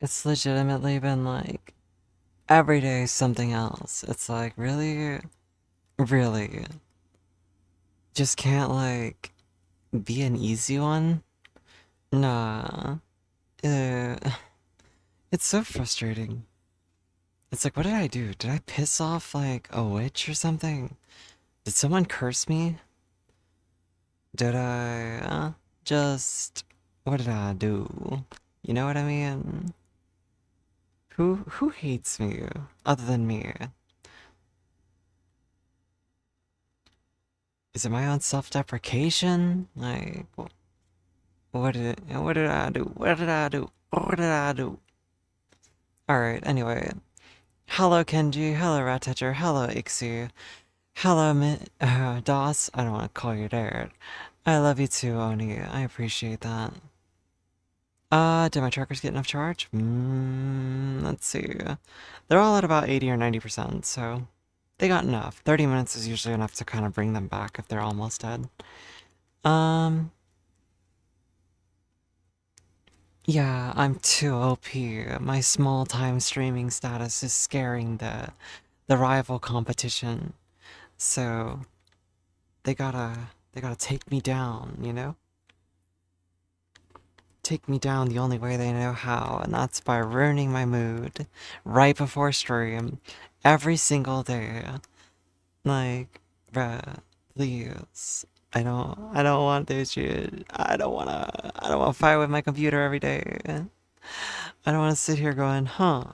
It's legitimately been like every day something else. It's like, really? Really? Just can't like be an easy one? Nah. Uh, it's so frustrating. It's like, what did I do? Did I piss off like a witch or something? Did someone curse me? Did I just what did I do? You know what I mean? Who hates me other than me? Is it my own self-deprecation? Like what did I do? What did I do? What did I do? Alright, anyway. Hello Kenji, hello Vrchatter, hello Ixie, hello DOS, I don't want to call you Dad. I love you too, Oni, I appreciate that. Did my trackers get enough charge? Let's see. They're all at about 80 or 90%, so they got enough. 30 minutes is usually enough to kind of bring them back if they're almost dead. Um, yeah, I'm too OP. My small-time streaming status is scaring the rival competition. So they gotta take me down, you know? Take me down the only way they know how, and that's by ruining my mood right before stream every single day. Like, bruh, please. I don't want this shit. I don't wanna fight with my computer every day. I don't wanna sit here going, huh,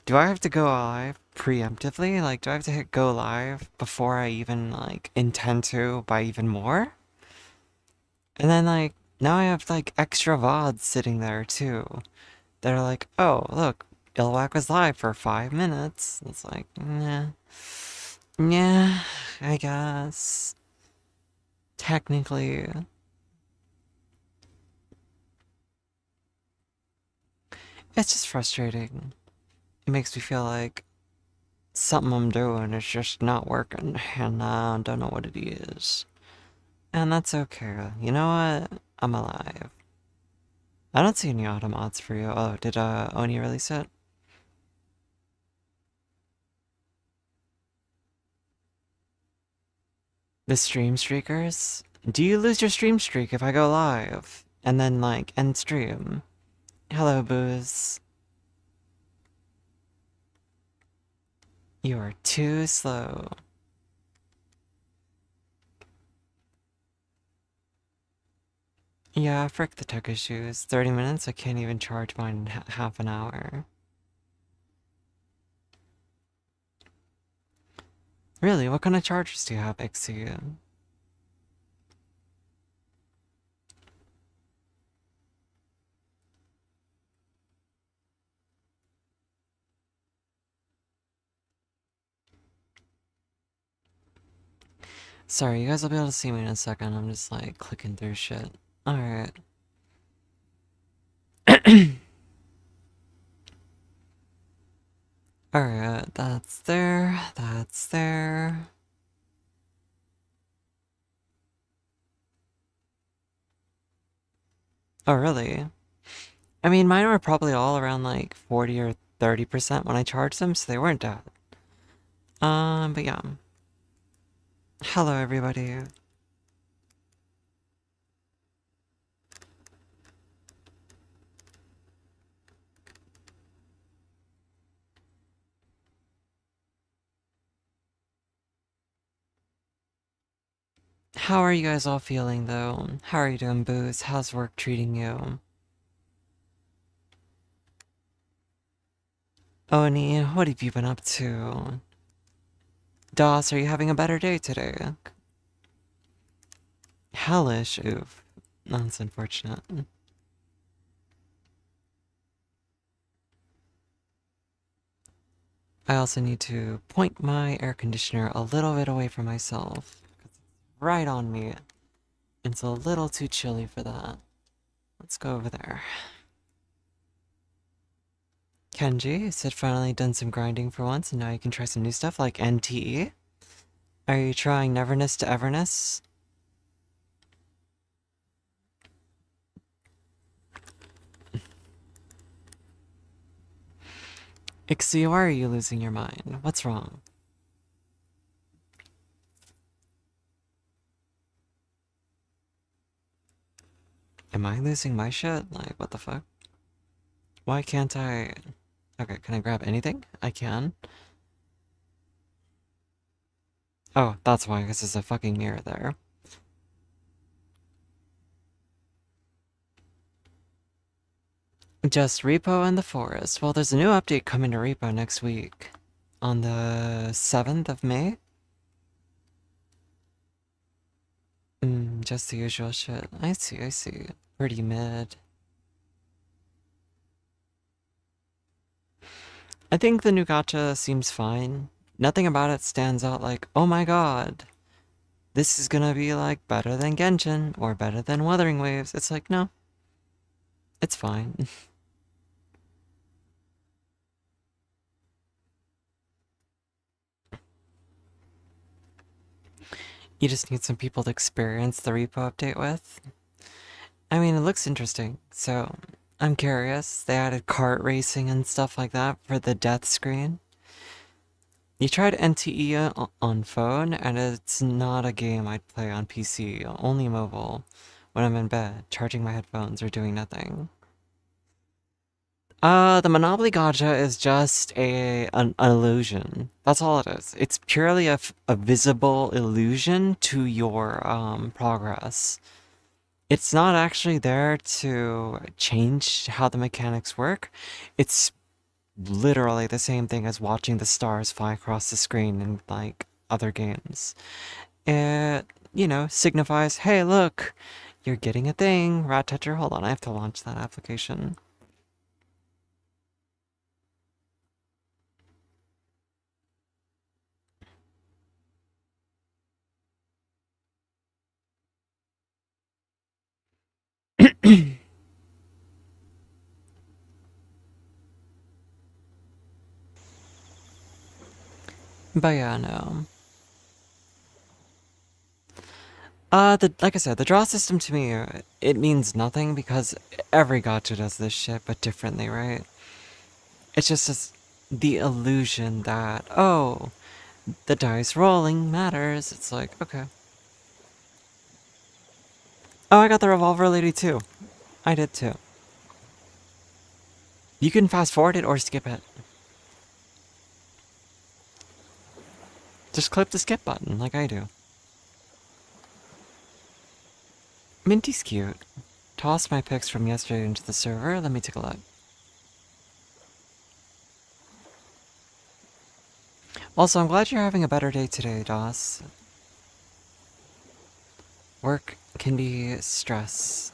do I have to go live preemptively? Like, do I have to hit go live before I even, like, intend to buy even more? And then, like, now I have, like, extra VODs sitting there, too. They're like, oh, look, Ilwak was live for 5 minutes. It's like, nah. Yeah, I guess. Technically. It's just frustrating. It makes me feel like something I'm doing is just not working, and I don't know what it is. And that's okay. You know what? I'm alive. I don't see any automods for you. Oh, did Oni release it? The stream streakers? Do you lose your stream streak if I go live? And then, like, end stream? Hello, Booze. You are too slow. Yeah, frick the tech issues. 30 minutes? I can't even charge mine in half an hour. Really? What kind of chargers do you have, Ixie? Sorry, you guys will be able to see me in a second. I'm just, like, clicking through shit. Alright. Alright, that's there. That's there. Oh, really? I mean, mine were probably all around like 40 or 30% when I charged them, so they weren't dead. But yeah. Hello, everybody. How are you guys all feeling, though? How are you doing, Booze? How's work treating you? Oni, what have you been up to? Doss, are you having a better day today? Hellish, oof. That's unfortunate. I also need to point my air conditioner a little bit away from myself. Right on me. It's a little too chilly for that. Let's go over there. Kenji, you said finally done some grinding for once, and now you can try some new stuff like NTE. Are you trying Neverness to Everness? Ixie, why are you losing your mind? What's wrong? Am I losing my shit? Like, what the fuck? Why can't I... Okay, can I grab anything? I can. Oh, that's why, because there's a fucking mirror there. Just Repo and the Forest. Well, there's a new update coming to Repo next week. On the 7th of May? Just the usual shit. I see, I see. Pretty mid. I think the new gacha seems fine. Nothing about it stands out like, oh my god, this is gonna be like better than Genshin or better than Wuthering Waves. It's like, no, it's fine. You just need some people to experience the repo update with. I mean, it looks interesting, so I'm curious. They added kart racing and stuff like that for the death screen. You tried NTE on phone, and it's not a game I'd play on PC, only mobile, when I'm in bed, charging my headphones or doing nothing. The Monopoly Gacha is just an illusion. That's all it is. It's purely a visible illusion to your progress. It's not actually there to change how the mechanics work. It's literally the same thing as watching the stars fly across the screen in like other games. It, signifies, hey, look, you're getting a thing. Vrchatter, hold on, I have to launch that application. But yeah, no. Like I said, the draw system to me, it means nothing because every gacha does this shit, but differently, right? It's just the illusion that, oh, the dice rolling matters. It's like, okay. Oh, I got the revolver lady too. I did too. You can fast forward it or skip it. Just click the skip button like I do. Minty's cute. Toss my pics from yesterday into the server. Let me take a look. Also, I'm glad you're having a better day today, Doss. Work can be stress.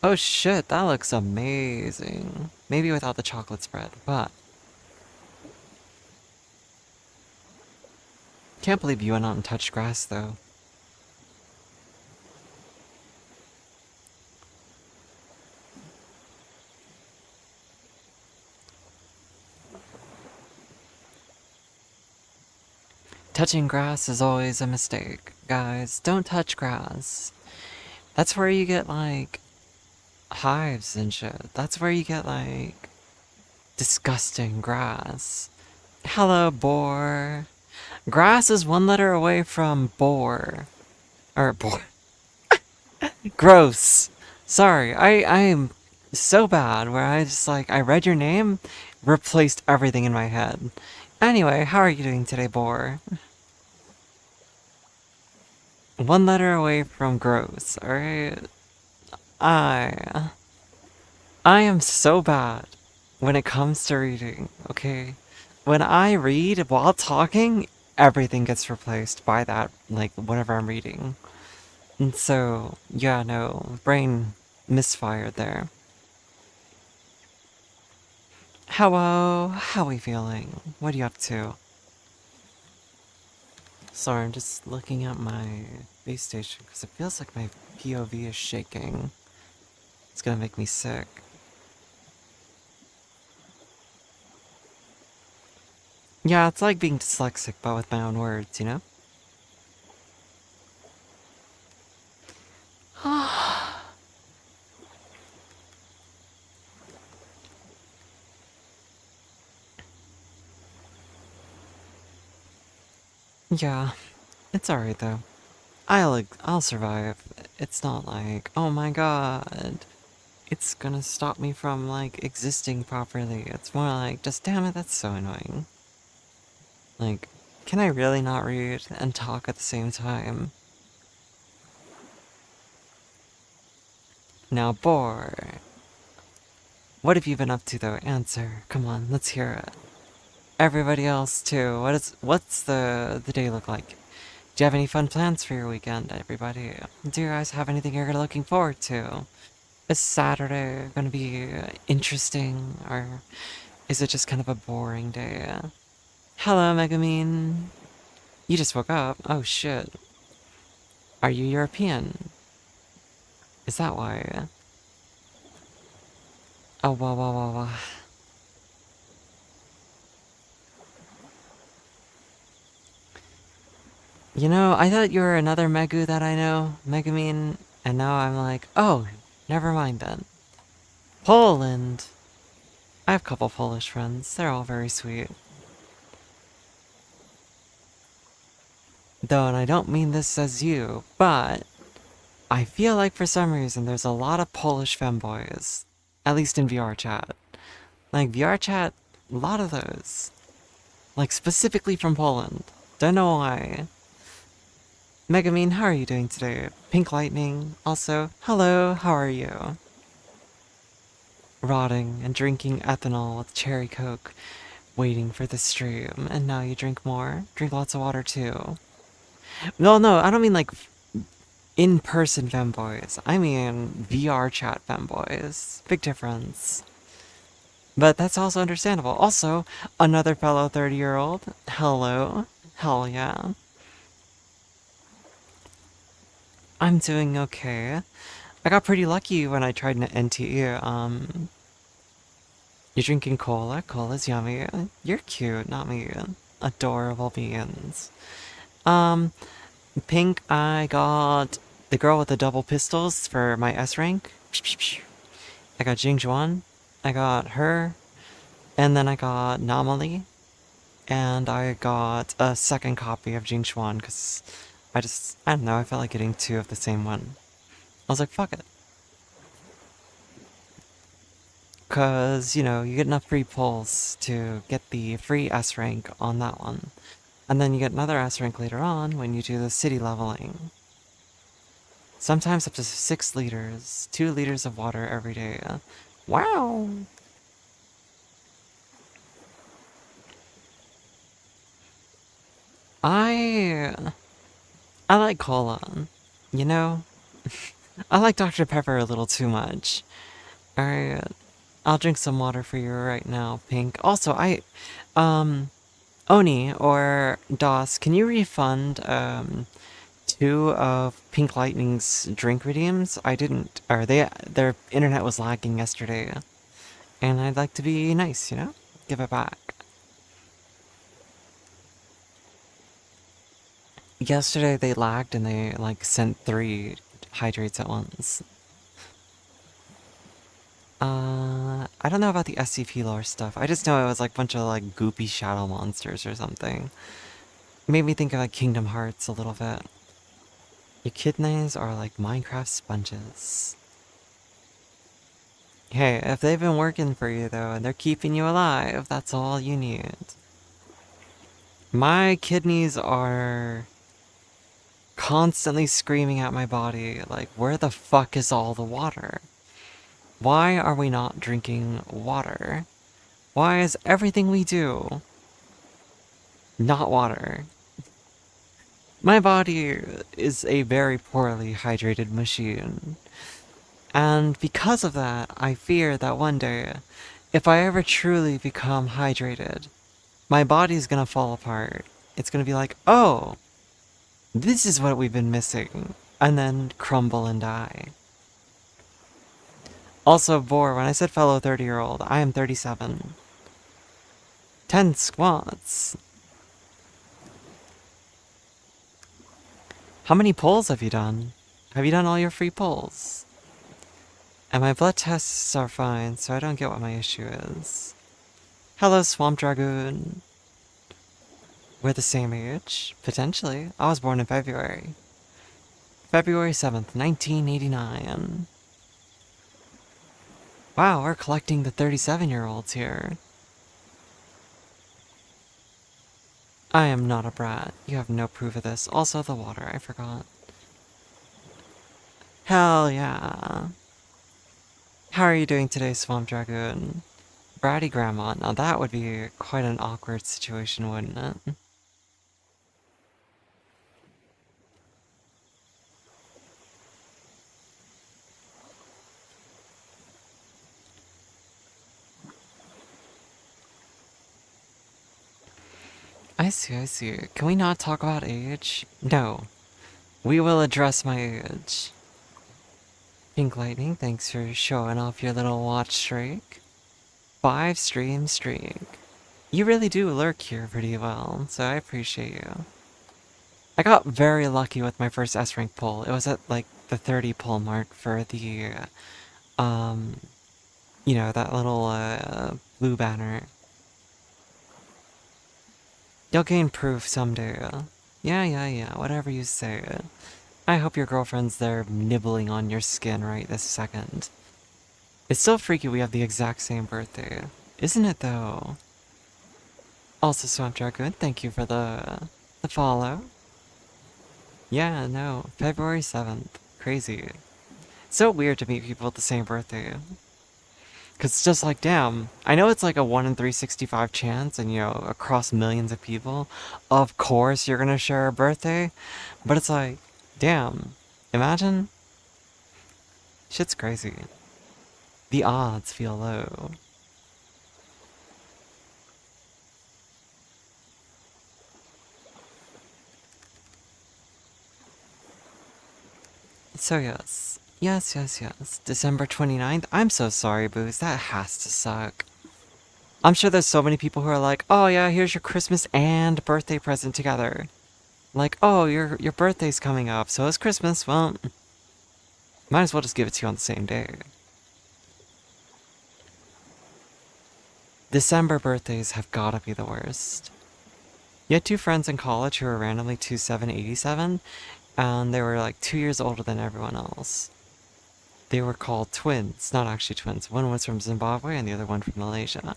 Oh shit, that looks amazing. Maybe without the chocolate spread, but... Can't believe you went out and touched grass, though. Touching grass is always a mistake. Guys, don't touch grass. That's where you get, like, hives and shit. That's where you get, like, disgusting grass. Hello, boar. Grass is one letter away from boar. Or, boar. Gross. Sorry, I am so bad where I just, like, I read your name, replaced everything in my head. Anyway, how are you doing today, boar? One letter away from gross, alright? I... I am so bad when it comes to reading, okay? When I read while talking, everything gets replaced by that, like, whatever I'm reading. And so, yeah, no, brain misfired there. Hello, how we feeling? What are you up to? Sorry, I'm just looking at my base station because it feels like my POV is shaking. It's gonna make me sick. Yeah, it's like being dyslexic, but with my own words, you know? Yeah, it's alright though. I'll survive. It's not like, oh my god, it's gonna stop me from, like, existing properly. It's more like, just damn it, that's so annoying. Like, can I really not read and talk at the same time? Now, Boar, what have you been up to though? Answer. Come on, let's hear it. Everybody else too. What's the day look like? Do you have any fun plans for your weekend, everybody? Do you guys have anything you're looking forward to? Is Saturday gonna be interesting, or is it just kind of a boring day? Hello, Megamine. You just woke up. Oh shit. Are you European? Is that why? Oh, wow, wow, wow, wow. You know, I thought you were another Megu that I know, Megamine, and now I'm like, oh, never mind then. Poland! I have a couple Polish friends. They're all very sweet. Though, and I don't mean this as you, but I feel like for some reason there's a lot of Polish femboys. At least in VR chat. Like, VR chat, a lot of those. Like, specifically from Poland. Don't know why. Megamine, how are you doing today? Pink Lightning, also, hello, how are you? Rotting and drinking ethanol with cherry coke, waiting for the stream, and now you drink more? Drink lots of water too. No, I don't mean like in-person femboys. I mean VR chat femboys. Big difference. But that's also understandable. Also, another fellow 30-year-old. Hello. Hell yeah. I'm doing okay. I got pretty lucky when I tried an NTE. You're drinking cola? Cola's yummy. You're cute, not me. Adorable beans. Um, Pink, I got the girl with the double pistols for my S rank. I got Jingjuan. I got her. And then I got Namali. And I got a second copy of Jingxuan because I don't know, I felt like getting two of the same one. I was like, fuck it. Because, you know, you get enough free pulls to get the free S rank on that one. And then you get another S rank later on when you do the city leveling. Sometimes up to 6 liters, 2 liters of water every day. Wow! I I like cola. You know, I like Dr. Pepper a little too much. Alright, I'll drink some water for you right now, Pink. Also, Oni or DOS, can you refund, 2 of Pink Lightning's drink redeems? I didn't, or their internet was lagging yesterday. And I'd like to be nice, you know? Give it back. Yesterday they lagged and they, like, sent 3 hydrates at once. I don't know about the SCP lore stuff. I just know it was like a bunch of like goopy shadow monsters or something. Made me think of like Kingdom Hearts a little bit. Your kidneys are like Minecraft sponges. Hey, if they've been working for you though, and they're keeping you alive, that's all you need. My kidneys are constantly screaming at my body, like, where the fuck is all the water? Why are we not drinking water? Why is everything we do not water? My body is a very poorly hydrated machine. And because of that, I fear that one day, if I ever truly become hydrated, my body's gonna fall apart. It's gonna be like, oh, this is what we've been missing. And then crumble and die. Also, Boar, when I said fellow 30-year-old, I am 37. 10 squats. How many pulls have you done? Have you done all your free pulls? And my blood tests are fine, so I don't get what my issue is. Hello, Swamp Dragoon. We're the same age? Potentially. I was born in February. February 7th, 1989. Wow, we're collecting the 37-year-olds here. I am not a brat. You have no proof of this. Also, the water, I forgot. Hell yeah. How are you doing today, Swamp Dragoon? Bratty Grandma. Now that would be quite an awkward situation, wouldn't it? I see, I see. Can we not talk about age? No. We will address my age. Pink Lightning, thanks for showing off your little watch streak. 5 stream streak. You really do lurk here pretty well, so I appreciate you. I got very lucky with my first S rank pull. It was at like the 30 pull mark for the, um, that little blue banner. You'll gain proof someday. Yeah, whatever you say. I hope your girlfriend's there nibbling on your skin right this second. It's so freaky we have the exact same birthday. Isn't it though? Also, Swamp Dragoon, thank you for the follow. Yeah, no, February 7th. Crazy. It's so weird to meet people with the same birthday. Cause it's just like, damn, I know it's like a 1 in 365 chance and across millions of people, of course you're gonna share a birthday, but it's like, damn, imagine? Shit's crazy. The odds feel low. So yes. Yes. December 29th? I'm so sorry, Booze. That has to suck. I'm sure there's so many people who are like, oh yeah, here's your Christmas and birthday present together. Like, oh, your birthday's coming up, so it's Christmas. Well, might as well just give it to you on the same day. December birthdays have gotta be the worst. You had 2 friends in college who were randomly 2787, and they were like 2 years older than everyone else. They were called twins, not actually twins. One was from Zimbabwe and the other one from Malaysia.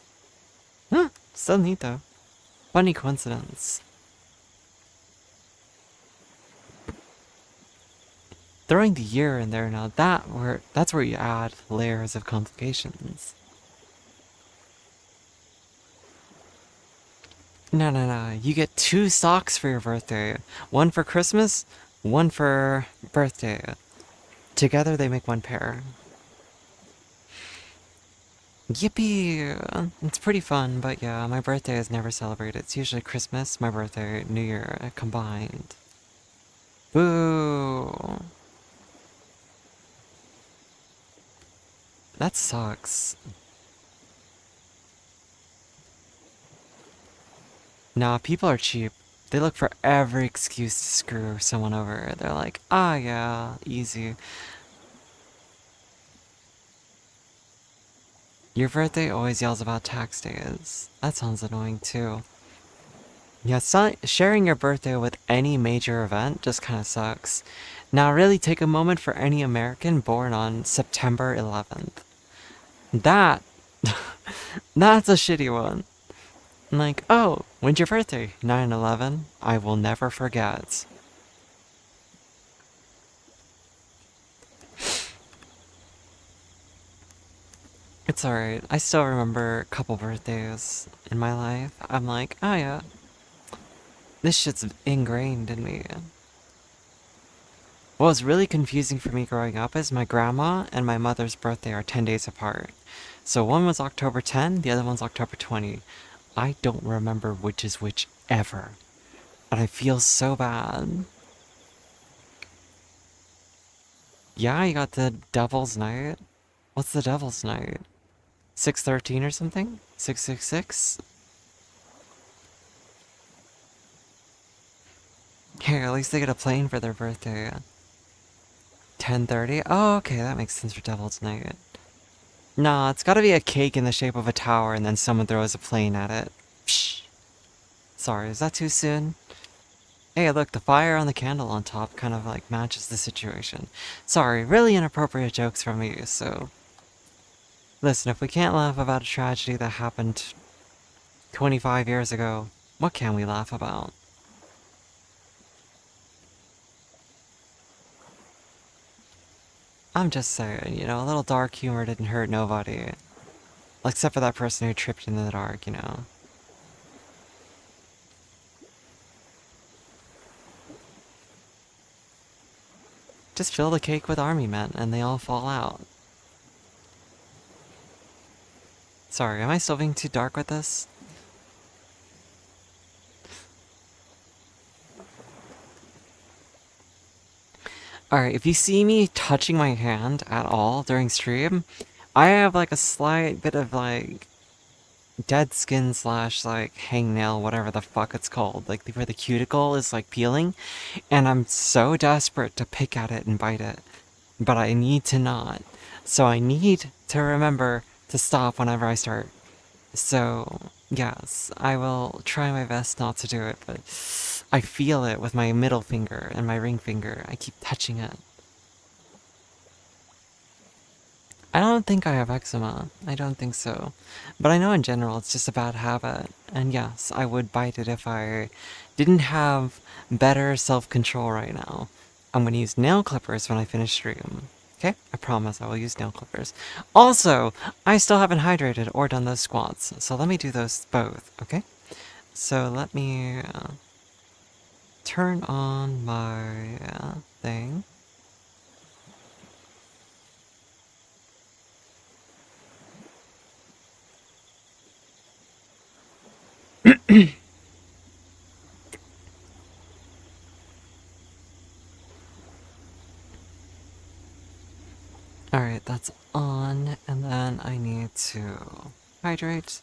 Huh, still neat though. Funny coincidence. Throwing the year in there now, that's where you add layers of complications. No. You get 2 socks for your birthday. One for Christmas, one for birthday. Together they make one pair. Yippee! It's pretty fun, but yeah, my birthday is never celebrated. It's usually Christmas, my birthday, New Year combined. Boo! That sucks. Nah, people are cheap. They look for every excuse to screw someone over. They're like, ah, yeah, easy. Your birthday always yells about tax days. That sounds annoying too. Yeah, sharing your birthday with any major event just kind of sucks. Now, really take a moment for any American born on September 11th. That, that's a shitty one. Like, oh, when's your birthday? 9/11. I will never forget. It's alright. I still remember a couple birthdays in my life. I'm like, oh yeah, this shit's ingrained in me. What was really confusing for me growing up is my grandma and my mother's birthday are 10 days apart. So one was October 10, the other one's October 20. I don't remember which is which ever. And I feel so bad. Yeah, you got the Devil's Night. What's the Devil's Night? 613 or something? 666? Here, at least they get a plane for their birthday. 10:30? Oh, okay, that makes sense for Devil's Night. Nah, it's gotta be a cake in the shape of a tower and then someone throws a plane at it. Psh. Sorry, is that too soon? Hey, look, the fire on the candle on top kind of like matches the situation. Sorry, really inappropriate jokes from me, so... Listen, if we can't laugh about a tragedy that happened 25 years ago, what can we laugh about? I'm just saying, you know, a little dark humor didn't hurt nobody. Except for that person who tripped in the dark, you know. Just fill the cake with army men, and they all fall out. Sorry, am I still being too dark with this? Alright, if you see me touching my hand at all during stream, I have like a slight bit of like dead skin slash like hangnail, whatever the fuck it's called, like where the cuticle is like peeling, and I'm so desperate to pick at it and bite it, but I need to not. So I need to remember to stop whenever I start. So, yes, I will try my best not to do it, but I feel it with my middle finger and my ring finger. I keep touching it. I don't think I have eczema. I don't think so. But I know in general it's just a bad habit. And yes, I would bite it if I didn't have better self-control right now. I'm gonna use nail clippers when I finish stream. Okay? I promise I will use nail clippers. Also, I still haven't hydrated or done those squats, so let me do those both, okay? So let me turn on my thing. Alright, that's on, and then I need to hydrate.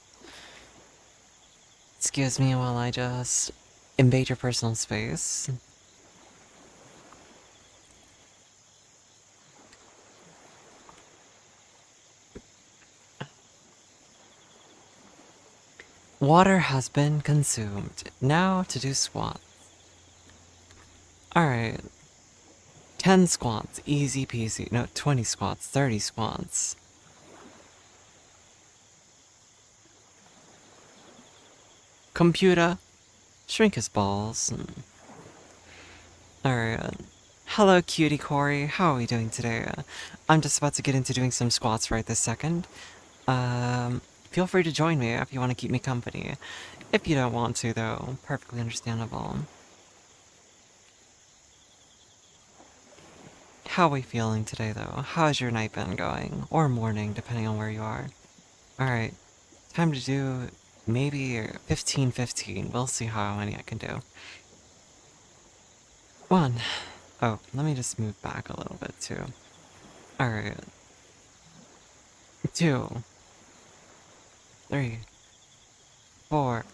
Excuse me while I just invade your personal space. Water has been consumed. Now to do squats. Alright. 10 squats. Easy peasy. No, 20 squats. 30 squats. Computer. Shrink his balls. Alright. Hello, cutie Corey. How are we doing today? I'm just about to get into doing some squats right this second. Feel free to join me if you want to keep me company. If you don't want to, though, perfectly understandable. How are we feeling today, though? How's your night been going? Or morning, depending on where you are. Alright, time to do maybe 15-15. We'll see how many I can do. 1. Oh, let me just move back a little bit, too. Alright. 2. 3. 4.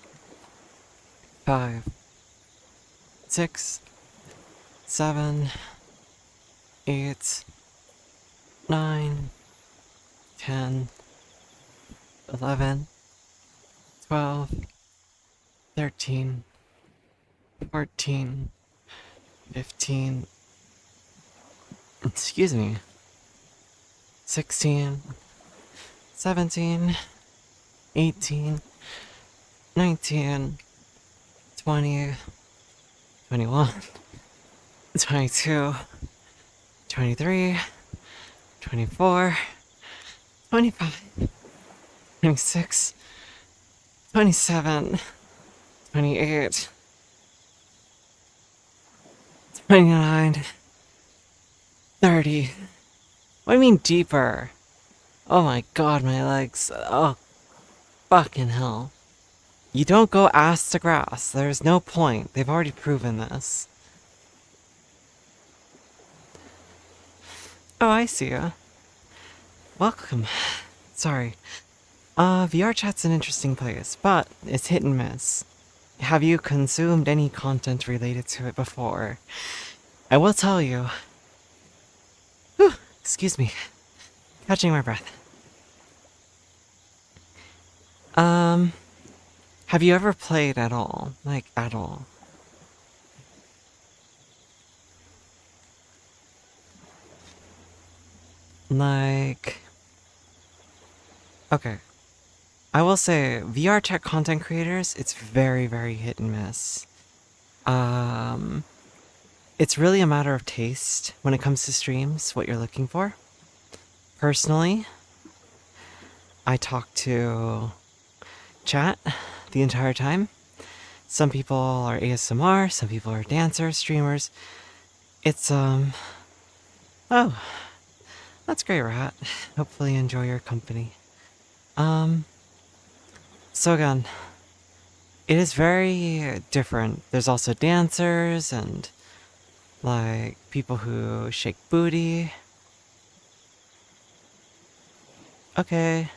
5. 6. 7. 8. 9. 10. 11. 12. 13. 14. 15. Excuse me. 16. 17. 18. 19. 20. 21. 22. 23. 24. 25. 26. 27. 28. 29. 30. What do you mean deeper? Oh my god, my legs. Oh, fucking hell. You don't go ass to grass. There's no point. They've already proven this. Oh, I see ya. Welcome. Sorry. VRChat's an interesting place, but it's hit and miss. Have you consumed any content related to it before? I will tell you. Whew, excuse me. Catching my breath. Have you ever played at all? Like, at all? Like, okay. I will say, VR tech content creators, it's very, very hit and miss. Um, it's really a matter of taste when it comes to streams, what you're looking for. Personally, I talk to chat the entire time. Some people are ASMR, some people are dancers, streamers. It's, oh, that's great, Rat. Hopefully you enjoy your company. Um, so again, it is very different. There's also dancers and, like, people who shake booty. Okay.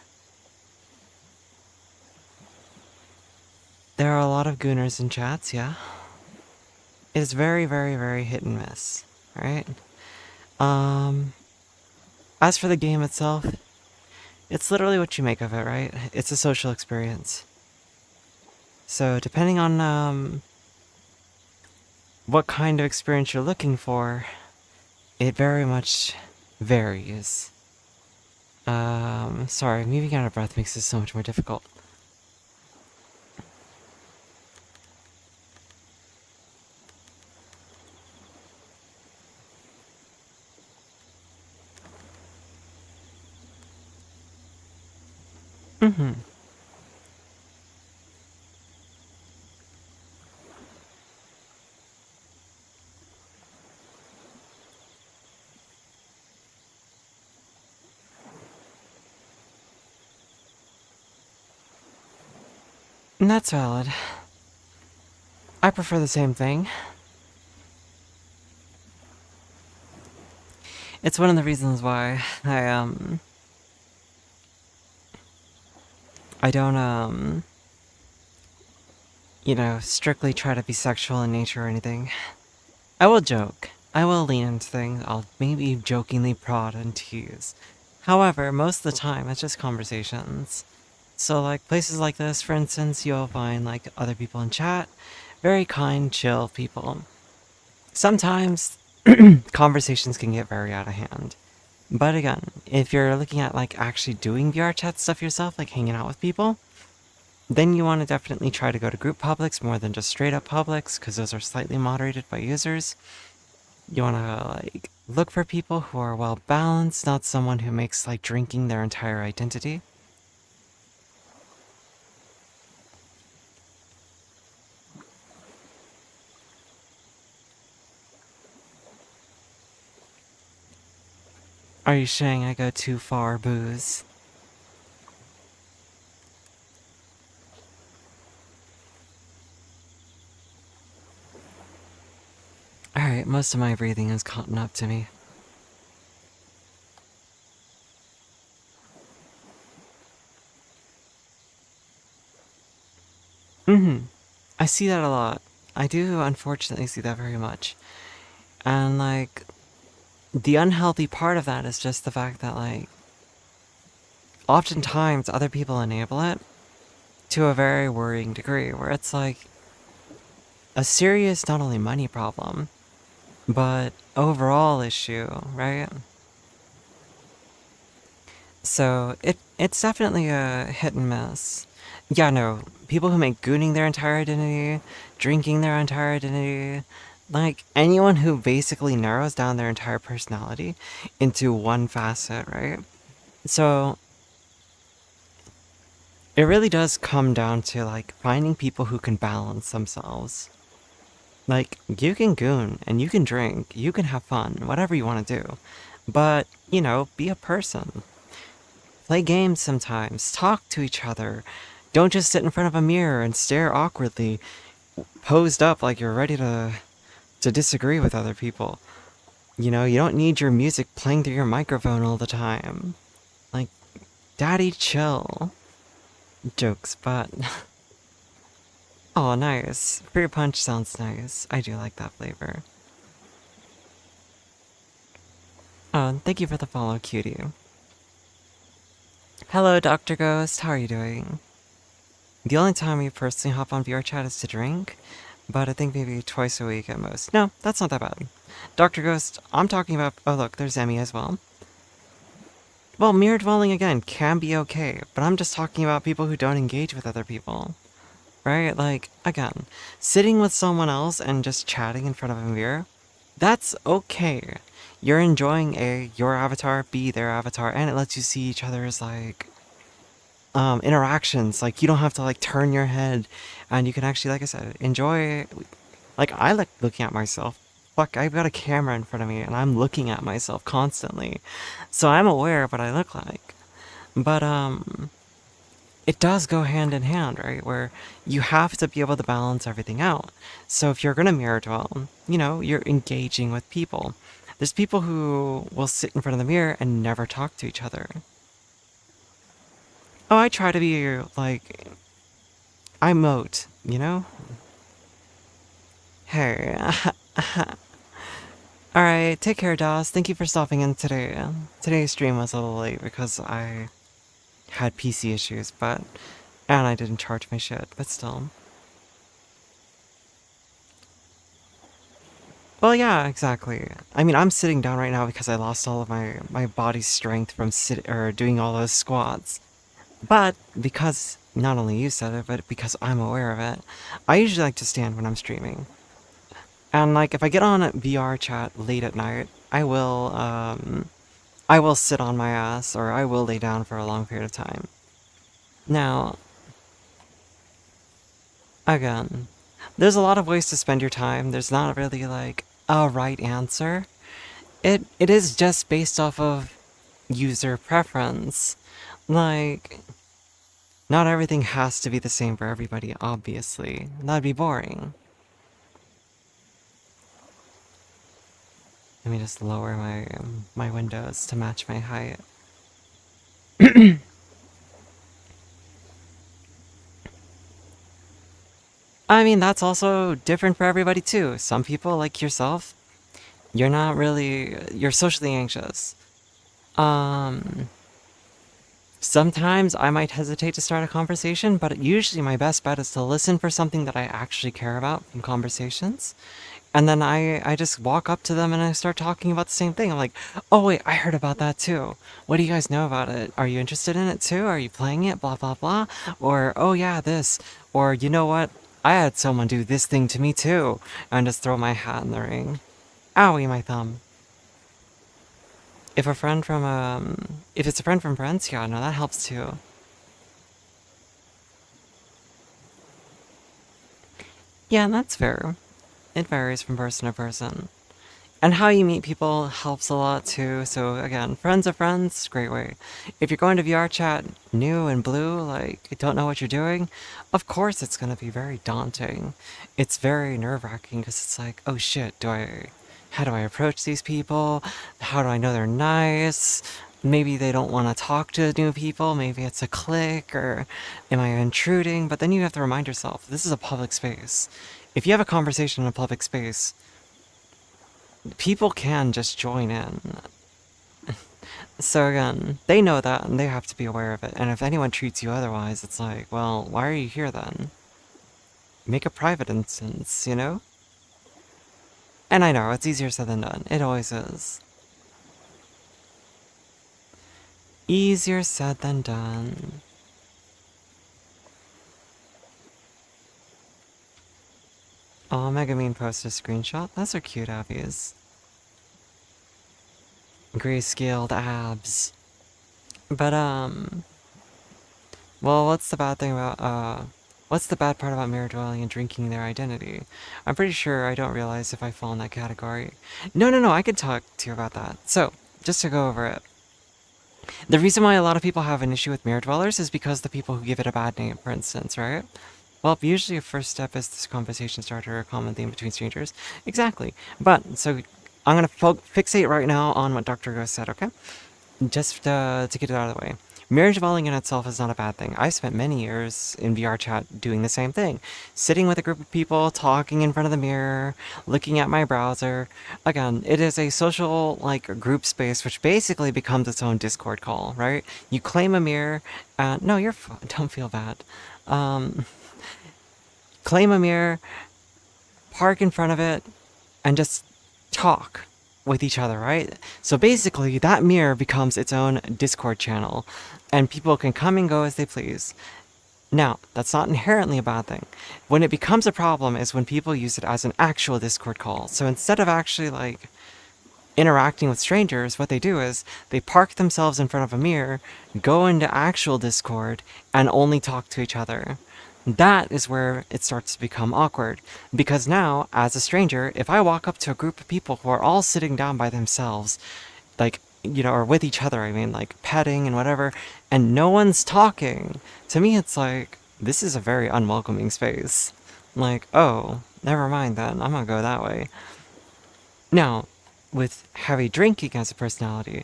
There are a lot of gooners in chats, yeah. It is very, very, very hit and miss, right? Um, as for the game itself, it's literally what you make of it, right? It's a social experience. So depending on what kind of experience you're looking for, it very much varies. Sorry, moving out of breath makes this so much more difficult. Mm-hmm. And that's valid. I prefer the same thing. It's one of the reasons why I don't, strictly try to be sexual in nature or anything. I will joke. I will lean into things. I'll maybe jokingly prod and tease. However, most of the time, it's just conversations. So, like, places like this, for instance, you'll find, like, other people in chat. Very kind, chill people. Sometimes, conversations can get very out of hand. But again, if you're looking at, like, actually doing VR chat stuff yourself, like hanging out with people, then you want to definitely try to go to group publics more than just straight up publics, because those are slightly moderated by users. You want to, like, look for people who are well balanced, not someone who makes, like, drinking their entire identity. Are you saying I go too far, booze? Alright, most of my breathing has caught up to me. Mm-hmm. I see that a lot. I do unfortunately see that very much. And, like, the unhealthy part of that is just the fact that, like, oftentimes other people enable it to a very worrying degree, where it's like a serious not only money problem, but overall issue, right? So it's definitely a hit and miss. Yeah, no, people who make gooning their entire identity, drinking their entire identity, like anyone who basically narrows down their entire personality into one facet, right? So it really does come down to, like, finding people who can balance themselves. Like, you can goon and you can drink, you can have fun, whatever you want to do. But, be a person. Play games sometimes, talk to each other. Don't just sit in front of a mirror and stare awkwardly, posed up like you're ready to disagree with other people. You don't need your music playing through your microphone all the time. Like, daddy chill. Jokes, but oh, nice. Fruit punch sounds nice. I do like that flavor. Oh, thank you for the follow, cutie. Hello, Dr. Ghost. How are you doing? The only time we personally hop on VR chat is to drink, but I think maybe twice a week at most. No, that's not that bad. Dr. Ghost, I'm talking about. Oh, look, there's Emmy as well. Well, mirror dwelling again can be okay, but I'm just talking about people who don't engage with other people. Right? Like, again, sitting with someone else and just chatting in front of a mirror, that's okay. You're enjoying A, your avatar, B, their avatar, and it lets you see each other's, like, interactions. Like, you don't have to, like, turn your head, and you can actually, like I said, enjoy. Like, I like looking at myself. Fuck, I've got a camera in front of me, and I'm looking at myself constantly. So I'm aware of what I look like. But, it does go hand in hand, right? Where you have to be able to balance everything out. So if you're gonna mirror dwell, you're engaging with people. There's people who will sit in front of the mirror and never talk to each other. Oh, I try to be like, I moat, you know? Hey. Alright, take care, Dawes. Thank you for stopping in today. Today's stream was a little late because I had PC issues, and I didn't charge my shit, but still. Well, yeah, exactly. I mean, I'm sitting down right now because I lost all of my body's strength from doing all those squats. But because not only you said it, but because I'm aware of it, I usually like to stand when I'm streaming. And like, if I get on a VR chat late at night, I will sit on my ass or I will lay down for a long period of time. Now, again, there's a lot of ways to spend your time. There's not really like a right answer. It is just based off of user preference. Like, not everything has to be the same for everybody, obviously. That'd be boring. Let me just lower my windows to match my height. I mean, that's also different for everybody too. Some people, like yourself, you're socially anxious. Um, Sometimes I might hesitate to start a conversation, but usually my best bet is to listen for something that I actually care about from conversations. And then I just walk up to them and I start talking about the same thing. I'm like, oh wait, I heard about that too. What do you guys know about it? Are you interested in it too? Are you playing it? Blah, blah, blah. Or, oh yeah, this. Or, you know what? I had someone do this thing to me too. And just throw my hat in the ring. Owie, my thumb. If it's a friend from friends, yeah, no, that helps too. Yeah, that's fair. It varies from person to person. And how you meet people helps a lot too. So again, friends of friends, great way. If you're going to VR chat new and blue, like you don't know what you're doing, of course it's gonna be very daunting. It's very nerve-wracking because it's like, oh shit, how do I approach these people? How do I know they're nice? Maybe they don't want to talk to new people. Maybe it's a clique, or am I intruding? But then you have to remind yourself, this is a public space. If you have a conversation in a public space, people can just join in. So again, they know that and they have to be aware of it. And if anyone treats you otherwise, it's like, well, why are you here then? Make a private instance, you know? And I know, it's easier said than done. It always is. Easier said than done. Oh, Megamine posted a screenshot. Those are cute abbies. Grayscaled abs. But, well, what's the bad part about mirror dwelling and drinking their identity? I'm pretty sure I don't realize if I fall in that category. No, I could talk to you about that. So, just to go over it. The reason why a lot of people have an issue with mirror dwellers is because the people who give it a bad name, for instance, right? Well, usually a first step is this conversation starter, a common theme between strangers. Exactly. But, so, I'm gonna fixate right now on what Dr. Ghost said, okay? Just to get it out of the way. Mirror dwelling in itself is not a bad thing. I spent many years in VR chat doing the same thing. Sitting with a group of people, talking in front of the mirror, looking at my browser. Again, it is a social, like, group space, which basically becomes its own Discord call, right? You claim a mirror, no, you're fine. Don't feel bad. Um, claim a mirror, park in front of it, and just talk with each other, right? So basically, that mirror becomes its own Discord channel, and people can come and go as they please. Now, that's not inherently a bad thing. When it becomes a problem is when people use it as an actual Discord call. So instead of actually, like, interacting with strangers, what they do is they park themselves in front of a mirror, go into actual Discord, and only talk to each other. That is where it starts to become awkward. Because now, as a stranger, if I walk up to a group of people who are all sitting down by themselves, like, or with each other, I mean, like, petting and whatever, and no one's talking, to me it's like, this is a very unwelcoming space. Like, oh, never mind then, I'm gonna go that way. Now, with heavy drinking as a personality,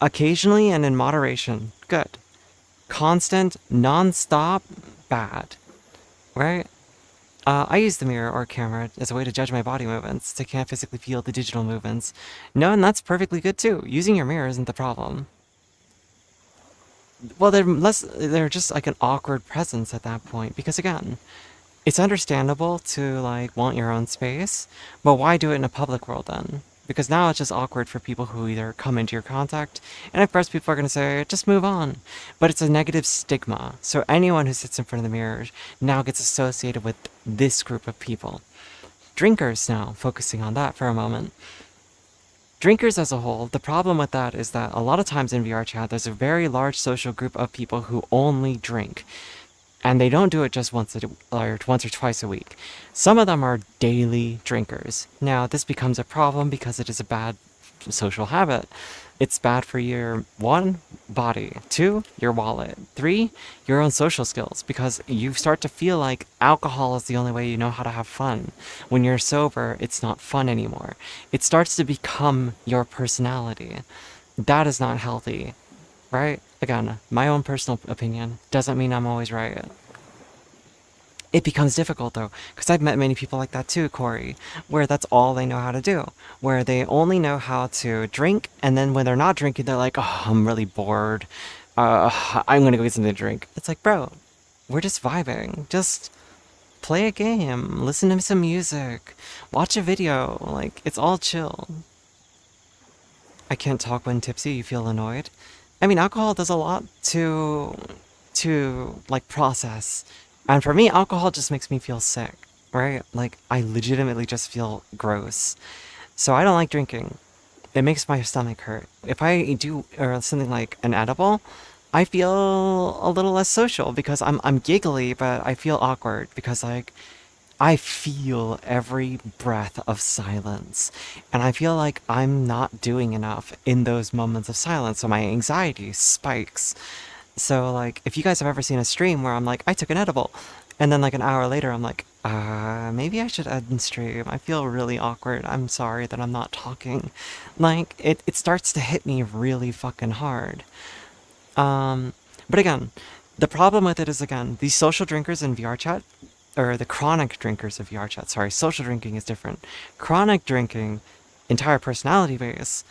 occasionally and in moderation, good. Constant, non-stop, bad. Right? I use the mirror or camera as a way to judge my body movements, so I can't physically feel the digital movements. No, and that's perfectly good too. Using your mirror isn't the problem. Well, they're just like an awkward presence at that point, because again, it's understandable to, like, want your own space, but why do it in a public world then? Because now it's just awkward for people who either come into your contact, and of course people are going to say, just move on. But it's a negative stigma, so anyone who sits in front of the mirror now gets associated with this group of people. Drinkers now, focusing on that for a moment. Drinkers as a whole, the problem with that is that a lot of times in VR chat, there's a very large social group of people who only drink. And they don't do it just once or twice a week. Some of them are daily drinkers. Now, this becomes a problem because it is a bad social habit. It's bad for your, 1, body, 2, your wallet, 3, your own social skills, because you start to feel like alcohol is the only way you know how to have fun. When you're sober, it's not fun anymore. It starts to become your personality. That is not healthy. Right? Again, my own personal opinion doesn't mean I'm always right. It becomes difficult though, because I've met many people like that too, Corey, where that's all they know how to do, where they only know how to drink, and then when they're not drinking, they're like, oh, I'm really bored. I'm gonna go get something to drink. It's like, bro, we're just vibing. Just play a game, listen to some music, watch a video. Like, it's all chill. I can't talk when tipsy, you feel annoyed. I mean, alcohol does a lot to like process. And for me, alcohol just makes me feel sick, right? Like, I legitimately just feel gross. So I don't like drinking. It makes my stomach hurt. If I do or something like an edible, I feel a little less social because I'm giggly, but I feel awkward because, like, I feel every breath of silence, and I feel like I'm not doing enough in those moments of silence, so my anxiety spikes. So, like, if you guys have ever seen a stream where I'm like, I took an edible, and then, like, an hour later, I'm like, maybe I should end stream. I feel really awkward. I'm sorry that I'm not talking. Like, it starts to hit me really fucking hard. But again, the problem with it is, again, these social drinkers in VR chat, or the chronic drinkers of VR chat, sorry, social drinking is different. Chronic drinking, entire personality base,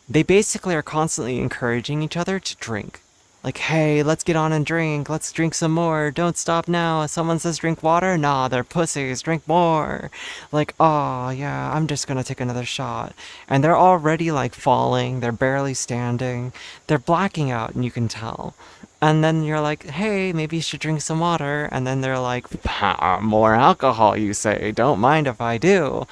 they basically are constantly encouraging each other to drink. Like, hey, let's get on and drink. Let's drink some more. Don't stop now. Someone says drink water. Nah, they're pussies. Drink more. Like, oh, yeah, I'm just gonna take another shot. And they're already, like, falling. They're barely standing. They're blacking out, and you can tell. And then you're like, hey, maybe you should drink some water. And then they're like, more alcohol, you say. Don't mind if I do.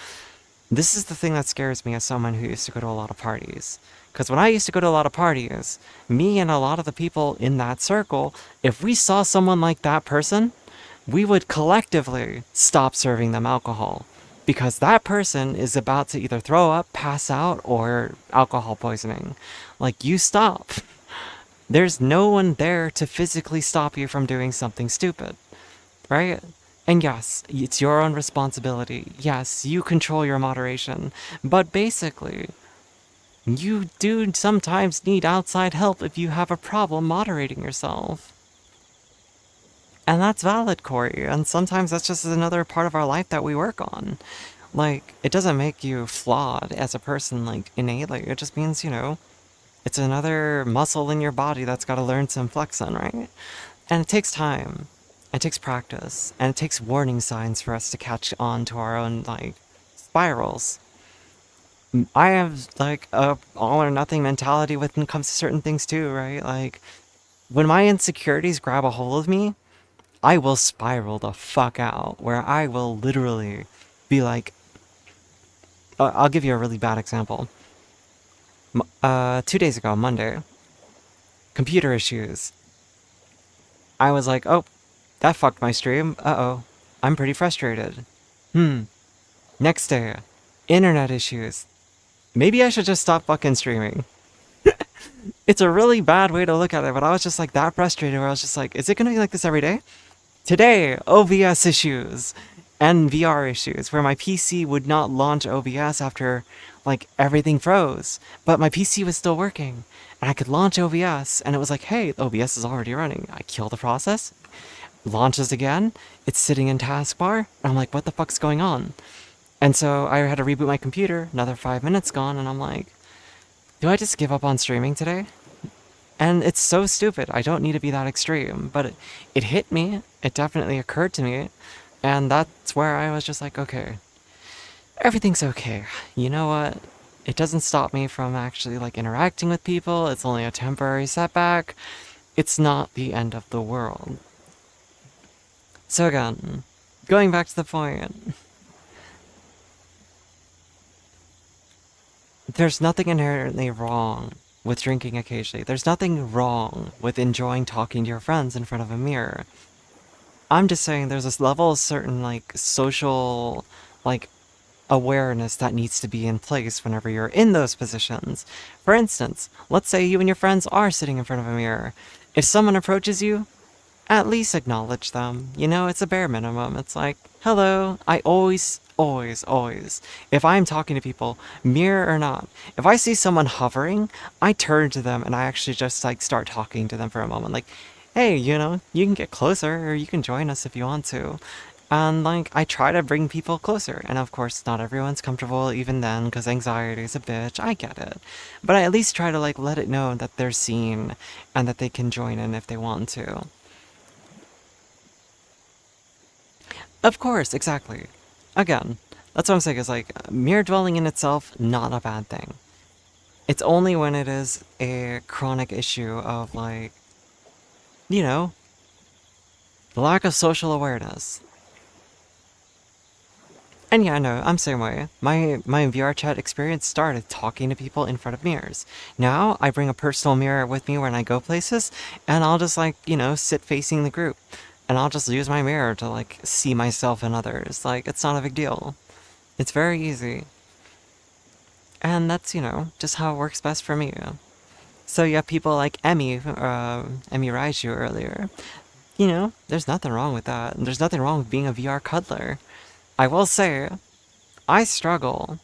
This is the thing that scares me as someone who used to go to a lot of parties. Because when I used to go to a lot of parties, me and a lot of the people in that circle, if we saw someone like that person, we would collectively stop serving them alcohol. Because that person is about to either throw up, pass out, or alcohol poisoning. Like, you stop. There's no one there to physically stop you from doing something stupid. Right? And yes, it's your own responsibility. Yes, you control your moderation. But basically, You do sometimes need outside help if you have a problem moderating yourself. And that's valid, Corey. And sometimes that's just another part of our life that we work on. Like, it doesn't make you flawed as a person, like, innately. It just means, it's another muscle in your body that's got to learn some flexing, right? And it takes time. It takes practice. And it takes warning signs for us to catch on to our own, like, spirals. I have, like, a all or nothing mentality when it comes to certain things, too, right? Like, when my insecurities grab a hold of me, I will spiral the fuck out, where I will literally be like, I'll give you a really bad example. 2 days ago, Monday, computer issues. I was like, oh, that fucked my stream. Uh-oh. I'm pretty frustrated. Next day, internet issues. Maybe I should just stop fucking streaming. It's a really bad way to look at it, but I was just like that frustrated where I was just like, is it gonna be like this every day? Today, OBS issues and VR issues where my PC would not launch OBS after like everything froze, but my PC was still working and I could launch OBS and it was like, hey, OBS is already running. I kill the process, launches again, it's sitting in taskbar, and I'm like, what the fuck's going on? And so I had to reboot my computer, another 5 minutes gone, and I'm like, do I just give up on streaming today? And it's so stupid. I don't need to be that extreme, but it hit me. It definitely occurred to me. And that's where I was just like, okay, everything's okay. You know what? It doesn't stop me from actually like interacting with people. It's only a temporary setback. It's not the end of the world. So again, going back to the point, there's nothing inherently wrong with drinking occasionally. There's nothing wrong with enjoying talking to your friends in front of a mirror. I'm just saying there's this level of certain like social like awareness that needs to be in place whenever you're in those positions. For instance, let's say you and your friends are sitting in front of a mirror. If someone approaches you, at least acknowledge them. It's a bare minimum. It's like, hello. I always, always, always, if I'm talking to people, mirror or not, if I see someone hovering, I turn to them and I actually just like start talking to them for a moment. Like, hey, you can get closer or you can join us if you want to. And like, I try to bring people closer. And of course, not everyone's comfortable even then because anxiety is a bitch. I get it. But I at least try to like let it know that they're seen and that they can join in if they want to. Of course, exactly. Again, that's what I'm saying is like mere dwelling in itself, not a bad thing. It's only when it is a chronic issue of like, you know, the lack of social awareness. And yeah, no, I'm same way. My VR chat experience started talking to people in front of mirrors. Now I bring a personal mirror with me when I go places, and I'll just like, sit facing the group. And I'll just use my mirror to like see myself and others. Like, it's not a big deal. It's very easy. And that's, just how it works best for me. So yeah, people like Emmy Raiju earlier, there's nothing wrong with that. There's nothing wrong with being a VR cuddler. I will say, I struggle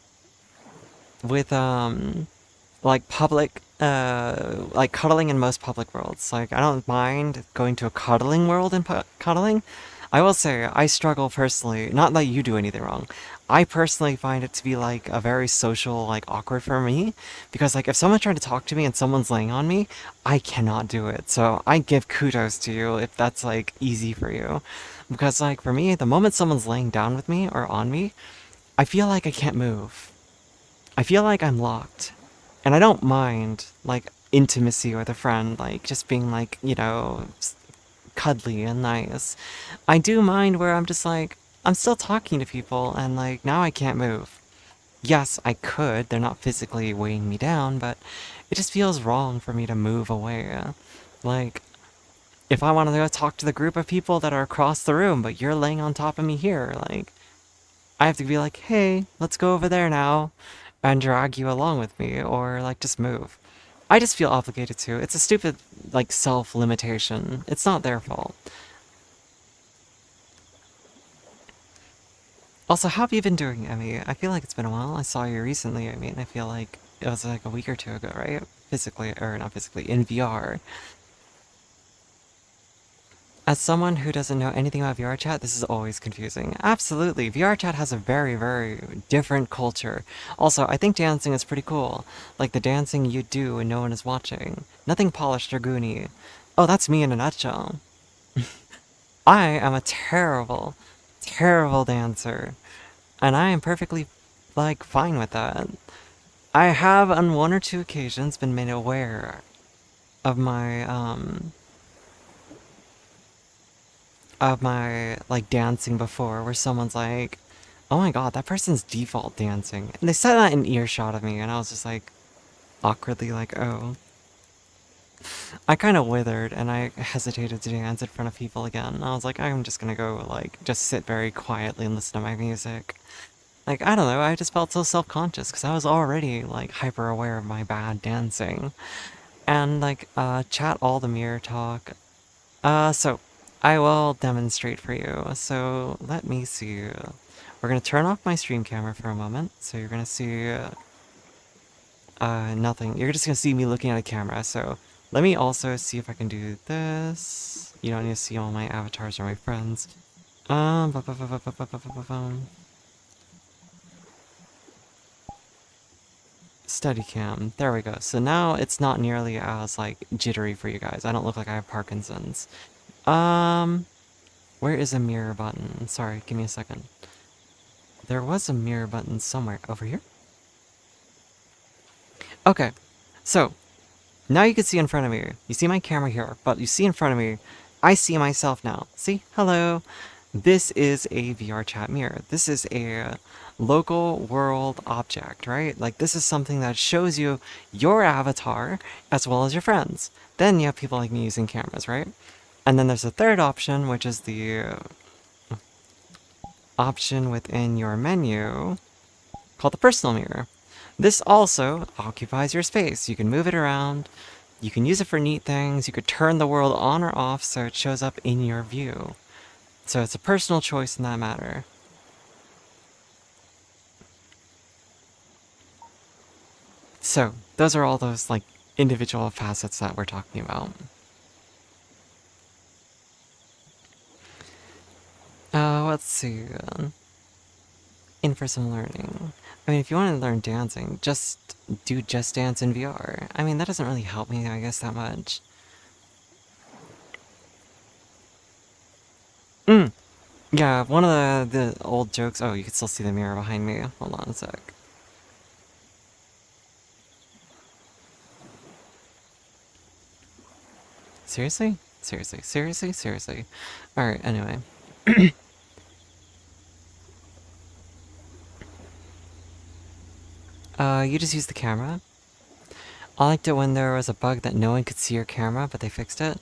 with, like public, like cuddling in most public worlds. Like, I don't mind going to a cuddling world and cuddling. I will say, I struggle personally, not that you do anything wrong. I personally find it to be like a very social, like awkward for me. Because like if someone's trying to talk to me and someone's laying on me, I cannot do it. So I give kudos to you if that's like easy for you. Because like for me, the moment someone's laying down with me or on me, I feel like I can't move. I feel like I'm locked. And I don't mind, like, intimacy with a friend, like, just being, like, cuddly and nice. I do mind where I'm just like, I'm still talking to people, and, like, now I can't move. Yes, I could, they're not physically weighing me down, but it just feels wrong for me to move away. Like, if I want to go talk to the group of people that are across the room, but you're laying on top of me here, like, I have to be like, hey, let's go over there now, and drag you along with me, or like just move. I just feel obligated to. It's a stupid, like, self limitation. It's not their fault. Also, how have you been doing, Emmy? I feel like it's been a while. I saw you recently, I mean, I feel like it was like a week or two ago, right? Physically, or not physically, in VR. As someone who doesn't know anything about VR chat, this is always confusing. Absolutely, VR chat has a very, very different culture. Also, I think dancing is pretty cool. Like the dancing you do when no one is watching. Nothing polished or goony. Oh, that's me in a nutshell. I am a terrible, terrible dancer. And I am perfectly, like, fine with that. I have on one or two occasions been made aware of my like dancing before where someone's like, oh my god, that person's default dancing. And they said that in earshot of me and I was just like awkwardly like, oh. I kind of withered and I hesitated to dance in front of people again. And I was like, I'm just gonna go like just sit very quietly and listen to my music. Like, I don't know, I just felt so self-conscious because I was already like hyper aware of my bad dancing. And like chat all the mirror talk. So I will demonstrate for you. So let me see. We're gonna turn off my stream camera for a moment. So you're gonna see nothing. You're just gonna see me looking at a camera. So let me also see if I can do this. You don't need to see all my avatars or my friends. Bu- bu- bu- bu- bu- bu- bu- bu- bu- bum. Steadicam. There we go. So now it's not nearly as like jittery for you guys. I don't look like I have Parkinson's. Um, where is a mirror button? Sorry, give me a second. There was a mirror button somewhere. Over here? Okay. So, now you can see in front of me. You see my camera here, but you see in front of me, I see myself now. See? Hello. This is a VR chat mirror. This is a local world object, right? Like, this is something that shows you your avatar as well as your friends. Then you have people like me using cameras, right? And then there's a third option, which is the option within your menu called the personal mirror. This also occupies your space. You can move it around, you can use it for neat things, you could turn the world on or off so it shows up in your view. So it's a personal choice in that matter. So, those are all those, like, individual facets that we're talking about. Let's see. In for some learning. I mean, if you want to learn dancing, just do Just Dance in VR. I mean, that doesn't really help me, I guess, that much. Yeah, one of the old jokes. Oh, you can still see the mirror behind me. Hold on a sec. Seriously? Seriously, seriously, seriously. Alright, anyway. You just use the camera. I liked it when there was a bug that no one could see your camera, but they fixed it.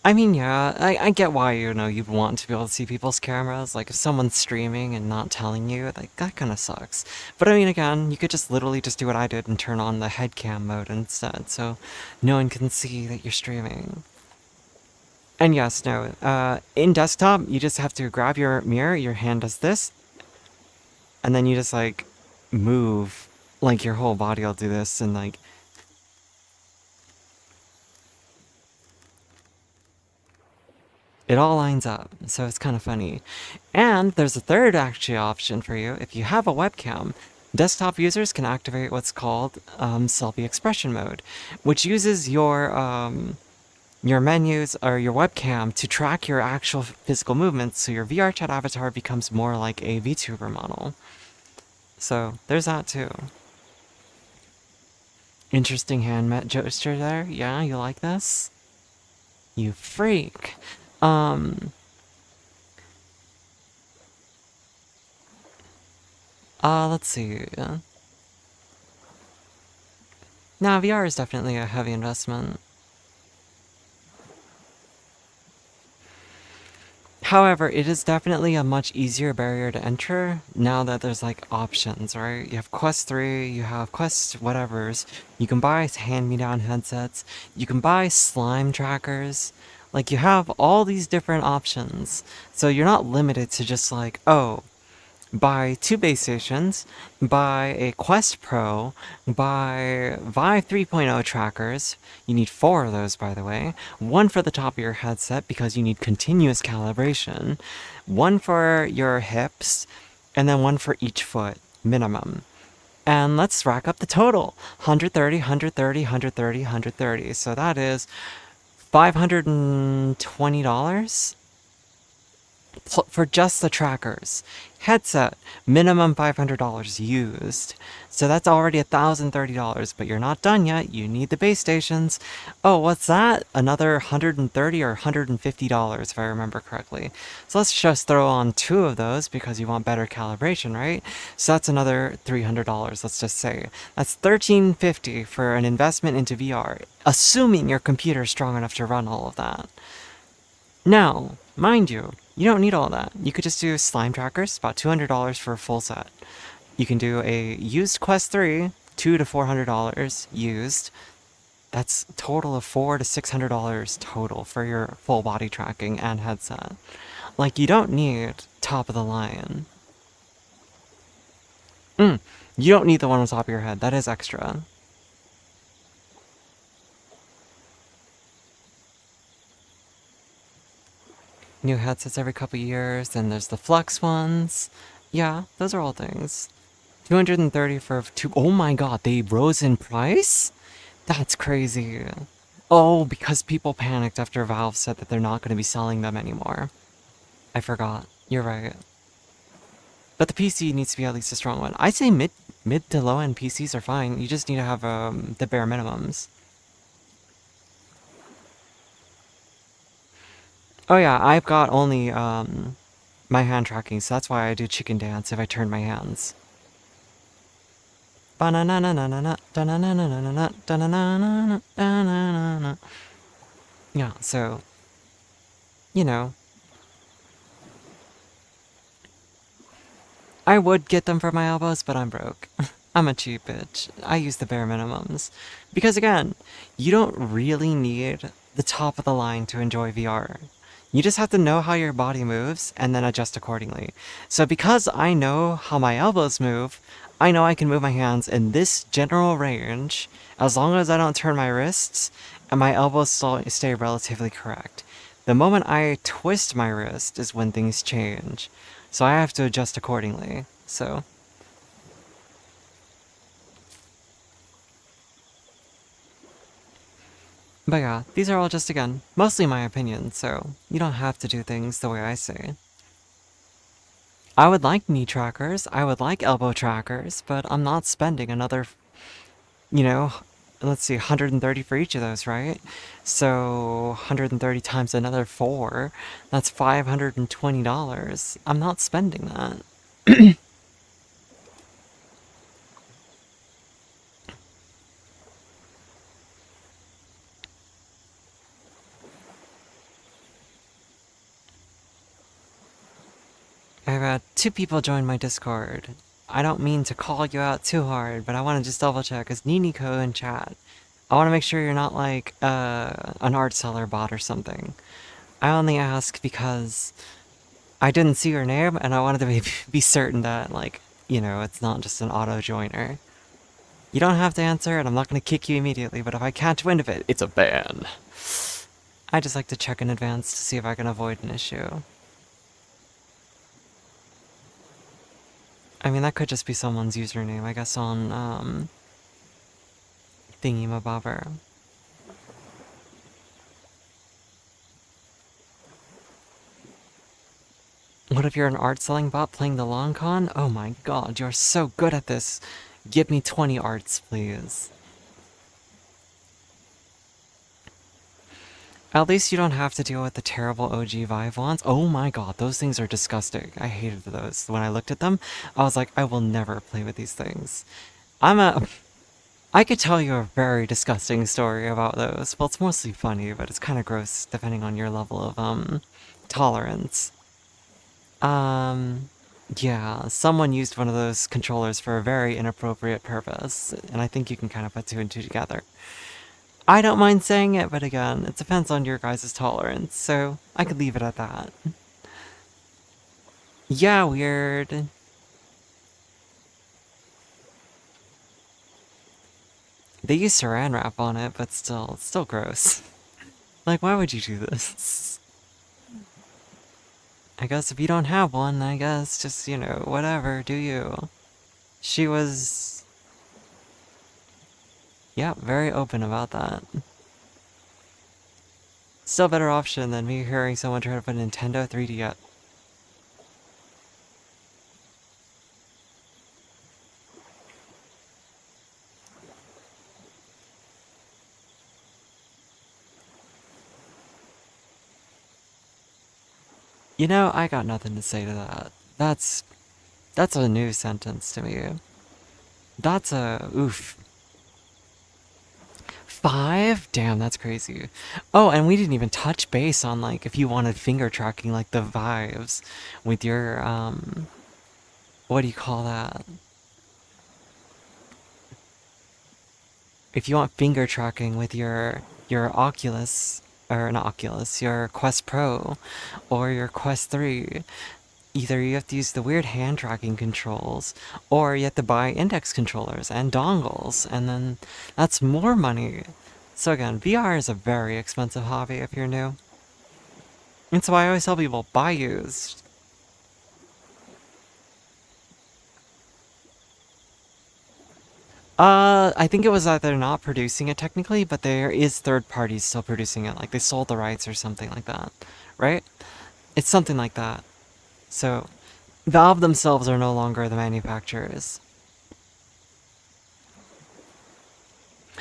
I mean, yeah, I get why, you'd want to be able to see people's cameras. Like, if someone's streaming and not telling you, like, that kind of sucks. But I mean, again, you could just literally just do what I did and turn on the head cam mode instead, so no one can see that you're streaming. And yes, no, in desktop, you just have to grab your mirror, your hand does this, and then you just, like, move. Like, your whole body will do this, and, like, it all lines up, so it's kind of funny. And there's a third actually option for you. If you have a webcam, desktop users can activate what's called selfie expression mode, which uses your menus or your webcam to track your actual physical movements, so your VR chat avatar becomes more like a VTuber model. So there's that too. Interesting hand gesture there. Yeah, you like this? You freak. Um, let's see. Now, VR is definitely a heavy investment. However, it is definitely a much easier barrier to enter now that there's like options, right? You have Quest 3, you have Quest whatevers, you can buy hand-me-down headsets, you can buy slime trackers, like you have all these different options. So you're not limited to just like, oh, buy 2 base stations, buy a Quest Pro, buy Vive 3.0 trackers. You need 4 of those, by the way. 1 for the top of your headset because you need continuous calibration, 1 for your hips, and then 1 for each foot, minimum. And let's rack up the total. 130, 130, 130, 130. So that is $520 for just the trackers. Headset, minimum $500 used. So that's already $1,030, but you're not done yet. You need the base stations. Oh, what's that? Another $130 or $150 if I remember correctly. So let's just throw on 2 of those because you want better calibration, right? So that's another $300, let's just say. That's $1,350 for an investment into VR, assuming your computer's strong enough to run all of that. Now, mind you, you don't need all that. You could just do slime trackers, about $200 for a full set. You can do a used Quest 3, $200 to $400 used. That's a total of $400 to $600 total for your full body tracking and headset. Like, you don't need top of the line. You don't need the one on top of your head. That is extra. New headsets every couple years, then there's the Flex ones. Yeah, those are all things. 230 for 2. Oh my god, they rose in price? That's crazy. Oh, because people panicked after Valve said that they're not going to be selling them anymore. I forgot. You're right. But the PC needs to be at least a strong one. I'd say mid to low end PCs are fine. You just need to have the bare minimums. Oh yeah, I've got only my hand tracking, so that's why I do chicken dance if I turn my hands. Yeah, so, you know. I would get them for my elbows, but I'm broke. I'm a cheap bitch. I use the bare minimums. Because again, you don't really need the top of the line to enjoy VR. You just have to know how your body moves and then adjust accordingly. So because I know how my elbows move, I know I can move my hands in this general range as long as I don't turn my wrists and my elbows stay relatively correct. The moment I twist my wrist is when things change. So I have to adjust accordingly. So but yeah, these are all just, again, mostly my opinion, so you don't have to do things the way I say. I would like knee trackers, I would like elbow trackers, but I'm not spending another, you know, let's see, 130 for each of those, right? So 130 times another 4, that's $520. I'm not spending that. I've had 2 people join my Discord. I don't mean to call you out too hard, but I want to just double check. Is Niniko in chat? I want to make sure you're not like an art seller bot or something. I only ask because I didn't see your name and I wanted to be certain that, like, you know, it's not just an auto joiner. You don't have to answer and I'm not going to kick you immediately, but if I catch wind of it, it's a ban. I just like to check in advance to see if I can avoid an issue. I mean, that could just be someone's username, I guess, on, thingy-mabobber. What if you're an art selling bot playing the long con? Oh my god, you're so good at this. Give me 20 arts, please. At least you don't have to deal with the terrible OG Vive ones. Oh my god, those things are disgusting. I hated those. When I looked at them, I was like, I will never play with these things. I could tell you a very disgusting story about those. Well, it's mostly funny, but it's kind of gross depending on your level of, tolerance. Yeah, someone used one of those controllers for a very inappropriate purpose, and I think you can kind of put 2 and 2 together. I don't mind saying it, but again, it depends on your guys' tolerance, so I could leave it at that. Yeah, weird. They use saran wrap on it, but still, it's still gross. Like, why would you do this? I guess if you don't have one, I guess just, whatever, do you? She was, yeah, very open about that. Still better option than me hearing someone try to put a Nintendo 3DS. I got nothing to say to that. That's a new sentence to me. That's a oof. 5? Damn, that's crazy. Oh, and we didn't even touch base on like if you wanted finger tracking like the vibes with your what do you call that? If you want finger tracking with your Oculus or not Oculus, your Quest Pro or your Quest 3, either you have to use the weird hand tracking controls or you have to buy index controllers and dongles, and then that's more money. So again, VR is a very expensive hobby if you're new. And so I always tell people, buy used. I think it was that they're not producing it technically, but there is third parties still producing it. Like they sold the rights or something like that, right? It's something like that. So Valve themselves are no longer the manufacturers.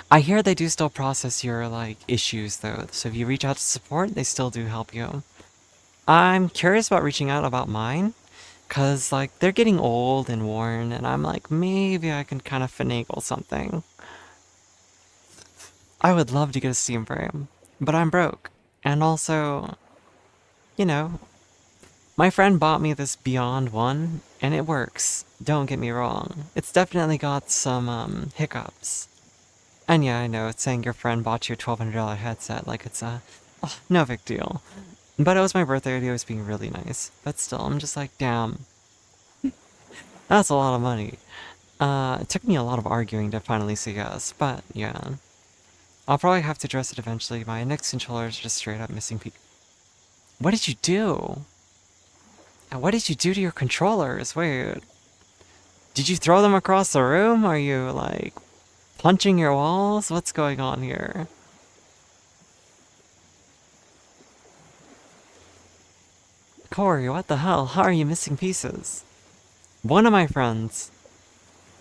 I hear they do still process your like issues though. So if you reach out to support, they still do help you. I'm curious about reaching out about mine. Cause like they're getting old and worn, and I'm like, maybe I can kind of finagle something. I would love to get a Steam frame, but I'm broke. And also, you know, my friend bought me this Beyond one, and it works. Don't get me wrong. It's definitely got some hiccups. And yeah, I know, it's saying your friend bought you a $1,200 headset, like it's no big deal. But it was my birthday, and he was being really nice. But still, I'm just like, damn, that's a lot of money. It took me a lot of arguing to finally say yes, but yeah. I'll probably have to address it eventually. My next controller is just straight up missing pieces. What did you do? What did you do to your controllers? Wait. Did you throw them across the room? Are you, like, punching your walls? What's going on here? Corey, what the hell? How are you missing pieces? One of my friends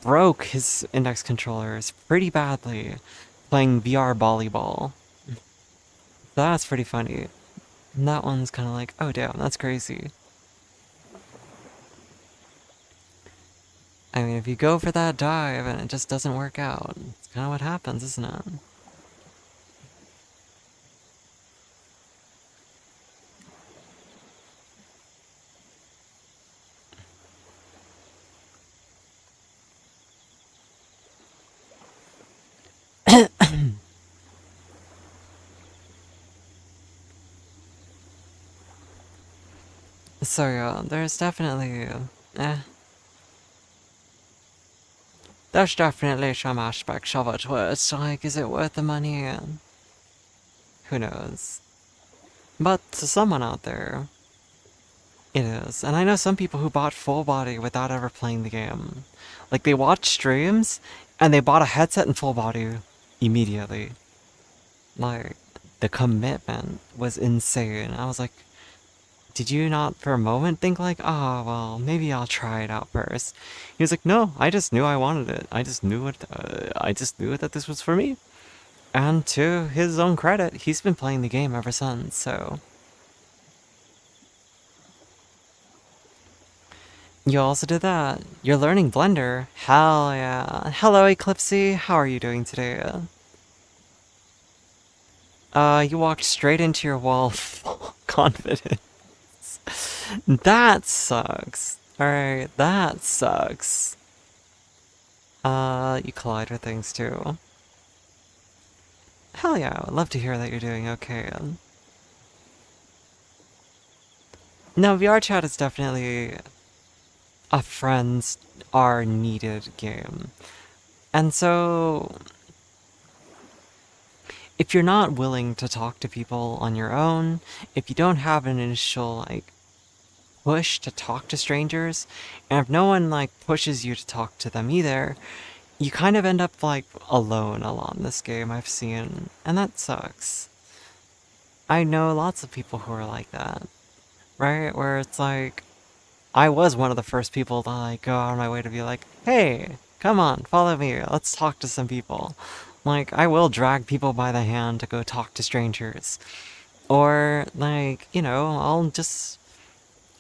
broke his index controllers pretty badly playing VR volleyball. That's pretty funny. And that one's kind of like, oh damn, that's crazy. I mean, if you go for that dive and it just doesn't work out, it's kind of what happens, isn't it? So yeah, eh, there's definitely some aspects of it where it's like, is it worth the money? And who knows? But to someone out there, it is. And I know some people who bought full body without ever playing the game. Like they watched streams and they bought a headset and full body immediately. Like the commitment was insane. I was like, did you not for a moment think like, oh, well, maybe I'll try it out first? He was like, no, I just knew I wanted it. I just knew that this was for me. And to his own credit, he's been playing the game ever since, so. You also did that. You're learning Blender. Hell yeah. Hello, Eclipsey. How are you doing today? You walked straight into your wall full confidence. That sucks. Alright, that sucks. You collide with things too. Hell yeah, I would love to hear that you're doing okay. No, VR chat is definitely a friends are needed game. And so if you're not willing to talk to people on your own, if you don't have an initial, like, push to talk to strangers, and if no one, like, pushes you to talk to them either, you kind of end up, like, alone a lot in this game, I've seen, and that sucks. I know lots of people who are like that, right? Where it's like, I was one of the first people to, like, go out of my way to be like, hey, come on, follow me, let's talk to some people. Like, I will drag people by the hand to go talk to strangers. Or, like, I'll just,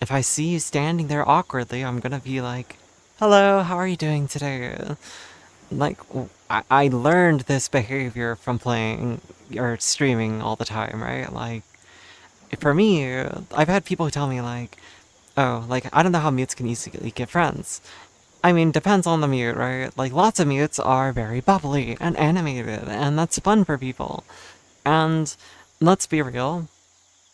if I see you standing there awkwardly, I'm gonna be like, hello, how are you doing today? Like, I learned this behavior from playing or streaming all the time, right? Like, for me, I've had people who tell me, like, oh, like, I don't know how mutes can easily get friends. I mean, depends on the mute, right? Like, lots of mutes are very bubbly and animated, and that's fun for people. And let's be real,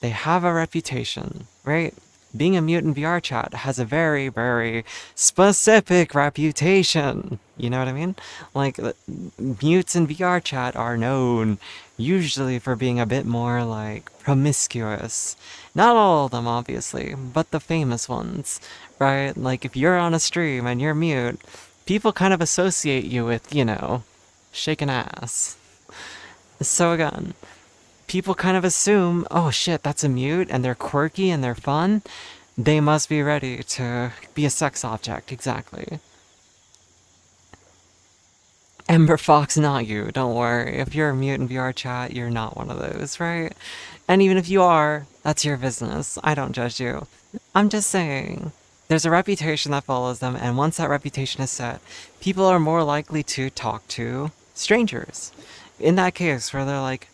they have a reputation, right? Being a mute in VR chat has a very, very specific reputation. You know what I mean? Like, mutes in VR chat are known usually for being a bit more, like, promiscuous. Not all of them, obviously, but the famous ones, right? Like, if you're on a stream and you're mute, people kind of associate you with, shaking ass. So again, people kind of assume, oh shit, that's a mute, and they're quirky and they're fun. They must be ready to be a sex object, exactly. Ember Fox, not you, don't worry. If you're a mute in VR chat, you're not one of those, right? And even if you are, that's your business. I don't judge you. I'm just saying, there's a reputation that follows them, and once that reputation is set, people are more likely to talk to strangers. In that case, where they're like,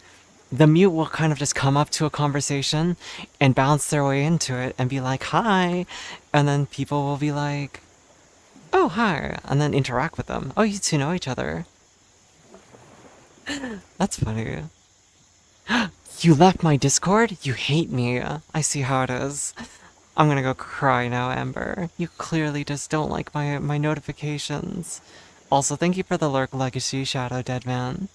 the mute will kind of just come up to a conversation and bounce their way into it and be like, hi. And then people will be like, oh, hi. And then interact with them. Oh, you two know each other. That's funny. You left my Discord? You hate me. I see how it is. I'm gonna go cry now, Ember. You clearly just don't like my notifications. Also, thank you for the lurk legacy, Shadow Deadman.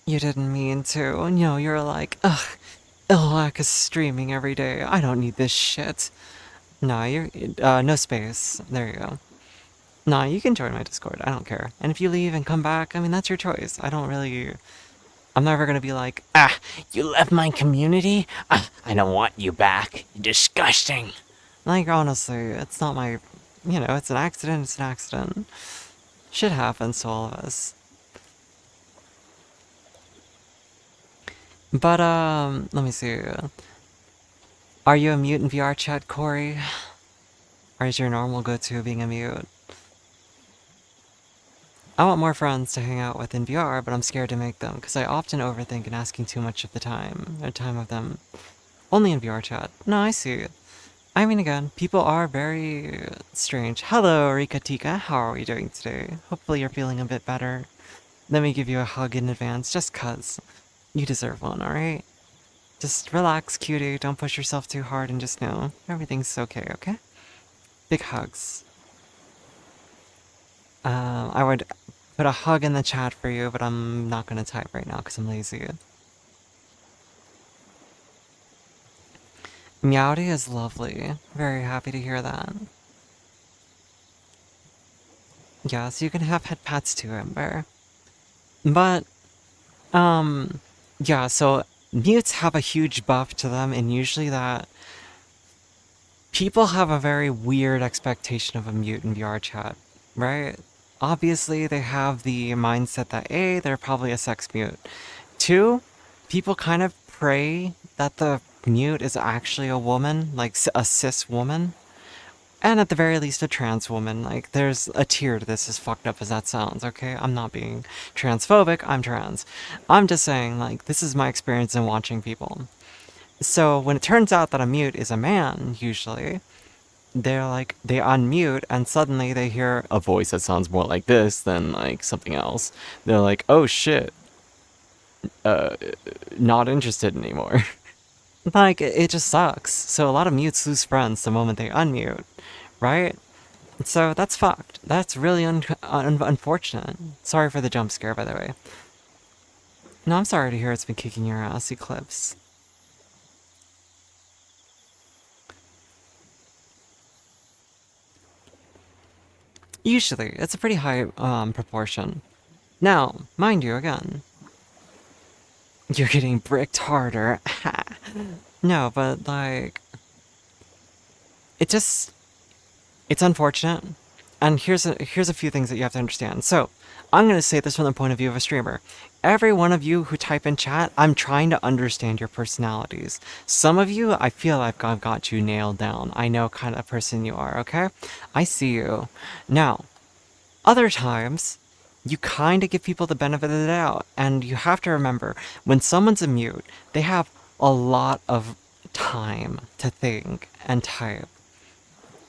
You didn't mean to. No, you're like, ugh, Ilwak is streaming every day. I don't need this shit. No, you're, no space. There you go. No, you can join my Discord. I don't care. And if you leave and come back, I mean, that's your choice. I don't really... I'm never gonna be like, you left my community? I don't want you back. You're disgusting. Like, honestly, it's not my... it's an accident, it's an accident. Shit happens to all of us. But, let me see. Are you a mute in VR chat, Corey? Or is your normal go-to being a mute? I want more friends to hang out with in VR, but I'm scared to make them, because I often overthink and asking too much of the time of them. Only in VR chat. No, I see. I mean, again, people are very strange. Hello, Rika Tika. How are we doing today? Hopefully you're feeling a bit better. Let me give you a hug in advance, just 'cause. You deserve one, alright? Just relax, cutie. Don't push yourself too hard and just know everything's okay, okay? Big hugs. I would put a hug in the chat for you, but I'm not gonna type right now because I'm lazy. Meowdy is lovely. Very happy to hear that. Yes, you can have head pats too, Ember. But, yeah, so mutes have a huge buff to them, and usually that people have a very weird expectation of a mute in VR chat, right? Obviously, they have the mindset that A, they're probably a sex mute. Two, people kind of pray that the mute is actually a woman, like a cis woman. And at the very least, a trans woman. Like, there's a tier to this, as fucked up as that sounds, okay? I'm not being transphobic, I'm trans. I'm just saying, like, this is my experience in watching people. So, when it turns out that a mute is a man, usually, they're like, they unmute, and suddenly they hear a voice that sounds more like this than, like, something else. They're like, oh shit. Not interested anymore. Like, it just sucks. So a lot of mutes lose friends the moment they unmute, right? So that's fucked. That's really unfortunate. Sorry for the jump scare, by the way. No, I'm sorry to hear it's been kicking your ass, Eclipse. Usually, it's a pretty high proportion. Now, mind you, again, you're getting bricked harder. No, but like, it just it's unfortunate. And here's a few things that you have to understand. So, I'm going to say this from the point of view of a streamer. Every one of you who type in chat, I'm trying to understand your personalities. Some of you, I feel like I've got you nailed down. I know kind of person you are, okay? I see you. Now, other times, you kind of give people the benefit of the doubt, and you have to remember, when someone's a mute, they have a lot of time to think and type.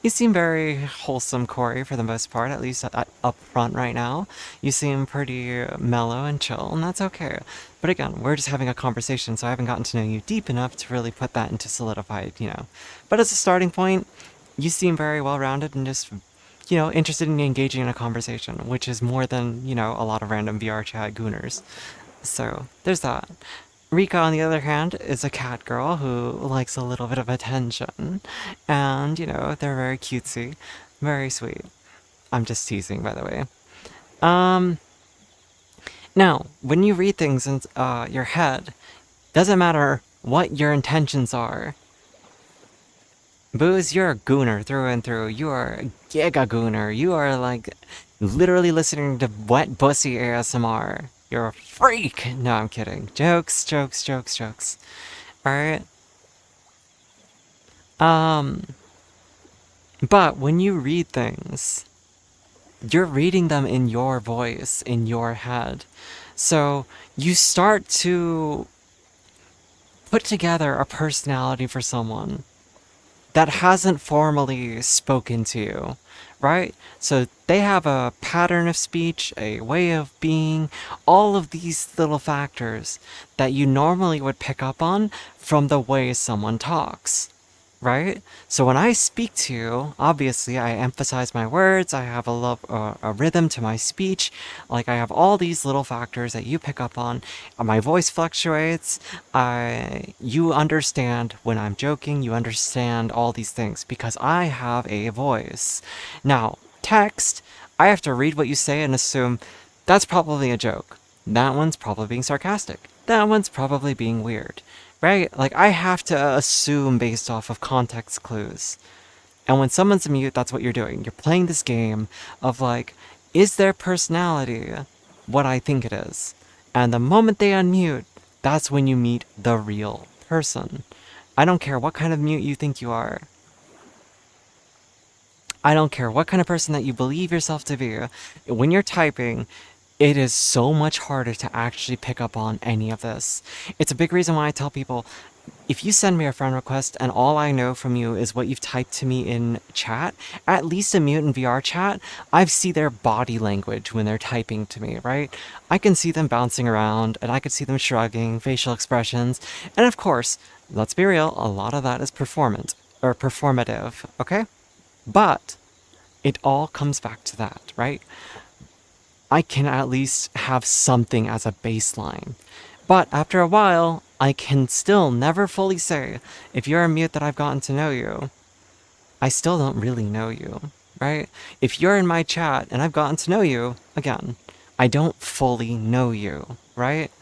You seem very wholesome, Corey, for the most part, at least up front right now. You seem pretty mellow and chill, and that's okay. But again, we're just having a conversation, so I haven't gotten to know you deep enough to really put that into solidified. But as a starting point, you seem very well-rounded and just, interested in engaging in a conversation, which is more than, a lot of random VR chat gooners. So, there's that. Rika, on the other hand, is a cat girl who likes a little bit of attention. And, they're very cutesy, very sweet. I'm just teasing, by the way. Um, Now, when you read things in your head, doesn't matter what your intentions are. Booze, you're a gooner through and through. You are a giga gooner. You are like literally listening to wet pussy ASMR. You're a freak. No, I'm kidding. Jokes, jokes, jokes, jokes. Alright? Um, but when you read things, you're reading them in your voice, in your head. So you start to put together a personality for someone that hasn't formally spoken to you, right? So they have a pattern of speech, a way of being, all of these little factors that you normally would pick up on from the way someone talks, right? So when I speak to you, obviously I emphasize my words, I have a rhythm to my speech, like I have all these little factors that you pick up on. My voice fluctuates, you understand when I'm joking, you understand all these things because I have a voice. Now, text, I have to read what you say and assume that's probably a joke. That one's probably being sarcastic. That one's probably being weird. Right? Like, I have to assume based off of context clues. And when someone's a mute, that's what you're doing. You're playing this game of, like, is their personality what I think it is? And the moment they unmute, that's when you meet the real person. I don't care what kind of mute you think you are. I don't care what kind of person that you believe yourself to be. When you're typing, it is so much harder to actually pick up on any of this. It's a big reason why I tell people, if you send me a friend request and all I know from you is what you've typed to me in chat, at least a mute in VR chat, I see their body language when they're typing to me, right? I can see them bouncing around and I can see them shrugging, facial expressions, and of course, let's be real, a lot of that is performative, okay? But it all comes back to that, right? I can at least have something as a baseline. But after a while, I can still never fully say, if you're a mute that I've gotten to know you, I still don't really know you, right? If you're in my chat and I've gotten to know you, again, I don't fully know you, right?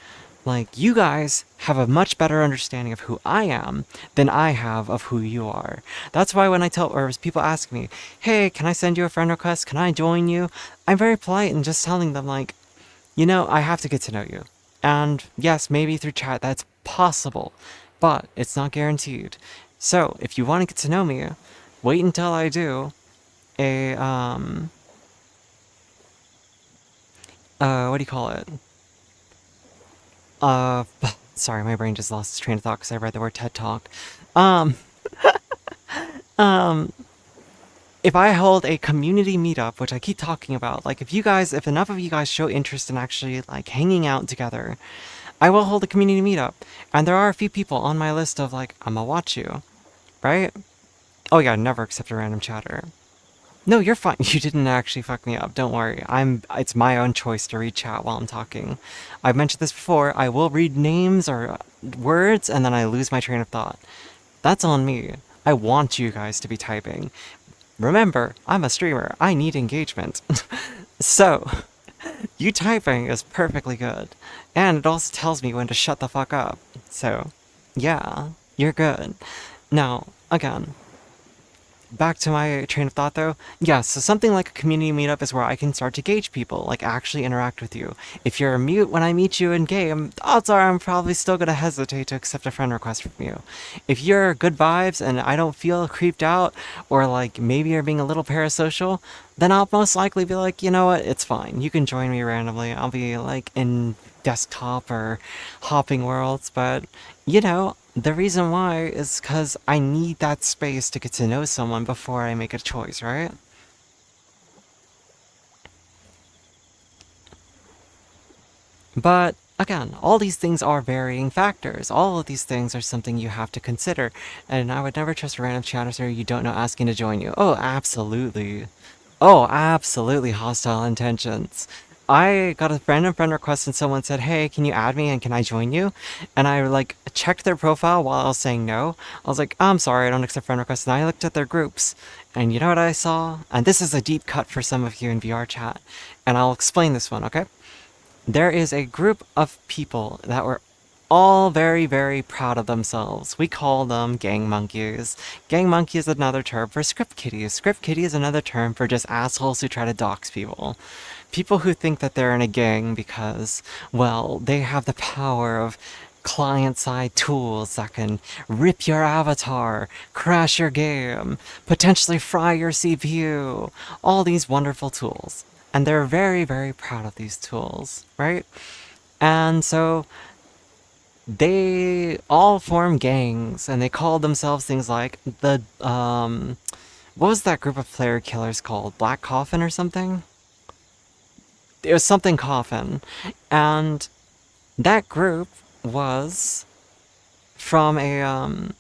Like, you guys have a much better understanding of who I am than I have of who you are. That's why when or people ask me, hey, can I send you a friend request? Can I join you? I'm very polite and just telling them, like, I have to get to know you. And yes, maybe through chat that's possible, but it's not guaranteed. So, if you want to get to know me, wait until I do a, what do you call it? Uh, Sorry, my brain just lost its train of thought because I read the word TED Talk. Um, um, if I hold a community meetup, which I keep talking about, like if enough of you guys show interest in actually like hanging out together, I will hold a community meetup. And there are a few people on my list of like, I'm gonna watch you, right? Oh yeah, never accept a random chatter. No, you're fine. You didn't actually fuck me up. Don't worry. It's my own choice to read chat while I'm talking. I've mentioned this before. I will read names or words and then I lose my train of thought. That's on me. I want you guys to be typing. Remember, I'm a streamer. I need engagement. So, you typing is perfectly good. And it also tells me when to shut the fuck up. So, yeah, you're good. Now, again, back to my train of thought though. Yeah, so something like a community meetup is where I can start to gauge people, like actually interact with you. If you're a mute when I meet you in game, odds are I'm probably still gonna hesitate to accept a friend request from you. If you're good vibes and I don't feel creeped out, or like maybe you're being a little parasocial, then I'll most likely be like, you know what, it's fine. You can join me randomly. I'll be like in desktop or hopping worlds, but you know, the reason why is because I need that space to get to know someone before I make a choice, right? But again, all these things are varying factors. All of these things are something you have to consider. And I would never trust a random chatter you don't know asking to join you. Oh, absolutely. Oh, absolutely hostile intentions. I got a random friend request and someone said, "Hey, can you add me and can I join you?" And I like checked their profile while I was saying no. I was like, "I'm sorry, I don't accept friend requests." And I looked at their groups. And you know what I saw? And this is a deep cut for some of you in VR chat. And I'll explain this one, okay? There is a group of people that were all very, very proud of themselves. We call them gang monkeys. Gang monkey is another term for script kiddies. Script kiddie is another term for just assholes who try to dox people. People who think that they're in a gang because, well, they have the power of client-side tools that can rip your avatar, crash your game, potentially fry your CPU, all these wonderful tools. And they're very, very proud of these tools, right? And so they all form gangs and they call themselves things like what was that group of player killers called? Black Coffin or something? It was something Coffin. And that group was from a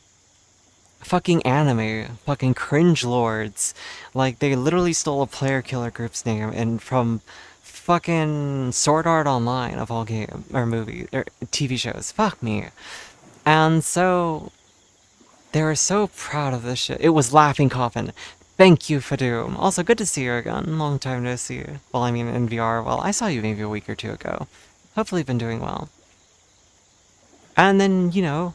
fucking anime, fucking cringe lords. Like they literally stole a player killer group's name and from fucking Sword Art Online of all game or movies or TV shows. Fuck me. And so they were so proud of this shit. It was Laughing Coffin. Thank you, Fadoom. Also, good to see you again. Long time no see. Well, I mean, in VR. Well, I saw you maybe a week or two ago. Hopefully, you've been doing well. And then, you know,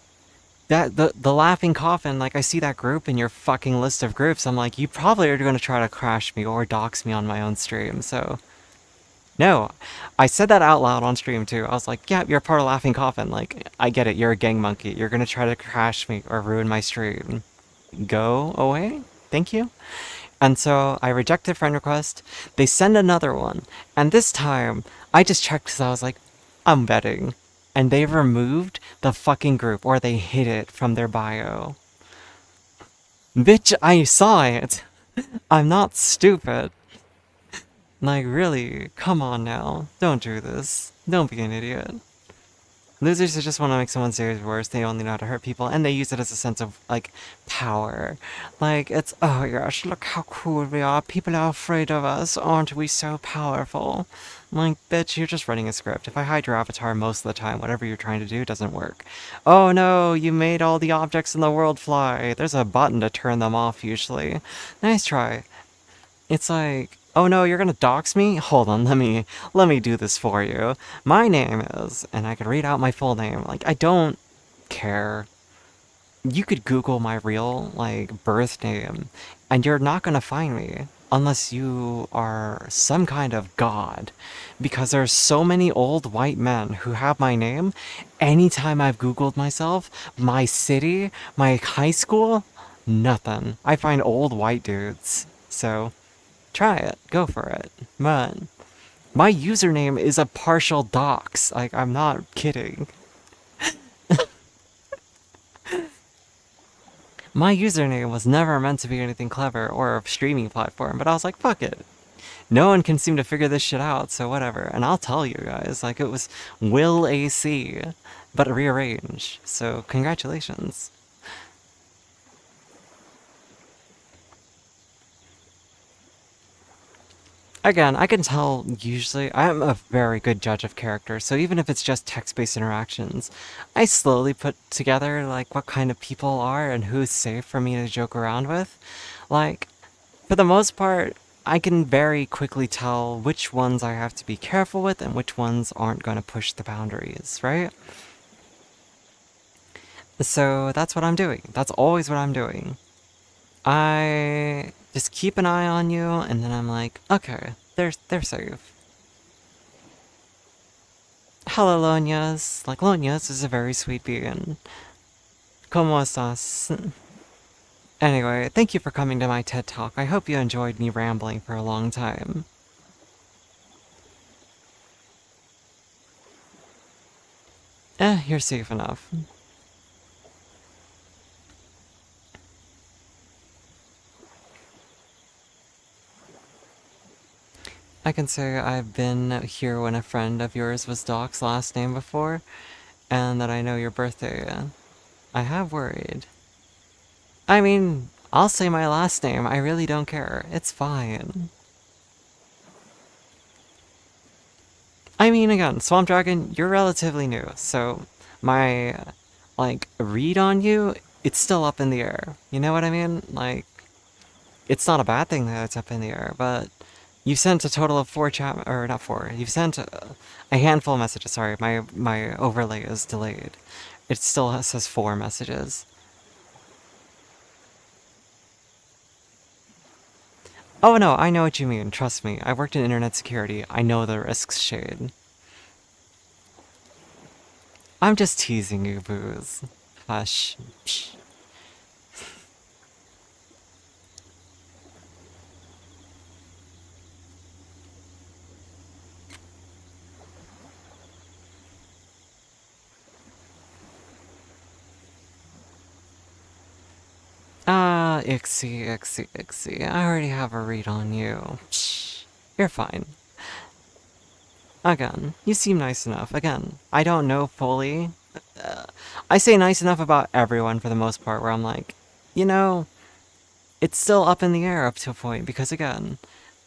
that the Laughing Coffin, like, I see that group in your fucking list of groups. I'm like, you probably are going to try to crash me or dox me on my own stream, so. No, I said that out loud on stream too. I was like, yeah, you're part of Laughing Coffin. Like, I get it. You're a gang monkey. You're gonna try to crash me or ruin my stream. Go away. Thank you. And so I rejected friend request. They send another one. And this time, I just checked because I was like, I'm betting. And they removed the fucking group or they hid it from their bio. Bitch, I saw it. I'm not stupid. Like, really? Come on now. Don't do this. Don't be an idiot. Losers who just want to make someone's days worse, they only know how to hurt people, and they use it as a sense of, like, power. Like, it's, oh gosh, look how cool we are. People are afraid of us. Aren't we so powerful? Like, bitch, you're just running a script. If I hide your avatar most of the time, whatever you're trying to do doesn't work. Oh no, you made all the objects in the world fly. There's a button to turn them off, usually. Nice try. It's like, oh no, you're gonna dox me? Hold on, let me do this for you. My name is, and I could read out my full name. Like, I don't care. You could Google my real, like, birth name, and you're not gonna find me. Unless you are some kind of god. Because there's so many old white men who have my name. Anytime I've Googled myself, my city, my high school, nothing. I find old white dudes. So, try it. Go for it. But my username is a partial dox. Like, I'm not kidding. My username was never meant to be anything clever or a streaming platform, but I was like, fuck it. No one can seem to figure this shit out, so whatever. And I'll tell you guys, like, it was Will AC, but rearranged. So, congratulations. Again, I can tell usually, I'm a very good judge of character, so even if it's just text-based interactions, I slowly put together like what kind of people are and who's safe for me to joke around with. Like, for the most part, I can very quickly tell which ones I have to be careful with and which ones aren't going to push the boundaries, right? So that's what I'm doing. That's always what I'm doing. I just keep an eye on you, and then I'm like, okay, they're safe. Hello, Lonias. Like, Lonias is a very sweet being. ¿Cómo estás? Anyway, thank you for coming to my TED Talk. I hope you enjoyed me rambling for a long time. You're safe enough. I can say I've been here when a friend of yours was Doc's last name before, and that I know your birthday. I have worried. I mean, I'll say my last name. I really don't care. It's fine. I mean, again, Swamp Dragon, you're relatively new, so my, like, read on you, it's still up in the air. You know what I mean? Like, it's not a bad thing that it's up in the air, but you sent a total of four chat, or not four, you've sent a handful of messages. Sorry, my overlay is delayed. It still says four messages. Oh no, I know what you mean. Trust me. I worked in internet security. I know the risks, Shade. I'm just teasing you, Booze. Hush. Psh. Ah, Ixie, Ixie, Ixie. I already have a read on you. Psh. You're fine. Again, you seem nice enough. Again, I don't know fully. Uh, I say nice enough about everyone for the most part, where I'm like, you know, it's still up in the air up to a point because again,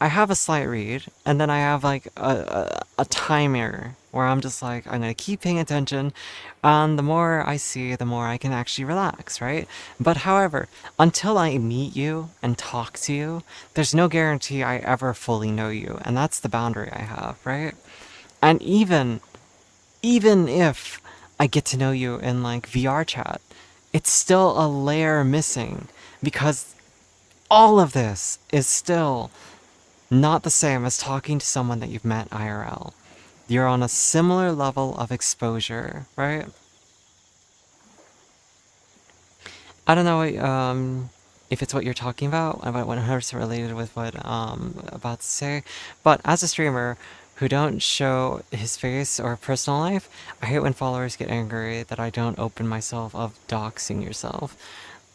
I have a slight read, and then I have like a timer where I'm just like, I'm gonna keep paying attention, and the more I see, the more I can actually relax, right? But however, until I meet you and talk to you, there's no guarantee I ever fully know you, and that's the boundary I have, right? And even if I get to know you in like VR chat, it's still a layer missing because all of this is still not the same as talking to someone that you've met IRL. You're on a similar level of exposure, right? I don't know if it's what you're talking about, about 100% related with what about to say, but as a streamer who don't show his face or personal life, I hate when followers get angry that I don't open myself of doxing yourself.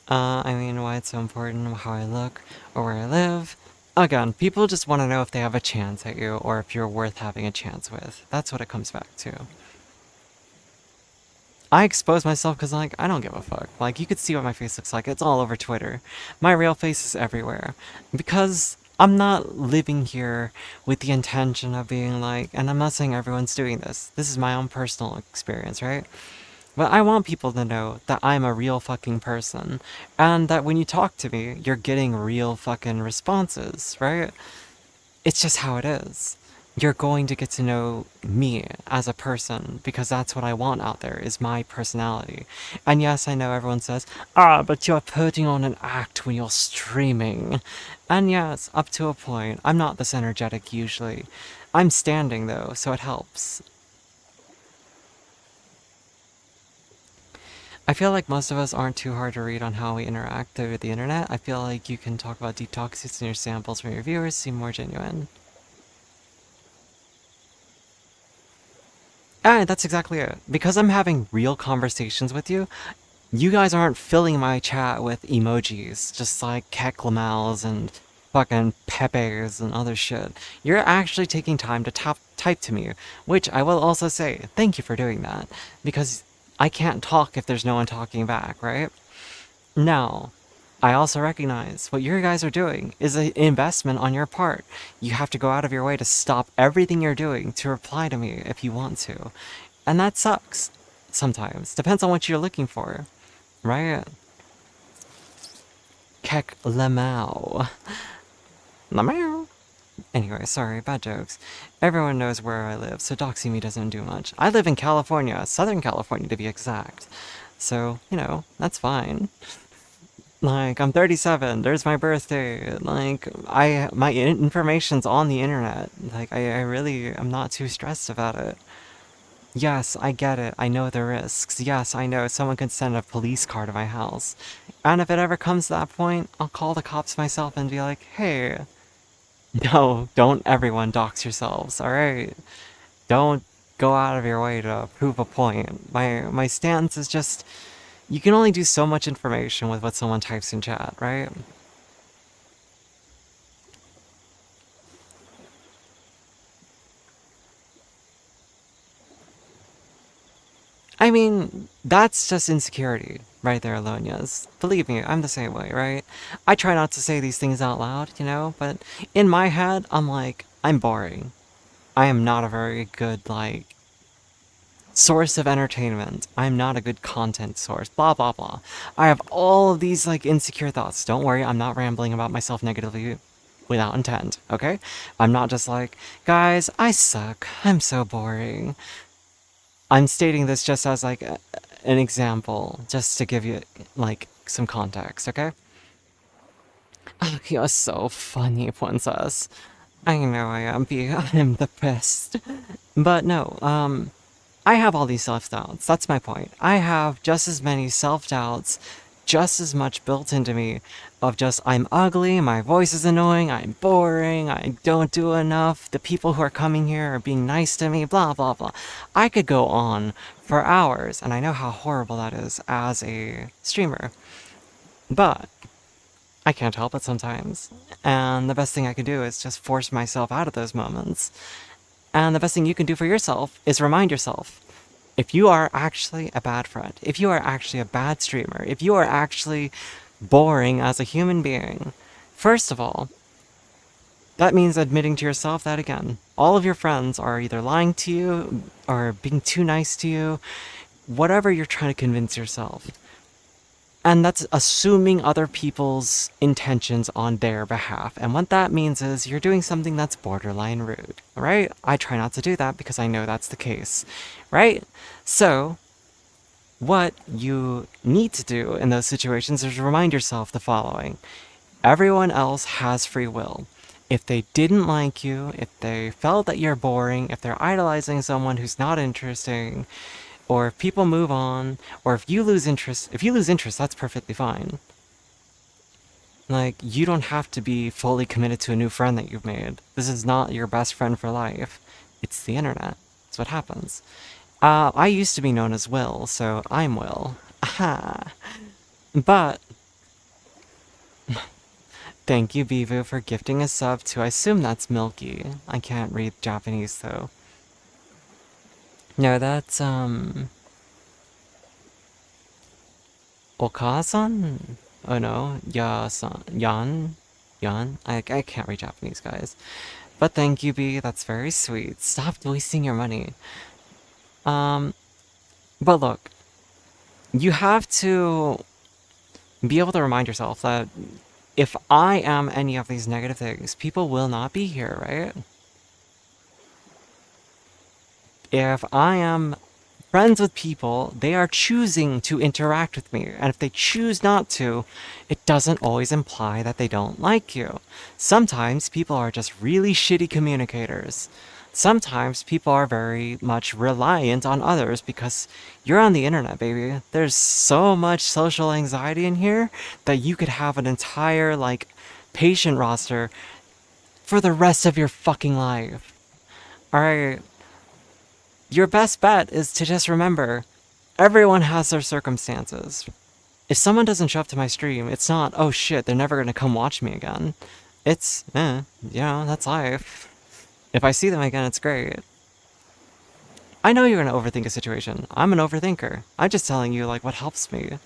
I mean, why it's so important, how I look, or where I live. Again, people just want to know if they have a chance at you, or if you're worth having a chance with. That's what it comes back to. I expose myself because, like, I don't give a fuck. Like, you could see what my face looks like. It's all over Twitter. My real face is everywhere. Because I'm not living here with the intention of being like, and I'm not saying everyone's doing this. This is my own personal experience, right? But I want people to know that I'm a real fucking person. And that when you talk to me, you're getting real fucking responses, right? It's just how it is. You're going to get to know me as a person because that's what I want out there is my personality. And yes, I know everyone says, but you're putting on an act when you're streaming. And yes, up to a point. I'm not this energetic usually. I'm standing though, so it helps. I feel like most of us aren't too hard to read on how we interact through the internet. I feel like you can talk about deep toxins and your samples from your viewers seem more genuine. And that's exactly it. Because I'm having real conversations with you, you guys aren't filling my chat with emojis, just like Keklamals and fucking Pepes and other shit. You're actually taking time to type to me, which I will also say, thank you for doing that, because I can't talk if there's no one talking back, right? Now, I also recognize what you guys are doing is an investment on your part. You have to go out of your way to stop everything you're doing to reply to me if you want to. And that sucks sometimes. Depends on what you're looking for, right? Kek lemao. Lemao. Anyway, sorry, bad jokes. Everyone knows where I live, so doxing me doesn't do much. I live in California, Southern California to be exact. So, that's fine. Like, I'm 37, there's my birthday. Like, my information's on the internet. Like, I really am not too stressed about it. Yes, I get it. I know the risks. Yes, I know someone could send a police car to my house. And if it ever comes to that point, I'll call the cops myself and be like, hey, no, don't everyone dox yourselves, alright? Don't go out of your way to prove a point. My stance is just, you can only do so much information with what someone types in chat, right? I mean, that's just insecurity right there alone, yes. Believe me, I'm the same way, right? I try not to say these things out loud, but in my head, I'm like, I'm boring. I am not a very good, source of entertainment. I'm not a good content source, blah, blah, blah. I have all of these, insecure thoughts. Don't worry, I'm not rambling about myself negatively without intent, okay? I'm not just like, guys, I suck. I'm so boring. I'm stating this just as an example, just to give you some context, okay? Oh, you're so funny, princess. I know I am, B. I am the best. But no, I have all these self-doubts. That's my point. I have just as many self-doubts, just as much built into me of just, I'm ugly, my voice is annoying, I'm boring, I don't do enough, the people who are coming here are being nice to me, blah, blah, blah. I could go on for hours, and I know how horrible that is as a streamer. But I can't help it sometimes. And the best thing I can do is just force myself out of those moments. And the best thing you can do for yourself is remind yourself, if you are actually a bad friend, if you are actually a bad streamer, if you are actually boring as a human being, first of all, that means admitting to yourself that, again, all of your friends are either lying to you or being too nice to you, whatever you're trying to convince yourself. And that's assuming other people's intentions on their behalf. And what that means is you're doing something that's borderline rude, right? I try not to do that because I know that's the case, right? So, what you need to do in those situations is remind yourself the following. Everyone else has free will. If they didn't like you, if they felt that you're boring, if they're idolizing someone who's not interesting, or if people move on, or if you lose interest, that's perfectly fine. Like, you don't have to be fully committed to a new friend that you've made. This is not your best friend for life. It's the internet. That's what happens. I used to be known as Will, so I'm Will. Aha! But, thank you, Bivu, for gifting a sub to, I assume that's Milky. I can't read Japanese, though. No, that's, Okasan? Oh no, Ya-san, Yan? I can't read Japanese, guys. But thank you, B, that's very sweet. Stop wasting your money. But look, you have to be able to remind yourself that if I am any of these negative things, people will not be here, right? If I am friends with people, they are choosing to interact with me. And if they choose not to, it doesn't always imply that they don't like you. Sometimes people are just really shitty communicators. Sometimes people are very much reliant on others because you're on the internet, baby. There's so much social anxiety in here that you could have an entire, patient roster for the rest of your fucking life. Alright, your best bet is to just remember, everyone has their circumstances. If someone doesn't show up to my stream, it's not, oh shit, they're never gonna come watch me again. It's, that's life. If I see them again, it's great. I know you're gonna overthink a situation. I'm an overthinker. I'm just telling you, what helps me.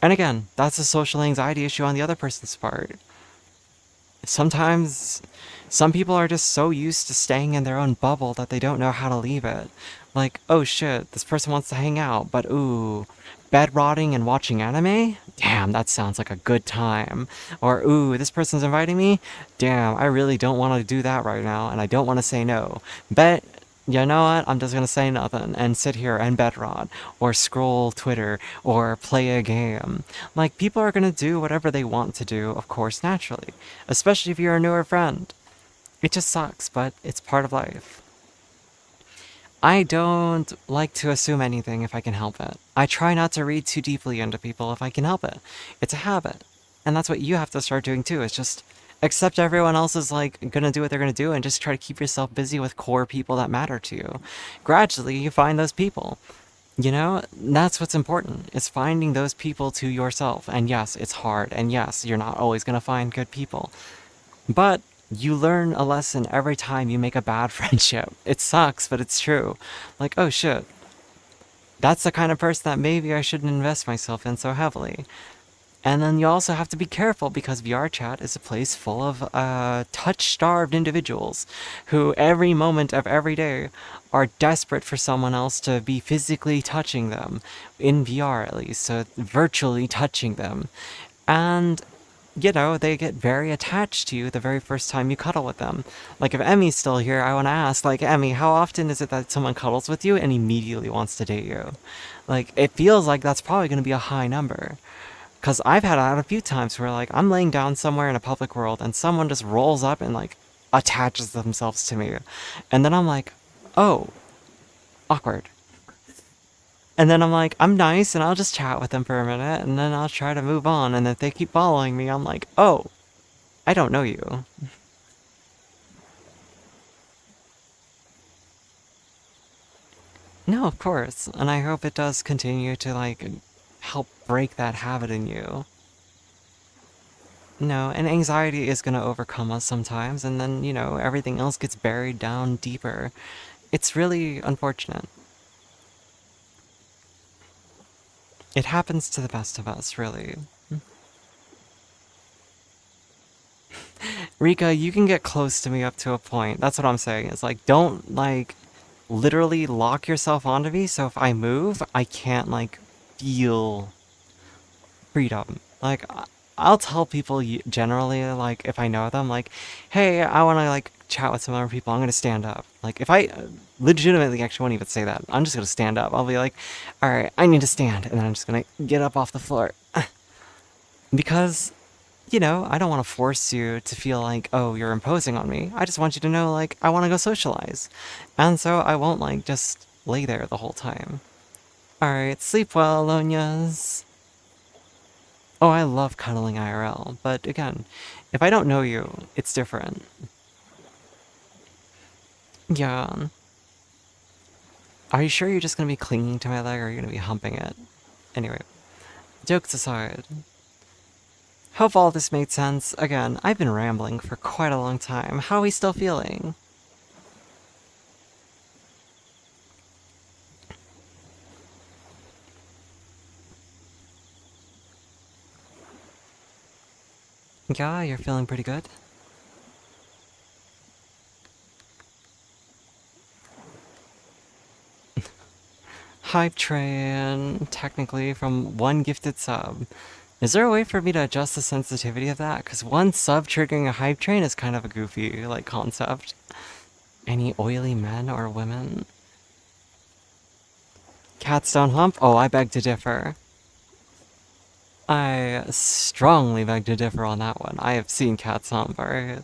And again, that's a social anxiety issue on the other person's part. Sometimes some people are just so used to staying in their own bubble that they don't know how to leave it. Like, oh shit, this person wants to hang out, but ooh, bed rotting and watching anime? Damn, that sounds like a good time. Or ooh, this person's inviting me? Damn, I really don't want to do that right now, and I don't want to say no. Bet you know what? I'm just gonna say nothing and sit here and bed rot, or scroll Twitter, or play a game. Like, people are gonna do whatever they want to do, of course, naturally. Especially if you're a newer friend. It just sucks, but it's part of life. I don't like to assume anything if I can help it. I try not to read too deeply into people if I can help it. It's a habit. And that's what you have to start doing too, is just accept everyone else is like gonna do what they're gonna do and just try to keep yourself busy with core people that matter to you. Gradually, you find those people. You know, that's what's important, is finding those people to yourself. And yes, it's hard. And yes, you're not always gonna find good people. But you learn a lesson every time you make a bad friendship. It sucks, but it's true. Like, oh shit, that's the kind of person that maybe I shouldn't invest myself in so heavily. And then you also have to be careful because VR chat is a place full of touch-starved individuals who every moment of every day are desperate for someone else to be physically touching them, in VR at least, so virtually touching them. And you know, they get very attached to you the very first time you cuddle with them. Like, if Emmy's still here, I want to ask, like, Emmy, how often is it that someone cuddles with you and immediately wants to date you? Like, it feels like that's probably going to be a high number. Because I've had it a few times where, like, I'm laying down somewhere in a public world and someone just rolls up and, like, attaches themselves to me. And then I'm like, oh, awkward. And then I'm like, I'm nice and I'll just chat with them for a minute and then I'll try to move on. And if they keep following me, I'm like, oh, I don't know you. No, of course. And I hope it does continue to, like, help break that habit in you. No, and anxiety is going to overcome us sometimes, and then, you know, everything else gets buried down deeper. It's really unfortunate. It happens to the best of us, really. Rika, you can get close to me up to a point. That's what I'm saying. It's like, don't, like, literally lock yourself onto me, so if I move, I can't, like, feel freedom. Like, I'll tell people generally, like, if I know them, like, hey, I want to, like, chat with some other people, I'm going to stand up. Like, if I legitimately actually won't even say that, I'm just going to stand up. I'll be like, all right, I need to stand. And then I'm just going to get up off the floor. Because, you know, I don't want to force you to feel like, oh, you're imposing on me. I just want you to know, like, I want to go socialize. And so I won't, like, just lay there the whole time. All right, sleep well, Alonias. Oh, I love cuddling IRL, but again, if I don't know you, it's different. Yeah. Are you sure you're just gonna be clinging to my leg or are you gonna be humping it? Anyway, jokes aside. Hope all this made sense. Again, I've been rambling for quite a long time. How are we still feeling? Yeah, you're feeling pretty good? Hype train, technically, from one gifted sub. Is there a way for me to adjust the sensitivity of that? Because one sub triggering a hype train is kind of a goofy, like, concept. Any oily men or women? Cats don't hump? Oh, I beg to differ. I strongly beg to differ on that one. I have seen cats hump, alright?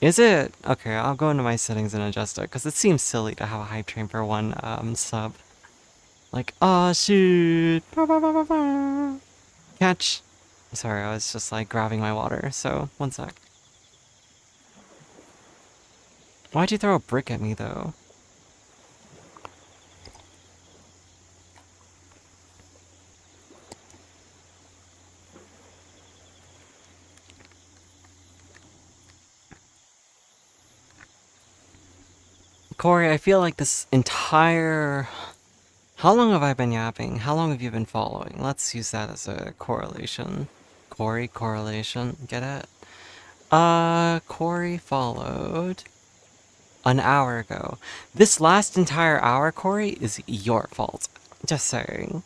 Is it? Okay, I'll go into my settings and adjust it, because it seems silly to have a hype train for one, sub. Like, oh shoot! Ba, ba, ba, ba, ba. Catch! Sorry, I was just, like, grabbing my water, so, one sec. Why'd you throw a brick at me, though? Corey, I feel like this entire How long have I been yapping? How long have you been following? Let's use that as a correlation. Corey correlation. Get it? Corey followed an hour ago. This last entire hour, Corey, is your fault. Just saying.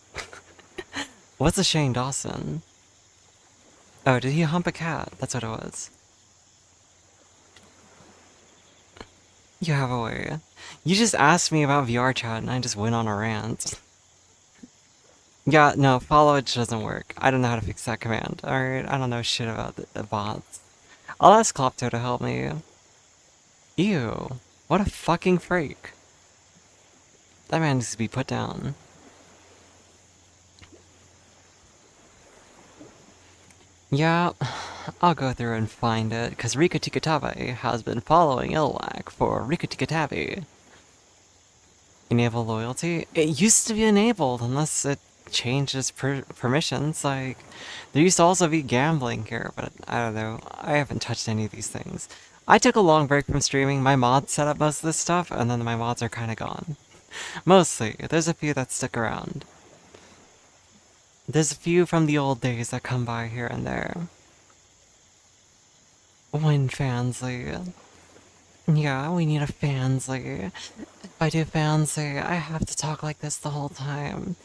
What's a Shane Dawson? Oh, did he hump a cat? That's what it was. You have a way. You just asked me about VR chat and I just went on a rant. Yeah, no, follow it doesn't work. I don't know how to fix that command, alright? I don't know shit about the bots. I'll ask Klopto to help me. Ew. What a fucking freak. That man needs to be put down. Yeah, I'll go through and find it, because Rika Tikatabe has been following Ilwak for Rika Tikatabe. Enable loyalty? It used to be enabled, unless it changes permissions. Like, there used to also be gambling here, but I don't know. I haven't touched any of these things. I took a long break from streaming. My mods set up most of this stuff, and then my mods are kind of gone. Mostly. There's a few that stick around. There's a few from the old days that come by here and there. When Fansly. Yeah, we need a Fansly. If I do Fansly, I have to talk like this the whole time.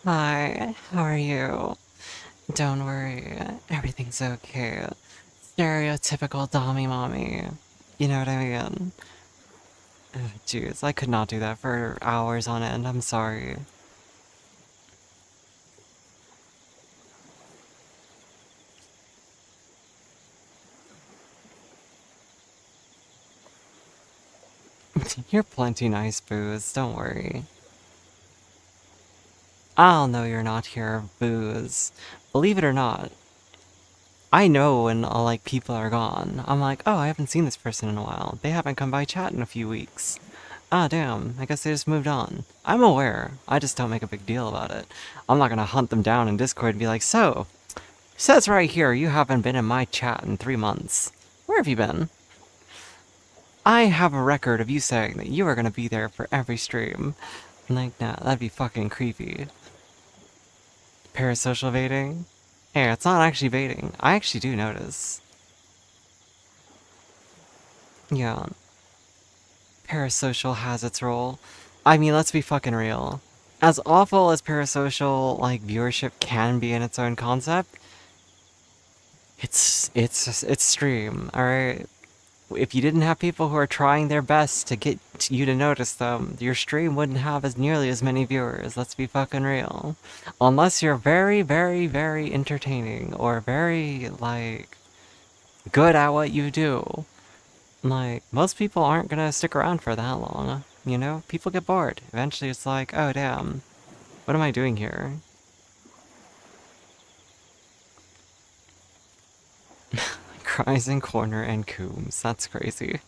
Hi, how are you? Don't worry, everything's okay. Stereotypical Dommy Mommy. You know what I mean? Jeez, I could not do that for hours on end, I'm sorry. You're plenty nice, Booze, don't worry. I'll know you're not here, Booze. Believe it or not, I know when, like, people are gone. I'm like, oh, I haven't seen this person in a while. They haven't come by chat in a few weeks. Ah, damn, I guess they just moved on. I'm aware, I just don't make a big deal about it. I'm not gonna hunt them down in Discord and be like, so, says right here you haven't been in my chat in 3 months. Where have you been? I have a record of you saying that you are gonna be there for every stream. Like, nah, that'd be fucking creepy. Parasocial baiting? Hey, it's not actually baiting. I actually do notice. Yeah. Parasocial has its role. I mean, let's be fucking real. As awful as parasocial, like, viewership can be in its own concept, it's stream, alright? If you didn't have people who are trying their best to get you to notice them, your stream wouldn't have as nearly as many viewers, let's be fucking real. Unless you're very, very, very entertaining, or very, like, good at what you do. Like, most people aren't gonna stick around for that long, you know? People get bored. Eventually it's like, oh damn, what am I doing here? Cries in corner and Coombs, that's crazy.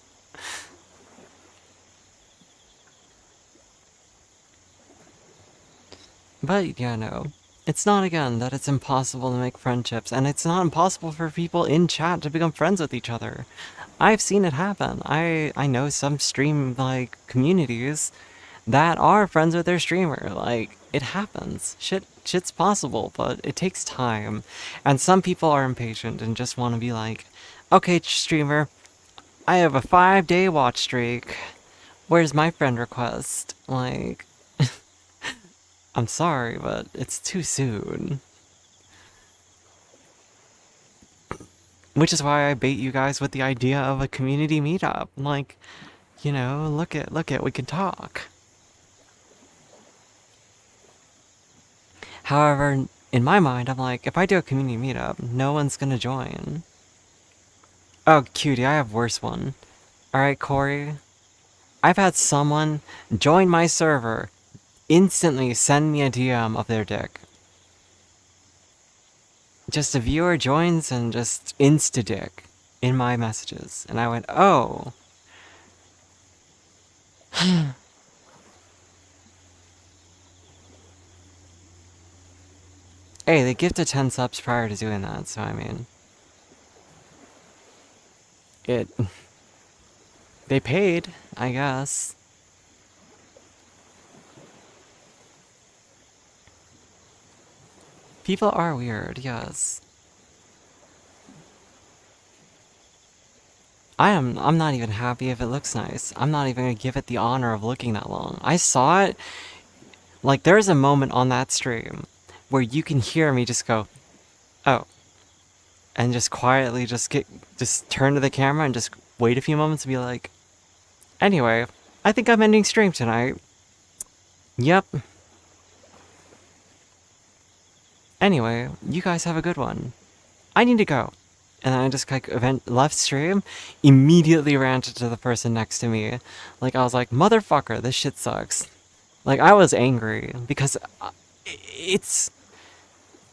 But, yeah, no. It's not, again, that it's impossible to make friendships, and it's not impossible for people in chat to become friends with each other. I've seen it happen. I know some stream, like, communities that are friends with their streamer. Like, it happens. Shit's possible, but it takes time. And some people are impatient and just want to be like, okay, streamer, I have a 5-day watch streak. Where's my friend request? Like, I'm sorry, but it's too soon. Which is why I bait you guys with the idea of a community meetup. Like, you know, look at, we can talk. However, in my mind, I'm like, if I do a community meetup, no one's gonna join. Oh, cutie, I have worse one. Alright, Corey. I've had someone join my server, instantly send me a DM of their dick. Just a viewer joins and just insta-dick in my messages. And I went, oh. Hey, they gifted 10 subs prior to doing that, so I mean... They paid, I guess. People are weird, yes. I'm not even happy if it looks nice. I'm not even gonna give it the honor of looking that long. I saw it, like there's a moment on that stream where you can hear me just go, oh, and just quietly just turn to the camera and just wait a few moments and be like, anyway, I think I'm ending stream tonight. Yep. Anyway, you guys have a good one. I need to go. And then I just like left stream, immediately ranted to the person next to me. Like I was like, motherfucker, this shit sucks. Like I was angry because it's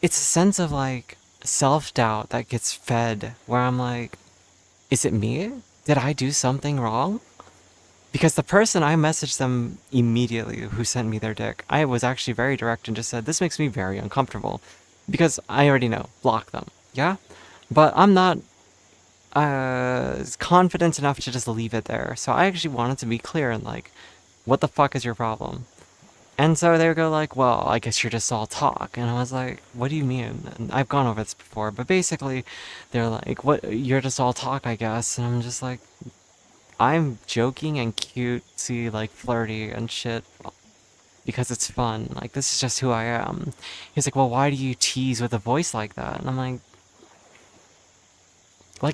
it's a sense of like self-doubt that gets fed where I'm like, is it me? Did I do something wrong? Because the person I messaged them immediately who sent me their dick, I was actually very direct and just said, this makes me very uncomfortable. Because I already know, block them. Yeah? But I'm not confident enough to just leave it there. So I actually wanted to be clear and like, what the fuck is your problem? And so they would go like, well, I guess you're just all talk. And I was like, what do you mean? And I've gone over this before, but basically they're like, what, you're just all talk, I guess. And I'm just like, I'm joking and cutesy, like flirty and shit because it's fun. Like, this is just who I am. He's like, well, why do you tease with a voice like that? And I'm like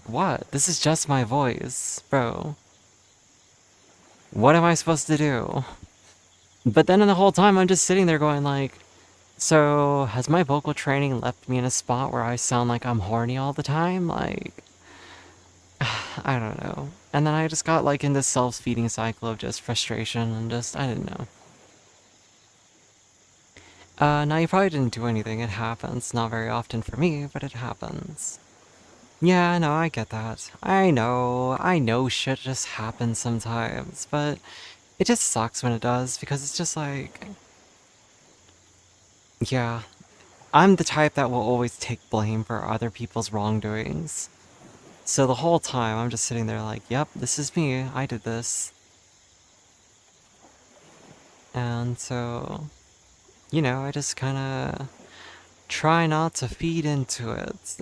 what? This is just my voice, bro. What am I supposed to do? But then the whole time I'm just sitting there going like, so has my vocal training left me in a spot where I sound like I'm horny all the time? Like, I don't know. And then I just got like in this self-feeding cycle of just frustration and just, I didn't know. Now you probably didn't do anything. It happens. Not very often for me, but it happens. Yeah, no, I get that. I know shit just happens sometimes, but it just sucks when it does because it's just like, yeah, I'm the type that will always take blame for other people's wrongdoings. So the whole time I'm just sitting there like, yep, this is me. I did this. And so, you know, I just kind of try not to feed into it.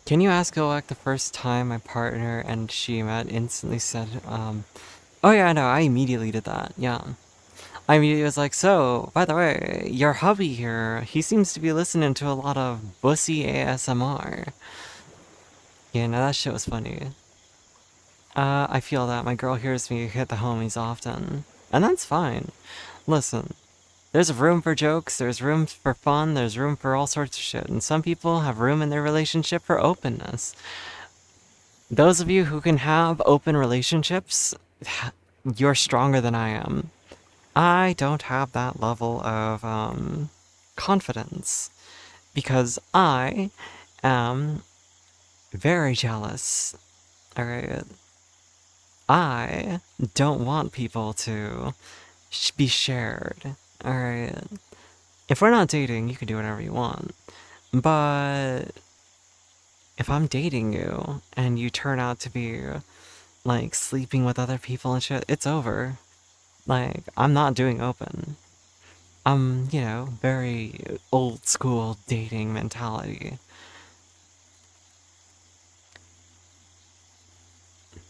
Can you ask Ilek the first time my partner and she met instantly said, oh yeah, no, I immediately did that, yeah. I immediately was like, so, by the way, your hubby here, he seems to be listening to a lot of bussy ASMR. Yeah, no, that shit was funny. I feel that my girl hears me hit the homies often. And that's fine. Listen, there's room for jokes, there's room for fun, there's room for all sorts of shit. And some people have room in their relationship for openness. Those of you who can have open relationships, you're stronger than I am. I don't have that level of confidence because I am very jealous. Alright? I don't want people to be shared. Alright? If we're not dating, you can do whatever you want. But if I'm dating you and you turn out to be like sleeping with other people and shit, it's over. Like, I'm not doing open. I'm, you know, very old school dating mentality.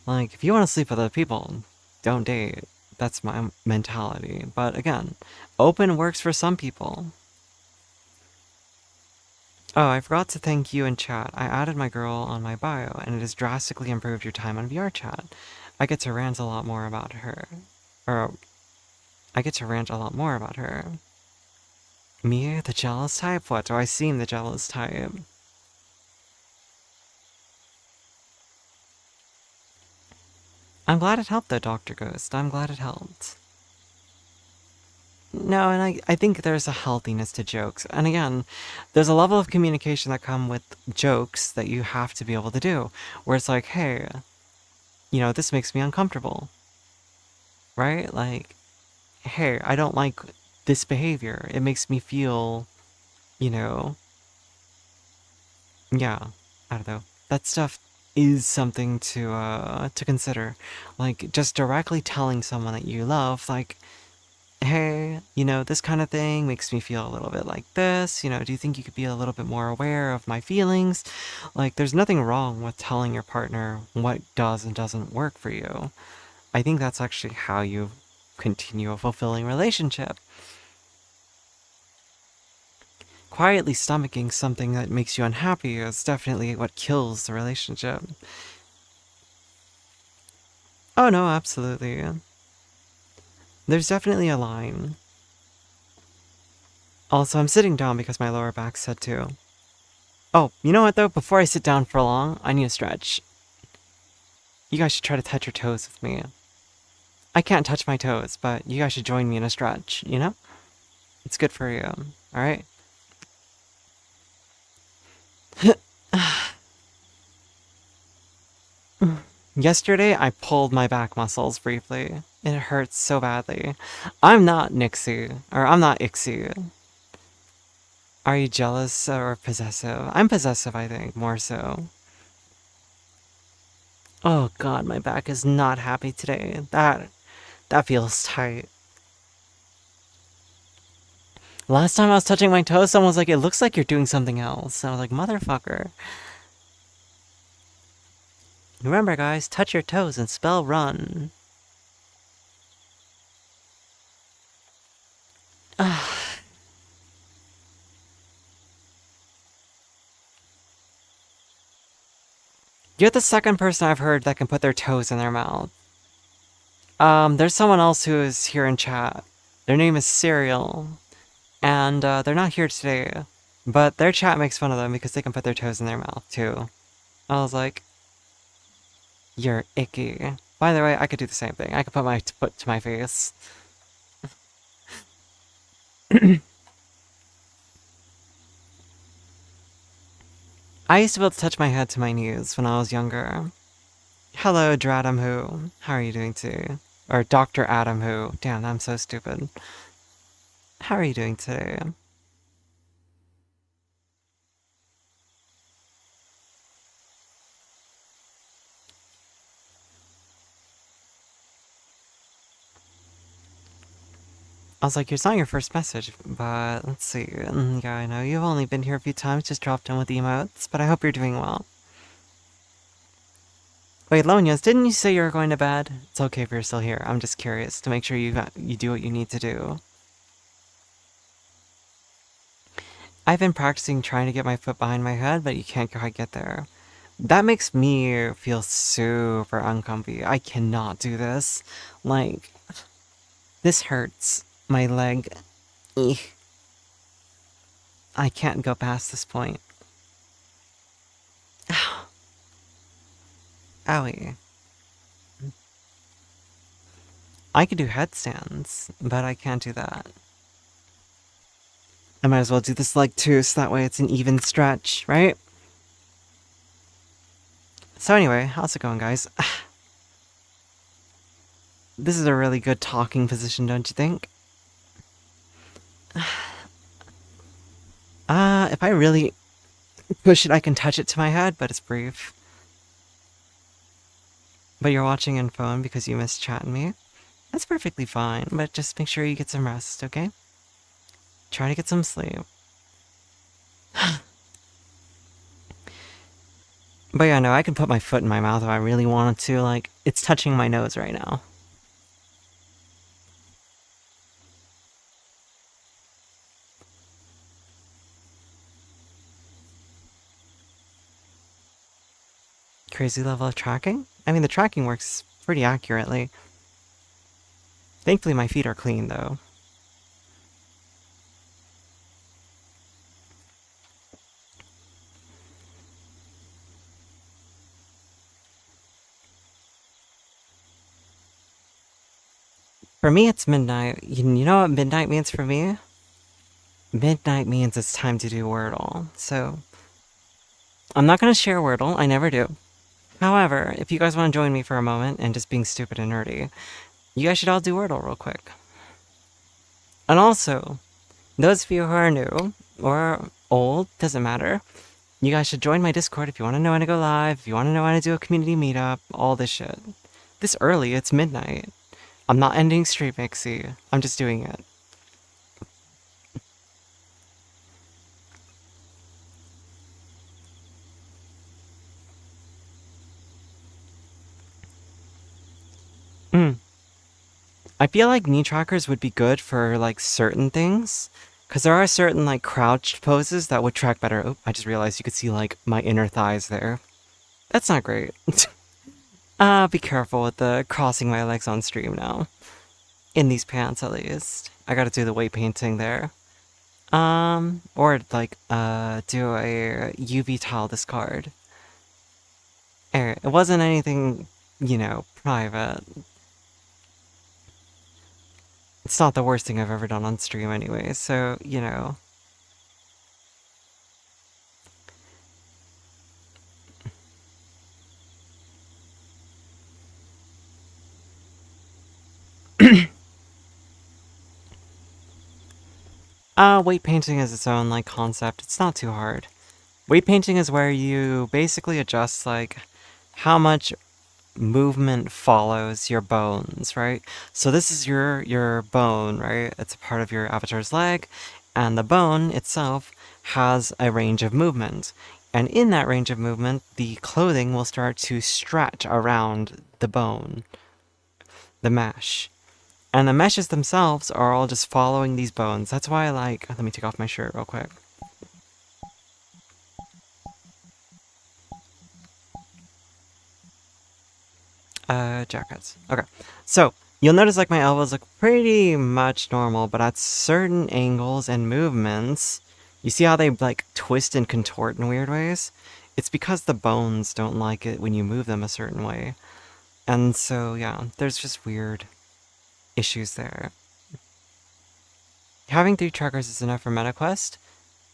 Like, if you want to sleep with other people, don't date. That's my mentality. But again, open works for some people. Oh, I forgot to thank you in chat. I added my girl on my bio, and it has drastically improved your time on VR chat. I get to rant a lot more about her. Or, I get to rant a lot more about her. Me, the jealous type? What, do I seem the jealous type? I'm glad it helped though, Dr. Ghost. I'm glad it helped. No, and I think there's a healthiness to jokes. And again, there's a level of communication that come with jokes that you have to be able to do. Where it's like, hey, you know, this makes me uncomfortable. Right? Like, hey, I don't like this behavior. It makes me feel, you know, yeah, I don't know. That stuff is something to consider. Like, just directly telling someone that you love, like, hey, this kind of thing makes me feel a little bit like this. Do you think you could be a little bit more aware of my feelings? Like, there's nothing wrong with telling your partner what does and doesn't work for you. I think that's actually how you continue a fulfilling relationship. Quietly stomaching something that makes you unhappy is definitely what kills the relationship. Oh no, absolutely. There's definitely a line. Also, I'm sitting down because my lower back's set too. Oh, you know what though? Before I sit down for long, I need a stretch. You guys should try to touch your toes with me. I can't touch my toes, but you guys should join me in a stretch, you know? It's good for you, alright? Yesterday, I pulled my back muscles briefly. It hurts so badly. I'm not Nixie, or I'm not Ixie. Are you jealous or possessive? I'm possessive, I think, more so. Oh god, my back is not happy today. That feels tight. Last time I was touching my toes, someone was like, it looks like you're doing something else. And I was like, motherfucker. Remember, guys, touch your toes and spell run. You're the second person I've heard that can put their toes in their mouth. There's someone else who is here in chat. Their name is Serial. And they're not here today. But their chat makes fun of them because they can put their toes in their mouth, too. I was like, you're icky. By the way, I could do the same thing. I could put my foot to my face. I used to be able to touch my head to my knees when I was younger. Hello, Dradam Who. How are you doing today? Or Dr. Adam Who. Damn, I'm so stupid. How are you doing today? I was like, it's not your first message, but let's see. Yeah, I know you've only been here a few times, just dropped in with emotes, but I hope you're doing well. Wait, Lonias, didn't you say you were going to bed? It's okay if you're still here. I'm just curious to make sure you do what you need to do. I've been practicing trying to get my foot behind my head, but you can't quite get there. That makes me feel super uncomfy. I cannot do this. Like, this hurts. My leg. Eek. I can't go past this point. Ow. Owie. I could do headstands, but I can't do that. I might as well do this leg too, so that way it's an even stretch, right? So anyway, how's it going, guys? This is a really good talking position, don't you think? If I really push it, I can touch it to my head, but it's brief. But you're watching in phone because you missed chatting me? That's perfectly fine, but just make sure you get some rest, okay? Try to get some sleep. But yeah, no, I can put my foot in my mouth if I really wanted to. Like, it's touching my nose right now. Crazy level of tracking? I mean, the tracking works pretty accurately. Thankfully, my feet are clean, though. For me, it's midnight. You know what midnight means for me? Midnight means it's time to do Wordle. So, I'm not going to share Wordle. I never do. However, if you guys want to join me for a moment and just being stupid and nerdy, you guys should all do Wordle real quick. And also, those of you who are new or old, doesn't matter, you guys should join my Discord if you want to know when to go live, if you want to know how to do a community meetup, all this shit. This early, it's midnight. I'm not ending Street Mixie. I'm just doing it. Mm. I feel like knee trackers would be good for like certain things. Because there are certain like crouched poses that would track better. Oh, I just realized you could see like my inner thighs there. That's not great. Be careful with the crossing my legs on stream now. In these pants at least. I gotta do the weight painting there. Or like, do a UV tile discard. It wasn't anything, private. It's not the worst thing I've ever done on stream anyway, so. Weight painting is its own, like, concept. It's not too hard. Weight painting is where you basically adjust, like, how much movement follows your bones, right? So this is your bone, right? It's a part of your avatar's leg, and the bone itself has a range of movement. And in that range of movement, the clothing will start to stretch around the bone, the mesh. And the meshes themselves are all just following these bones. That's why I like... Let me take off my shirt real quick. Jackets. Okay. So, you'll notice like my elbows look pretty much normal, but at certain angles and movements, you see how they like twist and contort in weird ways? It's because the bones don't like it when you move them a certain way. And so, yeah, there's just weird issues there. Having 3 trackers is enough for MetaQuest?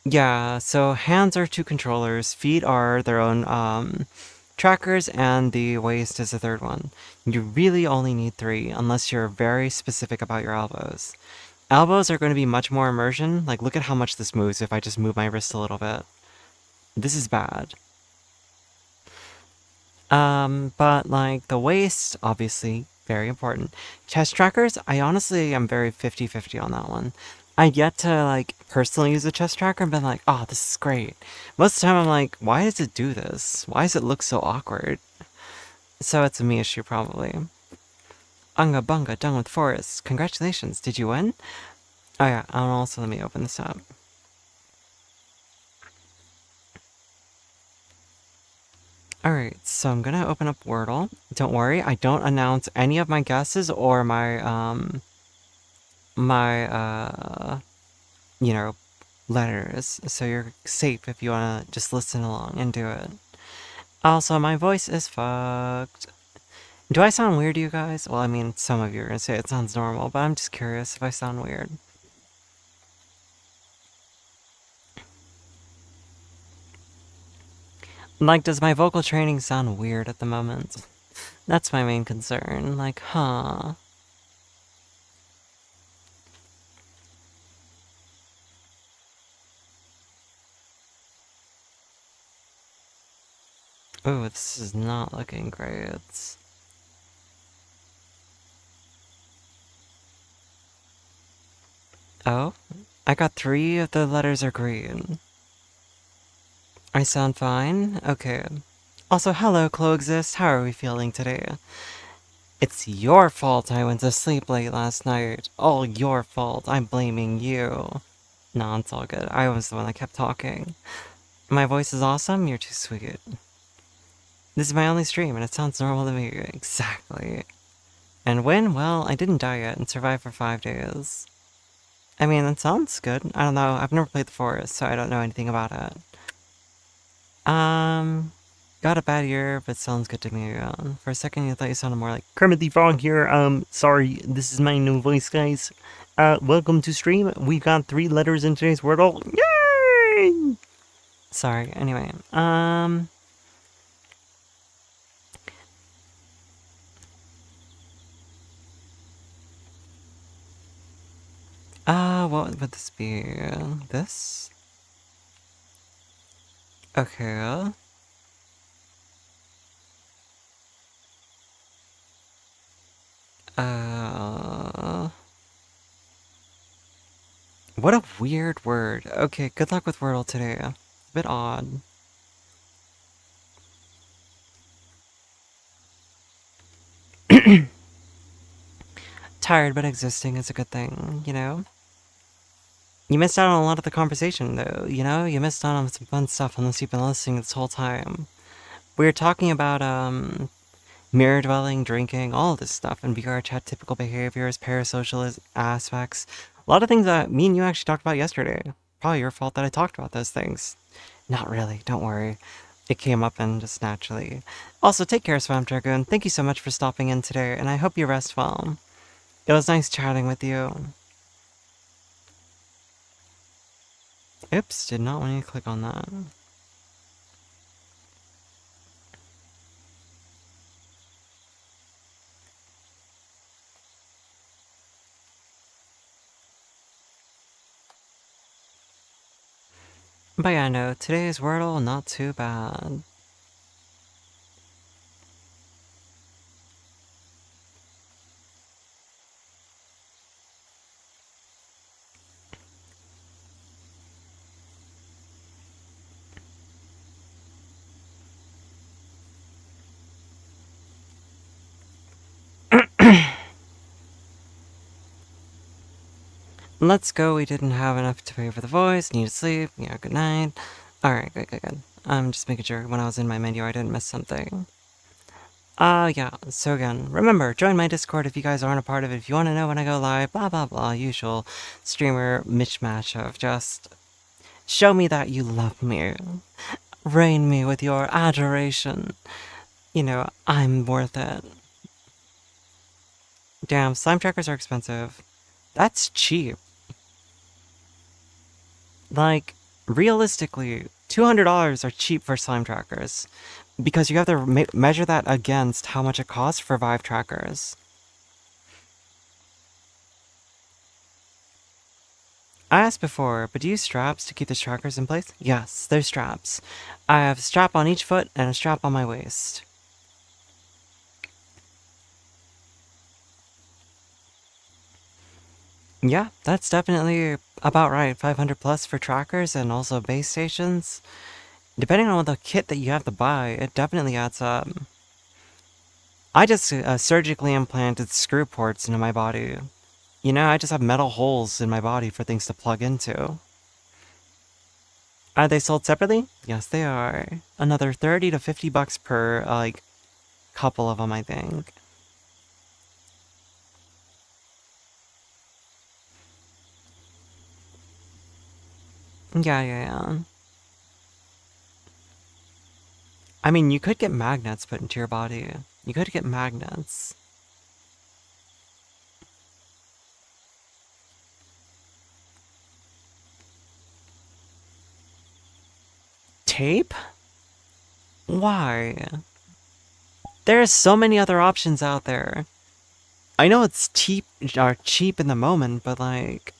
Yeah, so hands are 2 controllers, feet are their own trackers, and the waist is the third one. You really only need 3, unless you're very specific about your elbows. Elbows are going to be much more immersion. Like, look at how much this moves if I just move my wrist a little bit. This is bad. But like the waist, obviously, very important. Chest trackers, I honestly am very 50-50 on that one. I've yet to like personally use a chest tracker and been like, oh, this is great. Most of the time I'm like, why does it do this? Why does it look so awkward? So it's a me issue probably. Unga bunga, done with forest. Congratulations, did you win? Oh yeah, and also let me open this up. Alright, so I'm gonna open up Wordle. Don't worry, I don't announce any of my guesses or my letters, so you're safe if you wanna just listen along and do it. Also, my voice is fucked. Do I sound weird to you guys? Well, I mean, some of you are gonna say it sounds normal, but I'm just curious if I sound weird. Like, does my vocal training sound weird at the moment? That's my main concern. Like, huh. Ooh, this is not looking great. Oh? I got 3 of the letters are green. I sound fine? Okay. Also, hello, Coexist. How are we feeling today? It's your fault I went to sleep late last night. All your fault. I'm blaming you. No, it's all good. I was the one that kept talking. My voice is awesome? You're too sweet. This is my only stream, and it sounds normal to me. Exactly. And when? Well, I didn't die yet and survived for 5 days. I mean, that sounds good. I don't know. I've never played the forest, so I don't know anything about it. Got a bad year, but sounds good to me. For a second, I thought you sounded more like Kermit the Frog here. Sorry, this is my new voice, guys. Welcome to stream. We got 3 letters in today's Wordle. Yay! Sorry. Anyway, what would this be? This? Okay. What a weird word. Okay, good luck with Wordle today. A bit odd. Tired but existing is a good thing, you know? You missed out on a lot of the conversation, though, you know? You missed out on some fun stuff unless you've been listening this whole time. We were talking about, mirror dwelling, drinking, all this stuff in VR chat, typical behaviors, parasocial aspects. A lot of things that me and you actually talked about yesterday. Probably your fault that I talked about those things. Not really, don't worry. It came up and just naturally. Also, take care, Swamp Dragoon. Thank you so much for stopping in today, and I hope you rest well. It was nice chatting with you. Oops, did not want you to click on that. But yeah, no, today's Wordle, not too bad. Let's go, we didn't have enough to pay for the voice, need to sleep, yeah, good night. Alright, good. I'm just making sure when I was in my menu I didn't miss something. Yeah, so again, remember, join my Discord if you guys aren't a part of it, if you want to know when I go live, blah blah blah, usual streamer mishmash of just show me that you love me, rain me with your adoration. You know, I'm worth it. Damn, slime trackers are expensive. That's cheap. Like, realistically, $200 are cheap for slime trackers. Because you have to measure that against how much it costs for Vive trackers. I asked before, but do you use straps to keep the trackers in place? Yes, there's straps. I have a strap on each foot and a strap on my waist. Yeah, that's definitely about right. 500 plus for trackers and also base stations. Depending on the kit that you have to buy, it definitely adds up. I just surgically implanted screw ports into my body. You know, I just have metal holes in my body for things to plug into. Are they sold separately? Yes, they are. Another 30 to 50 bucks per, like, couple of them, I think. Yeah. I mean, you could get magnets put into your body. You could get magnets. Tape? Why? There are so many other options out there. I know it's cheap in the moment, but like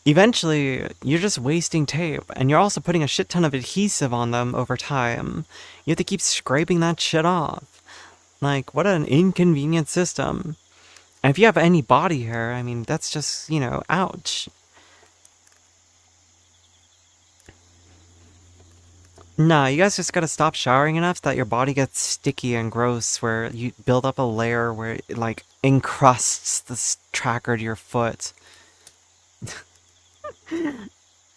eventually you're just wasting tape and you're also putting a shit ton of adhesive on them over time. You have to keep scraping that shit off. Like, what an inconvenient system. And if you have any body hair, I mean, that's just, you know, ouch. Nah, you guys just gotta stop showering enough that your body gets sticky and gross, where you build up a layer where it, like, encrusts this tracker to your foot.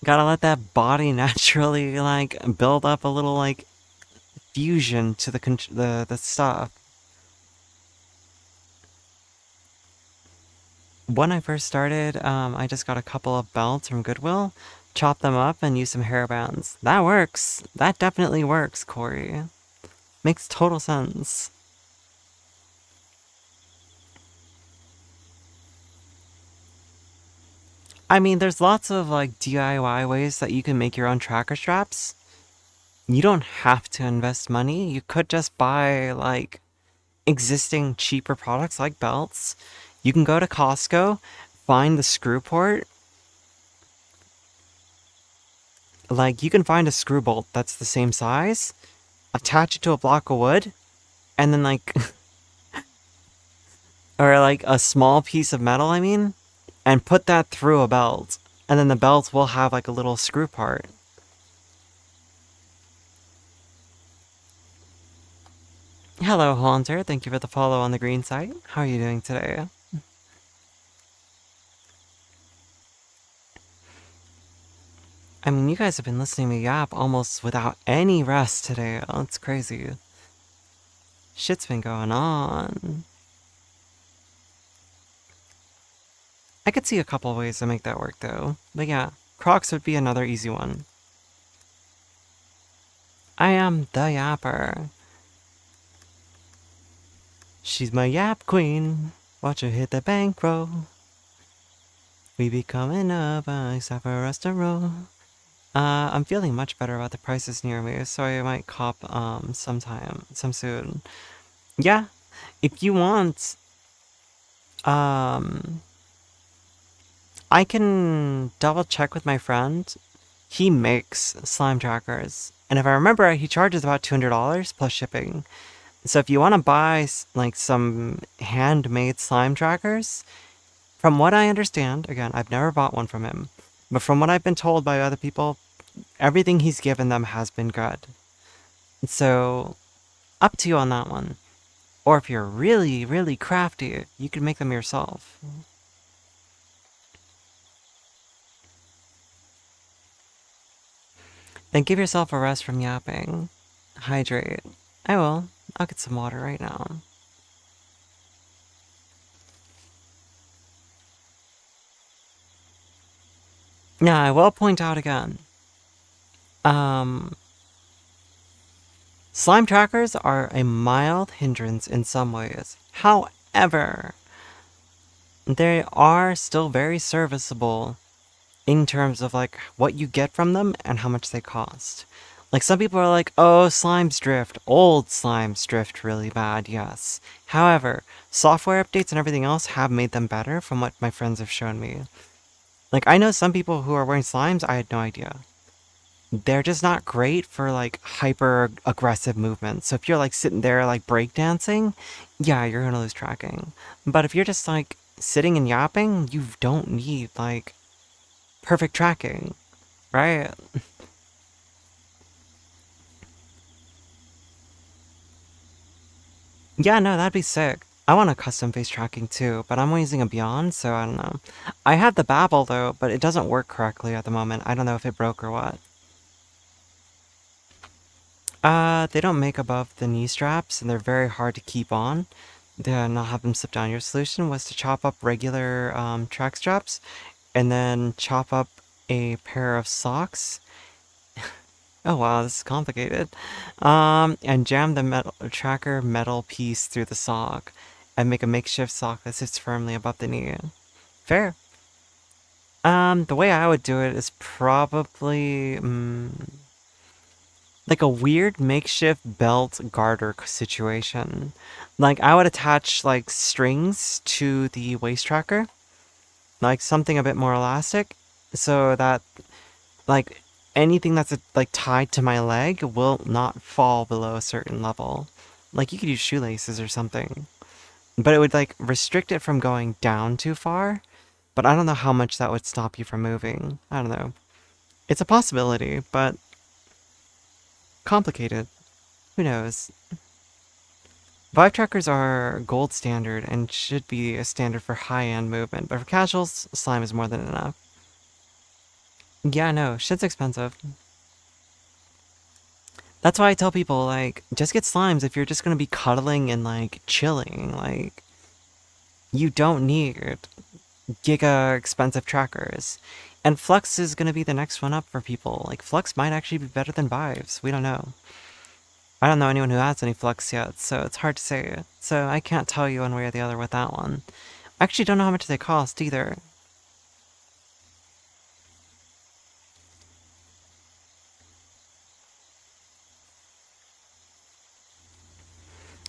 Gotta let that body naturally, like, build up a little, like, fusion to the stuff. When I first started, I just got a couple of belts from Goodwill, chopped them up, and used some hair bands. That works. That definitely works, Corey. Makes total sense. I mean, there's lots of, like, DIY ways that you can make your own tracker straps. You don't have to invest money. You could just buy, like, existing cheaper products like belts. You can go to Costco, find the screw port. Like, you can find a screw bolt that's the same size, attach it to a block of wood, and then, like, or like a small piece of metal, I mean, and put that through a belt. And then the belt will have like a little screw part. Hello, Haunter. Thank you for the follow on the green site. How are you doing today? I mean, you guys have been listening to me yap almost without any rest today. Oh, it's crazy. Shit's been going on. I could see a couple ways to make that work, though. But yeah, Crocs would be another easy one. I am the yapper. She's my yap queen. Watch her hit the bankroll. We be coming up, except for us to roll. I'm feeling much better about the prices near me, so I might cop, some soon. Yeah, if you want, um, I can double check with my friend. He makes slime trackers, and if I remember right, he charges about $200 plus shipping. So if you want to buy like some handmade slime trackers, from what I understand, again, I've never bought one from him, but from what I've been told by other people, everything he's given them has been good. So up to you on that one. Or if you're really, really crafty, you can make them yourself. Then give yourself a rest from yapping. Hydrate. I will. I'll get some water right now. Now, I will point out again. Um, Slime trackers are a mild hindrance in some ways. However, they are still very serviceable in terms of like what you get from them and how much they cost. Like some people are like, oh, slimes drift. Old slimes drift really bad, yes. However, software updates and everything else have made them better from what my friends have shown me. Like I know some people who are wearing slimes, I had no idea. They're just not great for like hyper aggressive movements. So if you're like sitting there like breakdancing, yeah, you're gonna lose tracking. But if you're just like sitting and yapping, you don't need like perfect tracking, right? Yeah, no, that'd be sick. I want a custom face tracking too, but I'm using a Beyond, so I don't know. I have the Babel though, but it doesn't work correctly at the moment. I don't know if it broke or what. They don't make above the knee straps, and they're very hard to keep on. To not have them slip down. Your solution was to chop up regular track straps, and then chop up a pair of socks. Oh wow, this is complicated. And jam the metal tracker metal piece through the sock, and make a makeshift sock that sits firmly above the knee. Fair. The way I would do it is probably like a weird makeshift belt garter situation. Like I would attach like strings to the waist tracker, like something a bit more elastic, so that like anything that's like tied to my leg will not fall below a certain level. Like you could use shoelaces or something, but it would like restrict it from going down too far. But I don't know how much that would stop you from moving. I don't know. It's a possibility, but complicated. Who knows? Vive trackers are gold standard and should be a standard for high-end movement, but for casuals, slime is more than enough. Yeah, no, shit's expensive. That's why I tell people, like, just get slimes if you're just gonna be cuddling and, like, chilling. Like, you don't need giga expensive trackers. And Flux is gonna be the next one up for people. Like, Flux might actually be better than Vives. We don't know. I don't know anyone who has any Flux yet, so it's hard to say. So I can't tell you one way or the other with that one. I actually don't know how much they cost either.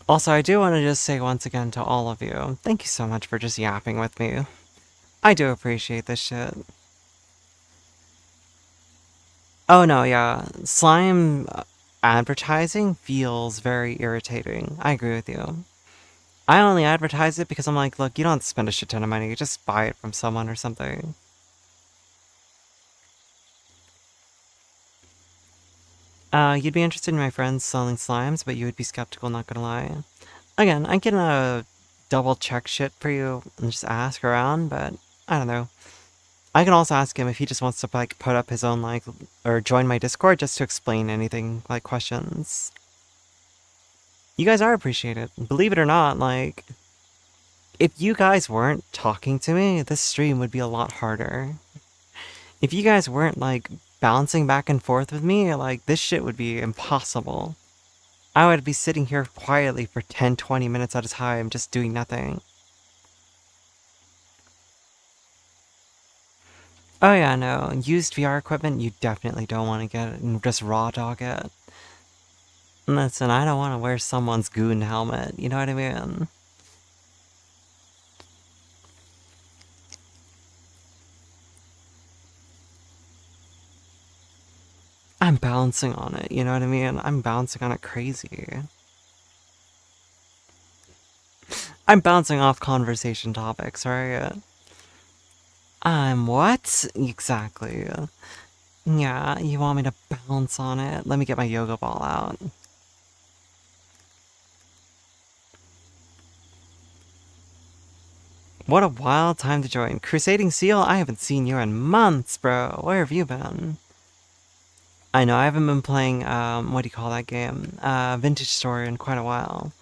Also, I do want to just say once again to all of you, thank you so much for just yapping with me. I do appreciate this shit. Oh no, yeah. Slime advertising feels very irritating. I agree with you. I only advertise it because I'm like, look, you don't have to spend a shit ton of money. You just buy it from someone or something. You'd be interested in my friends selling slimes, but you would be skeptical, not gonna lie. Again, I can double check shit for you and just ask around, but I don't know. I can also ask him if he just wants to like put up his own like or join my Discord just to explain anything like questions. You guys are appreciated. Believe it or not, like if you guys weren't talking to me, this stream would be a lot harder. If you guys weren't like bouncing back and forth with me, like this shit would be impossible. I would be sitting here quietly for 10, 20 minutes at a time just doing nothing. Oh yeah, no, used VR equipment you definitely don't want to get it and just raw dog it. Listen, I don't want to wear someone's goon helmet, you know what I mean? I'm bouncing on it, you know what I mean? I'm bouncing on it crazy. I'm bouncing off conversation topics, right? I'm what? Exactly. Yeah, you want me to bounce on it? Let me get my yoga ball out. What a wild time to join. Crusading Seal, I haven't seen you in months, bro. Where have you been? I know, I haven't been playing, what do you call that game? Vintage Story in quite a while.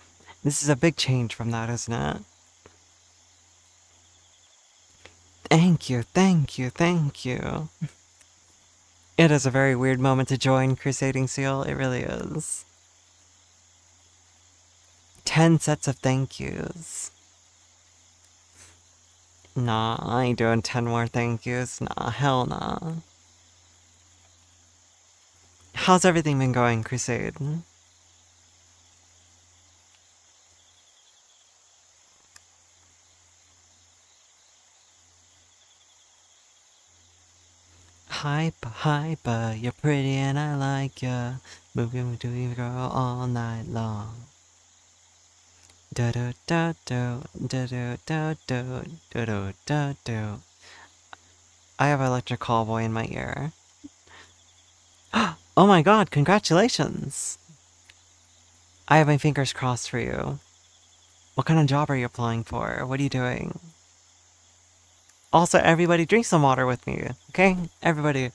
This is a big change from that, isn't it? Thank you, thank you, thank you. It is a very weird moment to join Crusading Seal, it really is. 10 sets of thank yous. Nah, I ain't doing 10 more thank yous. Nah, hell nah. How's everything been going, Crusade? Hyper, you're pretty and I like ya. Moving to you, girl, all night long. Do do do do do do do do do do do do. I have Electric Callboy in my ear. Oh my god, congratulations! I have my fingers crossed for you. What kind of job are you applying for? What are you doing? Also, everybody drink some water with me, okay? Everybody,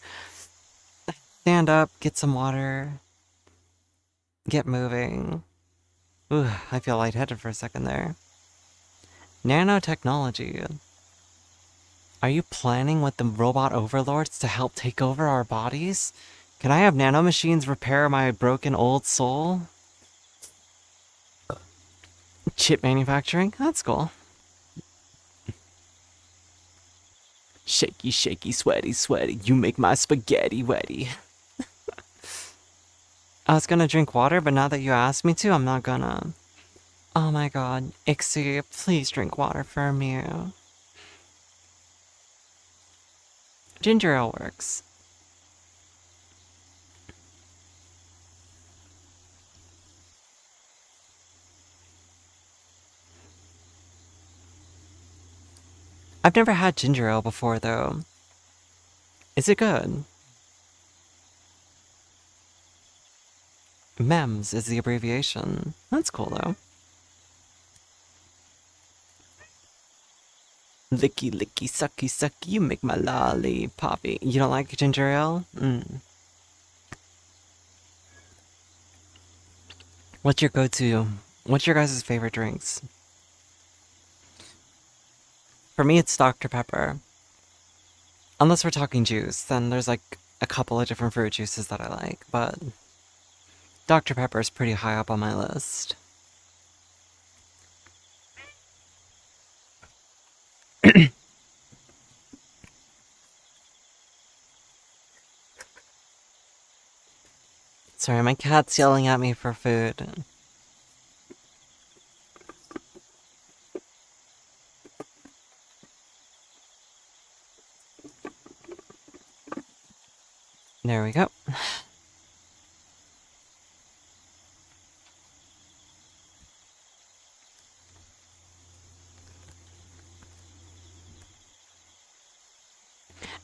stand up, get some water, get moving. Ooh, I feel lightheaded for a second there. Nanotechnology. Are you planning with the robot overlords to help take over our bodies? Can I have nanomachines repair my broken old soul? Chip manufacturing? That's cool. Shaky, shaky, sweaty, sweaty. You make my spaghetti wetty. I was gonna drink water, but now that you asked me to, I'm not gonna. Oh my god. Ixie, please drink water for me. Ginger ale works. I've never had ginger ale before, though. Is it good? MEMS is the abbreviation. That's cool, though. Licky, licky, sucky, sucky, you make my lollipoppy. You don't like ginger ale? What's your go-to? What's your guys' favorite drinks? For me, it's Dr. Pepper. Unless we're talking juice, then there's like a couple of different fruit juices that I like, but Dr. Pepper is pretty high up on my list. Sorry, my cat's yelling at me for food. There we go.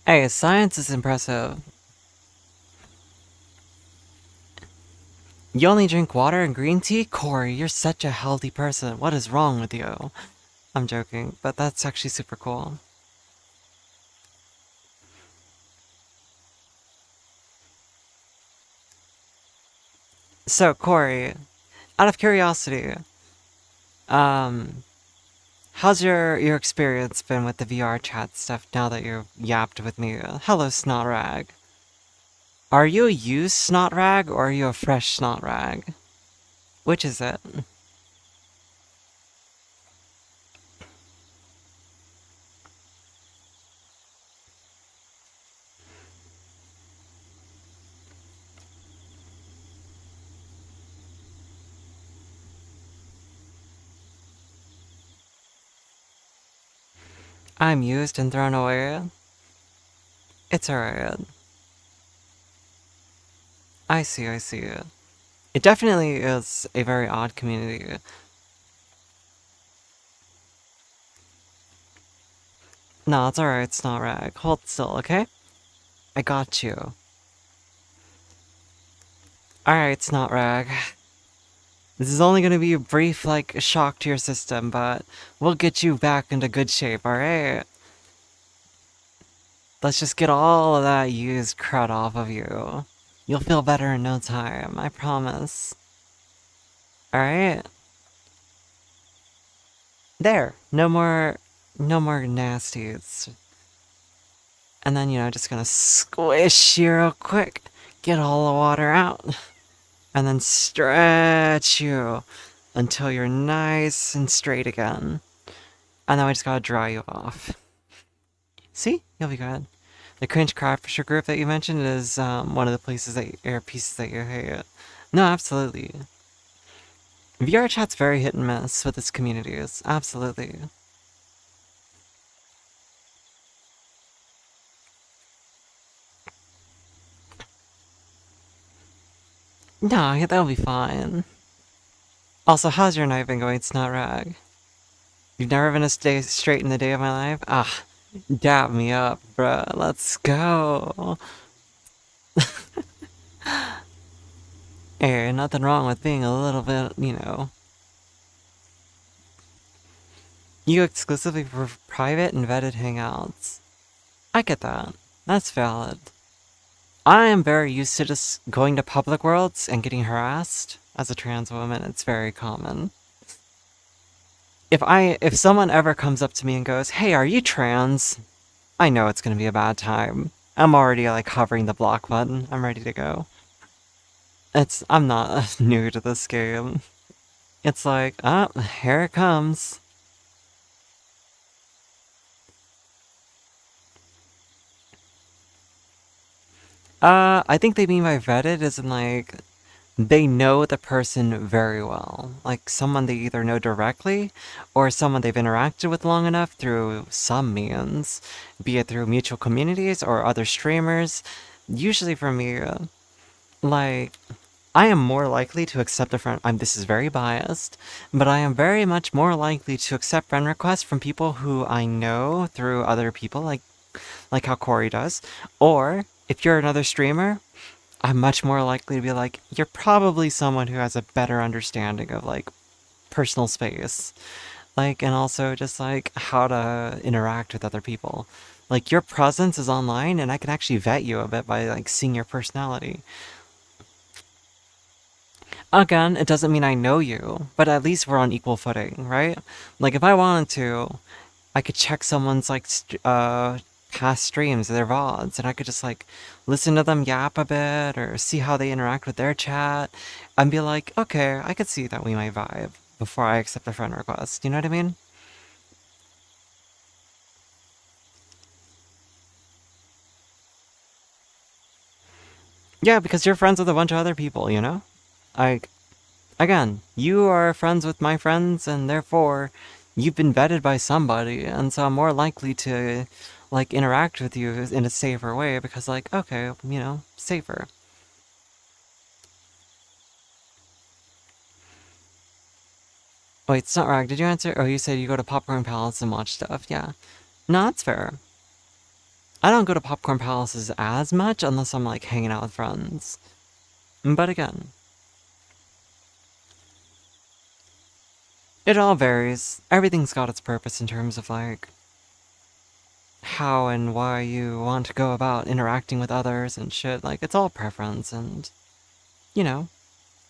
Hey, science is impressive. You only drink water and green tea? Corey, you're such a healthy person. What is wrong with you? I'm joking, but that's actually super cool. So, Corey, out of curiosity, um, how's your experience been with the VR chat stuff now that you've yapped with me? Hello, Snotrag. Are you a used Snotrag or are you a fresh Snotrag? Which is it? I'm used and thrown away. It's alright. I see, I see. It definitely is a very odd community. No, it's alright, it's not rag. Hold still, okay? I got you. Alright, it's not rag. This is only gonna be a brief, like, shock to your system, but we'll get you back into good shape, alright? Let's just get all of that used crud off of you. You'll feel better in no time, I promise. Alright? There. No more nasties. And then, just gonna squish you real quick. Get all the water out. And then stretch you until you're nice and straight again. And then we just gotta dry you off. See? You'll be good. The cringe craftsmanship group that you mentioned is one of the places or pieces that you hate. No, absolutely. VR chat's very hit and miss with its communities. Absolutely. No, that'll be fine. Also, how's your night been going, Snotrag? You've never been a day straight in the day of my life? Ah, dap me up, bruh. Let's go. Hey, nothing wrong with being a little bit. You exclusively for private and vetted hangouts. I get that. That's valid. I am very used to just going to public worlds and getting harassed. As a trans woman, it's very common. If someone ever comes up to me and goes, "Hey, are you trans?" I know it's gonna be a bad time. I'm already like hovering the block button. I'm ready to go. I'm not new to this game. It's like, oh, here it comes. I think they mean by vetted as in like they know the person very well. Like someone they either know directly or someone they've interacted with long enough through some means, be it through mutual communities or other streamers. Usually for me, like I am more likely to accept a friend. This is very biased, but I am very much more likely to accept friend requests from people who I know through other people, like how Corey does. Or if you're another streamer, I'm much more likely to be like, you're probably someone who has a better understanding of like personal space, like, and also just like how to interact with other people. Like your presence is online, and I can actually vet you a bit by like seeing your personality. Again, it doesn't mean I know you, but at least we're on equal footing, right? Like if I wanted to, I could check someone's like past streams, their VODs, and I could just like listen to them yap a bit or see how they interact with their chat and be like, okay, I could see that we might vibe before I accept a friend request. You know what I mean? Yeah, because you're friends with a bunch of other people. Like, again, you are friends with my friends, and therefore you've been vetted by somebody, and so I'm more likely to like interact with you in a safer way because like, okay, safer. Wait, it's not rag. Did you answer? Oh, you said you go to Popcorn Palace and watch stuff. Yeah. No, that's fair. I don't go to Popcorn Palaces as much unless I'm like hanging out with friends. But again, It all varies. Everything's got its purpose in terms of like how and why you want to go about interacting with others and shit. Like, it's all preference, and you know,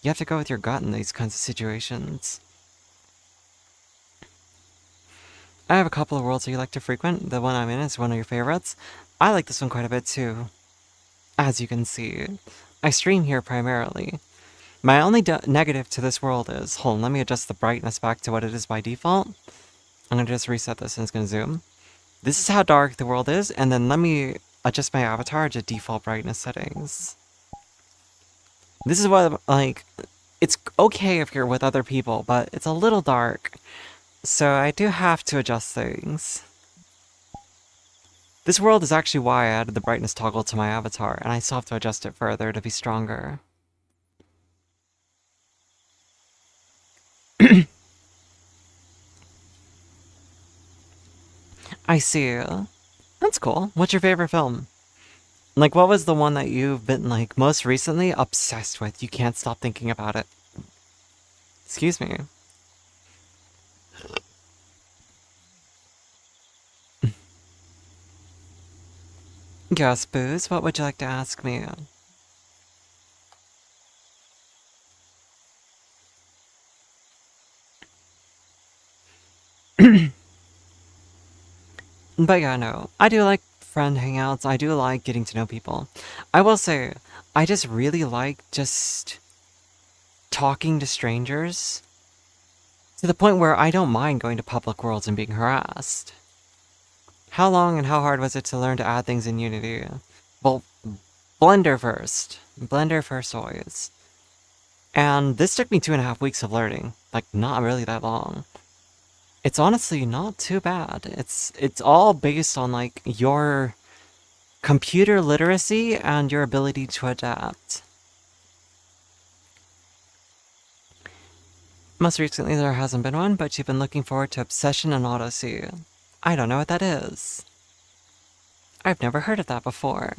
you have to go with your gut in these kinds of situations. I have a couple of worlds that you like to frequent. The one I'm in is one of your favorites. I like this one quite a bit too, as you can see. I stream here primarily. My only negative to this world is, hold on, let me adjust the brightness back to what it is by default. I'm gonna just reset this and it's gonna zoom. This is how dark the world is, and then let me adjust my avatar to default brightness settings. This is what, like, it's okay if you're with other people, but it's a little dark. So I do have to adjust things. This world is actually why I added the brightness toggle to my avatar, and I still have to adjust it further to be stronger. I see. That's cool. What's your favorite film? Like, what was the one that you've been, like, most recently obsessed with? You can't stop thinking about it. Excuse me. Yes, Booze, what would you like to ask me? But yeah, no. I do like friend hangouts. I do like getting to know people. I will say, I just really like just talking to strangers to the point where I don't mind going to public worlds and being harassed. How long and how hard was it to learn to add things in Unity? Well, Blender first. Blender first always. And this took me 2.5 weeks of learning. Like, not really that long. It's honestly not too bad. It's all based on, like, your computer literacy and your ability to adapt. Most recently there hasn't been one, but you've been looking forward to Obsession and Odyssey. I don't know what that is. I've never heard of that before.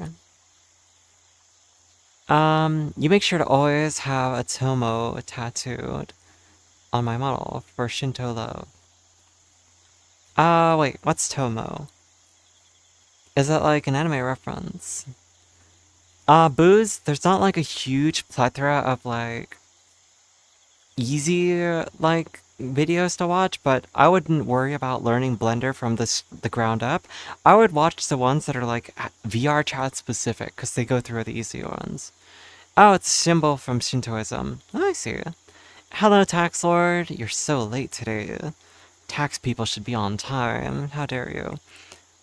You make sure to always have a Tomo tattooed on my model for Shinto love. Wait, what's Tomo? Is that like an anime reference? Booze, there's not like a huge plethora of like easy like videos to watch, but I wouldn't worry about learning Blender from the ground up. I would watch the ones that are like VR chat specific because they go through the easy ones. Oh, it's a symbol from Shintoism. Oh, I see. Hello, Tax Lord. You're so late today. Tax people should be on time. How dare you?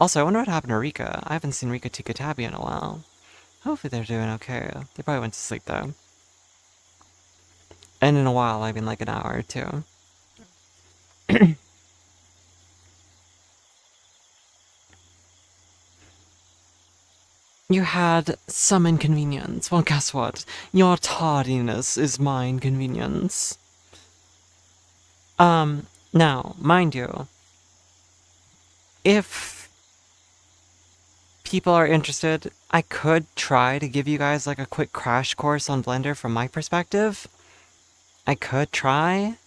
Also, I wonder what happened to Rika. I haven't seen Rika Tikatabi in a while. Hopefully they're doing okay. They probably went to sleep though. And in a while, I mean like an hour or two. You had some inconvenience. Well, guess what? Your tardiness is my inconvenience. Now, mind you, if people are interested, I could try to give you guys like a quick crash course on Blender from my perspective. I could try.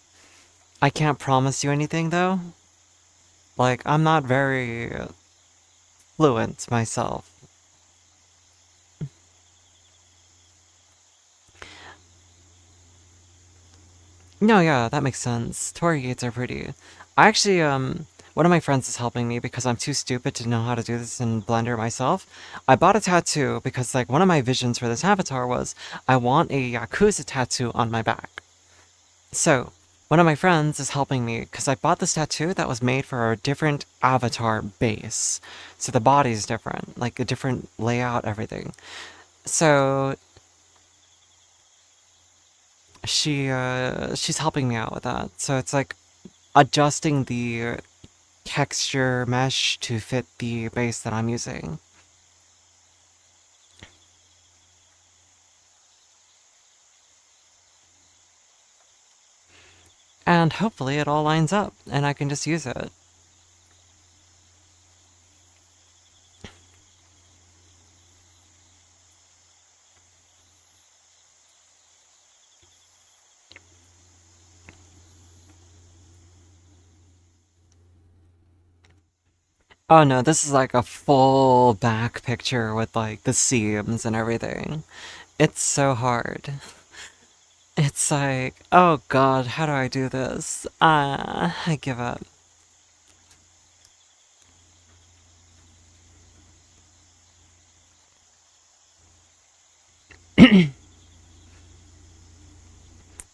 I can't promise you anything though. Like, I'm not very fluent myself. No, yeah, that makes sense. Torii gates are pretty. I actually, one of my friends is helping me because I'm too stupid to know how to do this in Blender myself. I bought a tattoo because, like, one of my visions for this avatar was I want a Yakuza tattoo on my back. So, one of my friends is helping me because I bought this tattoo that was made for a different avatar base. So the body's different, like a different layout, everything. So she's helping me out with that. So it's like adjusting the texture mesh to fit the base that I'm using. And hopefully it all lines up and I can just use it. Oh no, this is like a full back picture with like the seams and everything. It's so hard. It's like, oh god, how do I do this? I give up.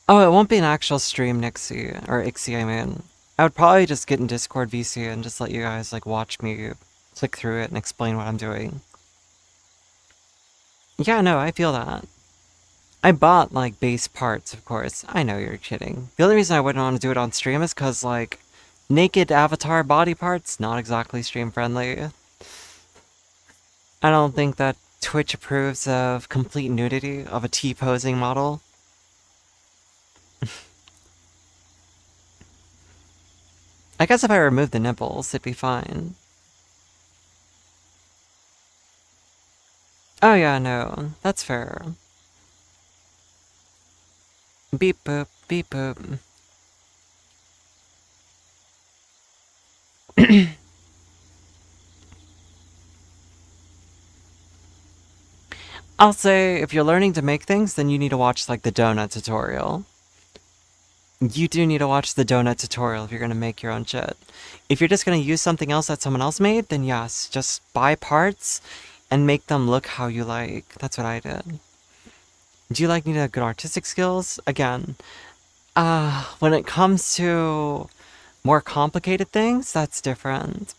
Oh, it won't be an actual stream, Nixie, or Ixie, I mean. I would probably just get in Discord VC and just let you guys, like, watch me click through it and explain what I'm doing. Yeah, no, I feel that. I bought, like, base parts, of course. I know you're kidding. The only reason I wouldn't want to do it on stream is because, like, naked avatar body parts, not exactly stream friendly. I don't think that Twitch approves of complete nudity of a T-posing model. I guess if I remove the nipples, it'd be fine. Oh yeah, no, that's fair. Beep boop, beep boop. I'll say, if you're learning to make things, then you need to watch, like, the donut tutorial. You do need to watch the donut tutorial if you're gonna make your own shit. If you're just gonna use something else that someone else made, then yes, just buy parts and make them look how you like. That's what I did. Do you, like, need a good artistic skills? Again, when it comes to more complicated things, that's different.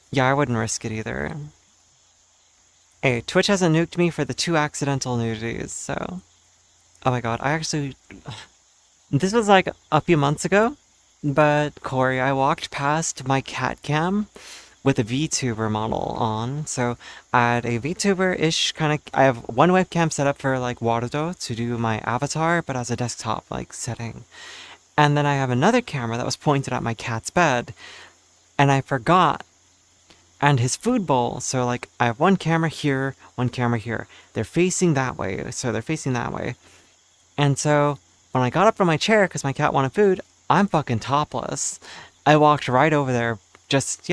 Yeah, I wouldn't risk it either. Hey, Twitch hasn't nuked me for the 2 accidental nudities, so... Oh my god, I actually... This was like a few months ago, but Corey, I walked past my cat cam with a VTuber model on. So I had a VTuber-ish kind of... I have one webcam set up for like Warudo to do my avatar, but as a desktop like setting. And then I have another camera that was pointed at my cat's bed, and I forgot. And his food bowl, so like I have one camera here, one camera here. They're facing that way, so they're facing that way. And so when I got up from my chair because my cat wanted food, I'm fucking topless. I walked right over there, just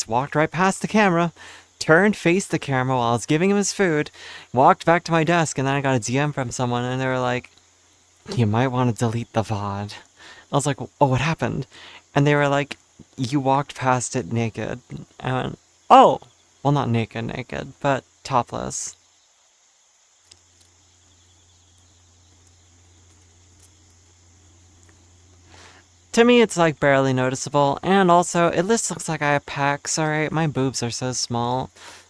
walked right past the camera, turned, faced the camera while I was giving him his food, walked back to my desk, and then I got a DM from someone, and they were like, you might want to delete the VOD. I was like, oh, what happened? And they were like, you walked past it naked. I went, oh! Well, not naked, but topless. To me, it's like barely noticeable, and also, it just looks like I have pecs, alright? My boobs are so small,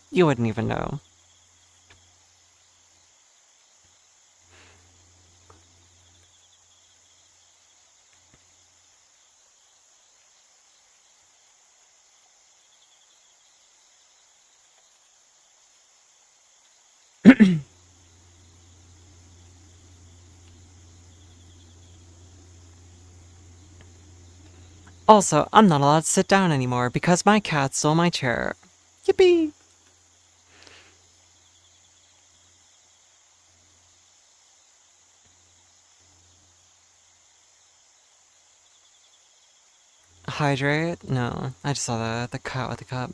you wouldn't even know. Also, I'm not allowed to sit down anymore because my cat stole my chair. Yippee! Hydrate? No, I just saw the cat with the cup.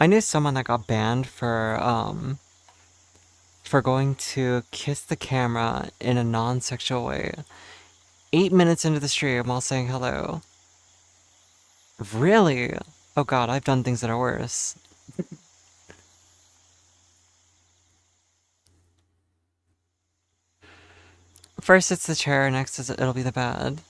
I knew someone that got banned for going to kiss the camera in a non-sexual way. 8 minutes into the stream while saying hello. Really? Oh god, I've done things that are worse. First it's the chair, next it'll be the bed.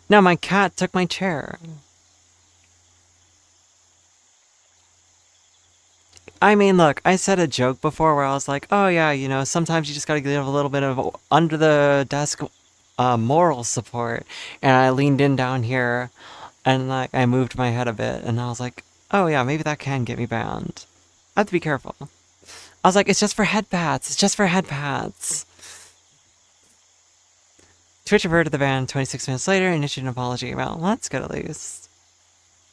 No, my cat took my chair. I mean, look, I said a joke before where I was like, oh yeah, you know, sometimes you just gotta give a little bit of under the desk moral support. And I leaned in down here and like I moved my head a bit and I was like, oh yeah, maybe that can get me banned. I have to be careful. I was like, it's just for head pats. It's just for head pats. Twitch reverted the ban 26 minutes later and issued an apology. Well, that's good at least.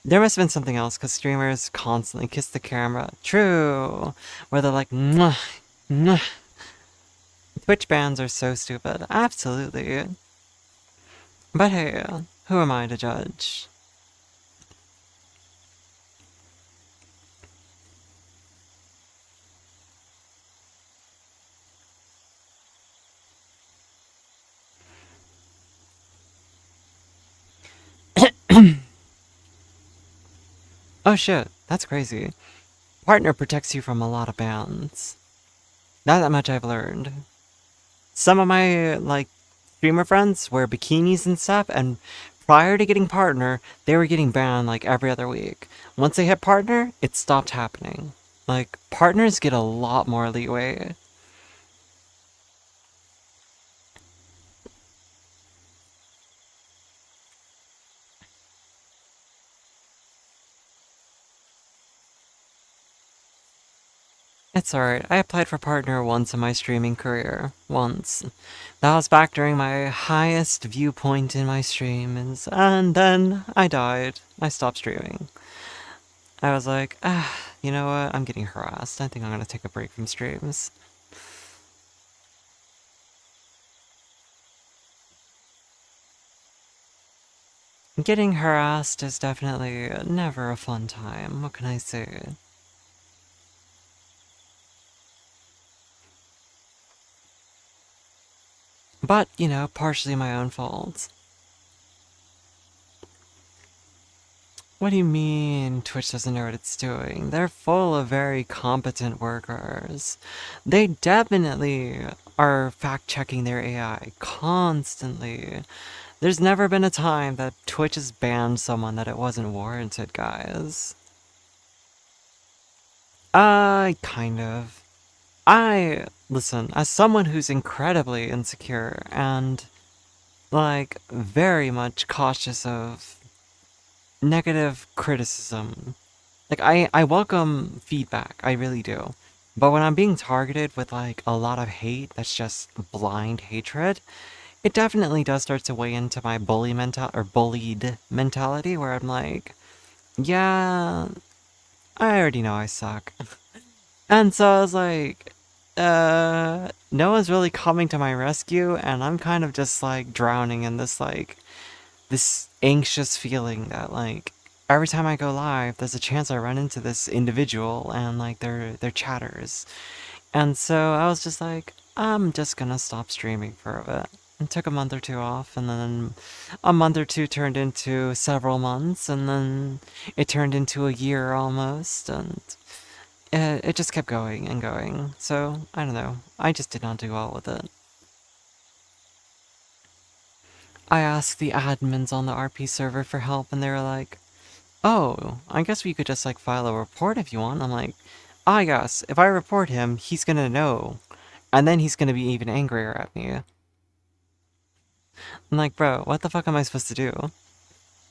There must have been something else, because streamers constantly kiss the camera. True! Where they're like, mwah, mwah. Twitch bans are so stupid. Absolutely. But hey, who am I to judge? Oh shit, that's crazy. Partner protects you from a lot of bans. Not that much I've learned. Some of my, like, streamer friends wear bikinis and stuff, and prior to getting partner, they were getting banned like every other week. Once they hit partner, it stopped happening. Like, partners get a lot more leeway. It's alright. I applied for partner once in my streaming career. Once. That was back during my highest viewpoint in my streams, and then I died. I stopped streaming. I was like, you know what? I'm getting harassed. I think I'm gonna take a break from streams. Getting harassed is definitely never a fun time. What can I say? But, you know, partially my own fault. What do you mean Twitch doesn't know what it's doing? They're full of very competent workers. They definitely are fact-checking their AI constantly. There's never been a time that Twitch has banned someone that it wasn't warranted, guys. Kind of. Listen, as someone who's incredibly insecure and, like, very much cautious of negative criticism. Like, I welcome feedback, I really do. But when I'm being targeted with, like, a lot of hate that's just blind hatred, it definitely does start to weigh into my bullied mentality, where I'm like, yeah, I already know I suck. And so I was like, no one's really coming to my rescue, and I'm kind of just, like, drowning in this, like, this anxious feeling that, like, every time I go live, there's a chance I run into this individual and, like, their chatters. And so I was just like, I'm just gonna stop streaming for a bit. And took a month or two off, and then a month or two turned into several months, and then it turned into a year almost, and it just kept going and going. So, I don't know. I just did not do well with it. I asked the admins on the RP server for help, and they were like, oh, I guess we could just, like, file a report if you want. I'm like, ah, yes, if I report him, he's gonna know. And then he's gonna be even angrier at me. I'm like, bro, what the fuck am I supposed to do?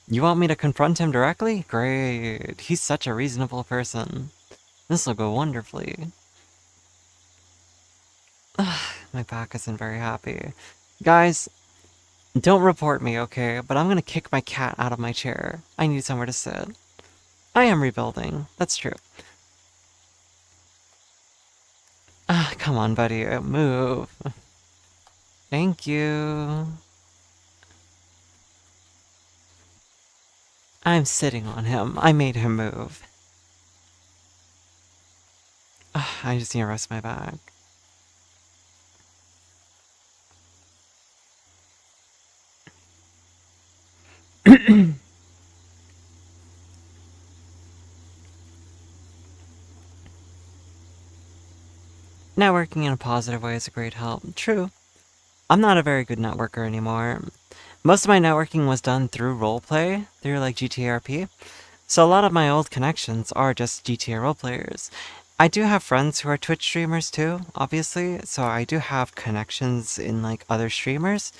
You want me to confront him directly? Great. He's such a reasonable person. This'll go wonderfully. My back isn't very happy. Guys, don't report me, okay? But I'm gonna kick my cat out of my chair. I need somewhere to sit. I am rebuilding. That's true. Come on, buddy. Move. Thank you. I'm sitting on him. I made him move. I just need to rest my back. Networking in a positive way is a great help. True. I'm not a very good networker anymore. Most of my networking was done through roleplay, through like GTA RP. So a lot of my old connections are just GTA roleplayers. I do have friends who are Twitch streamers too, obviously, so I do have connections in like other streamers,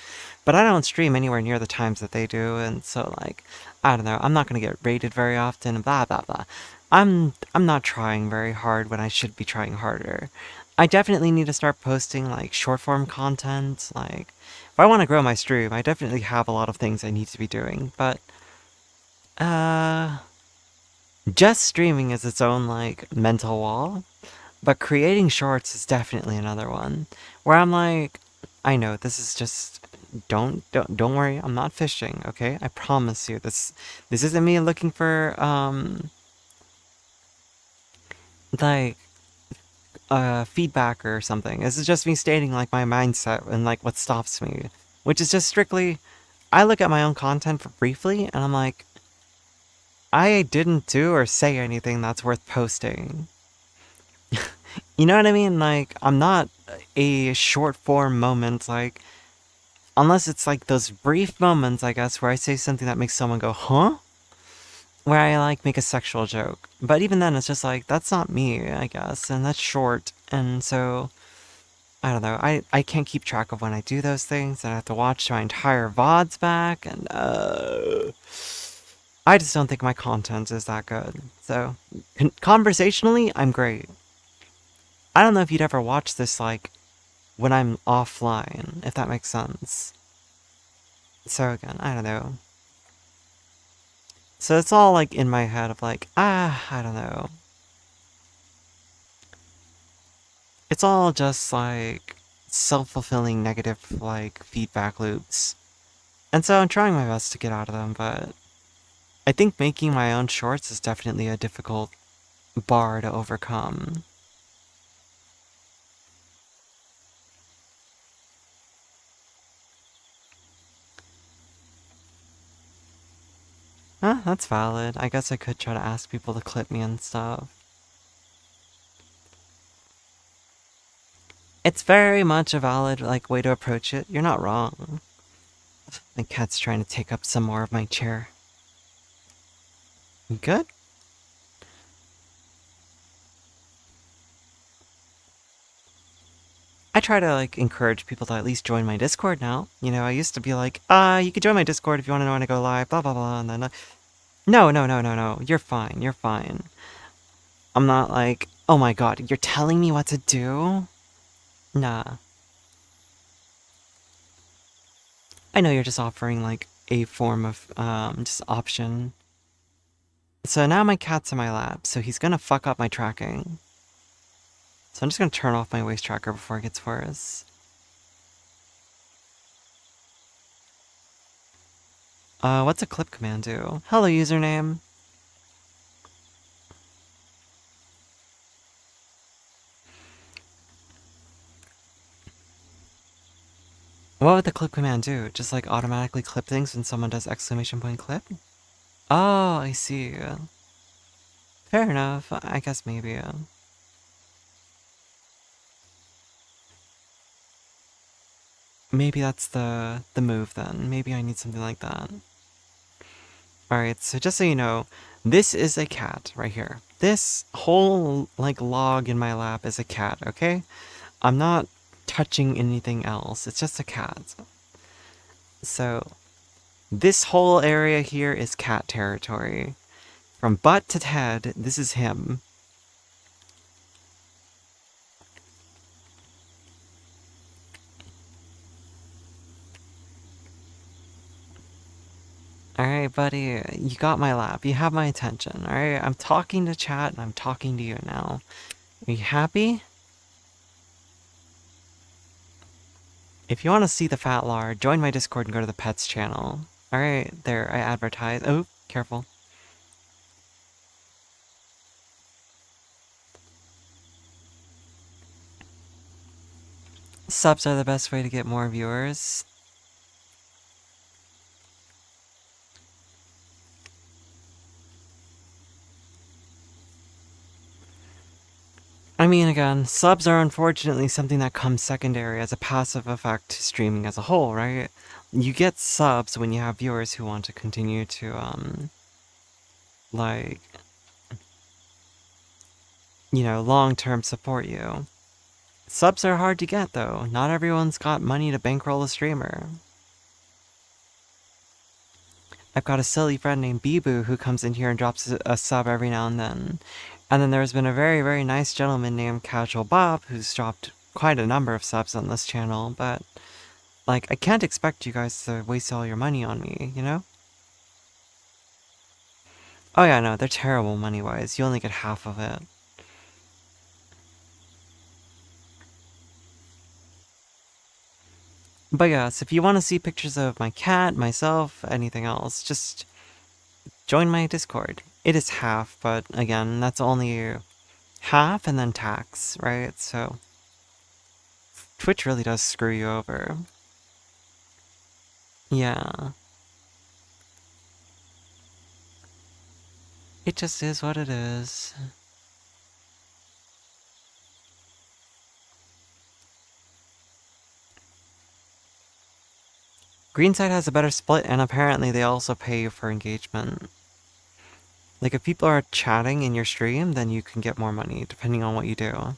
but I don't stream anywhere near the times that they do, and so like, I don't know, I'm not gonna get rated very often, blah blah blah. I'm not trying very hard when I should be trying harder. I definitely need to start posting like short form content, like if I want to grow my stream, I definitely have a lot of things I need to be doing, but uh just streaming is its own, like, mental wall, but creating shorts is definitely another one. Where I'm like, I know, this is just don't worry. I'm not fishing, okay? I promise you. This isn't me looking for like feedback or something. This is just me stating like my mindset and like what stops me, which is just strictly I look at my own content for briefly and I'm like I didn't do or say anything that's worth posting. You know what I mean? Like I'm not a short form moment like unless it's like those brief moments I guess where I say something that makes someone go, "Huh?" Where I like make a sexual joke. But even then it's just like that's not me, I guess, and that's short. And so I don't know. I can't keep track of when I do those things, and I have to watch my entire VODs back, and I just don't think my content is that good. So, conversationally, I'm great. I don't know if you'd ever watch this, like, when I'm offline, if that makes sense. So again, I don't know. So it's all, like, in my head of, like, I don't know. It's all just, like, self-fulfilling negative, like, feedback loops. And so I'm trying my best to get out of them, but I think making my own shorts is definitely a difficult bar to overcome. Huh, that's valid. I guess I could try to ask people to clip me and stuff. It's very much a valid, like, way to approach it. You're not wrong. The cat's trying to take up some more of my chair. You good? I try to, like, encourage people to at least join my Discord now. You know, I used to be like, you could join my Discord if you want to know when I go live, blah, blah, blah, and then, no, no, no, no, no. You're fine, you're fine. I'm not like, oh my god, you're telling me what to do? Nah. I know you're just offering, like, a form of, just option. So now my cat's in my lap, so he's gonna fuck up my tracking. So I'm just gonna turn off my waist tracker before it gets worse. What's a clip command do? Hello, username. What would the clip command do? Just, like, automatically clip things when someone does exclamation point clip? Oh, I see. Fair enough. I guess maybe. Maybe that's the move then. Maybe I need something like that. Alright, so just so you know, this is a cat right here. This whole, like, log in my lap is a cat, okay? I'm not touching anything else. It's just a cat. So, this whole area here is cat territory. From butt to head, this is him. Alright, buddy, you got my lap. You have my attention, alright? I'm talking to chat and I'm talking to you now. Are you happy? If you want to see the fat lard, join my Discord and go to the pets channel. Alright, there, I advertise. Oh, careful. Subs are the best way to get more viewers. I mean, again, subs are unfortunately something that comes secondary as a passive effect to streaming as a whole, right? You get subs when you have viewers who want to continue to, like, you know, long-term support you. Subs are hard to get, though. Not everyone's got money to bankroll a streamer. I've got a silly friend named Bibu who comes in here and drops a sub every now and then. And then there's been a very, very nice gentleman named Casual Bob who's dropped quite a number of subs on this channel, but, like, I can't expect you guys to waste all your money on me, you know? Oh yeah, no, they're terrible money-wise. You only get half of it. But yes, if you want to see pictures of my cat, myself, anything else, just join my Discord. It is half, but again, that's only half and then tax, right? So Twitch really does screw you over. Yeah. It just is what it is. Greenside has a better split, and apparently they also pay you for engagement. Like, if people are chatting in your stream, then you can get more money, depending on what you do.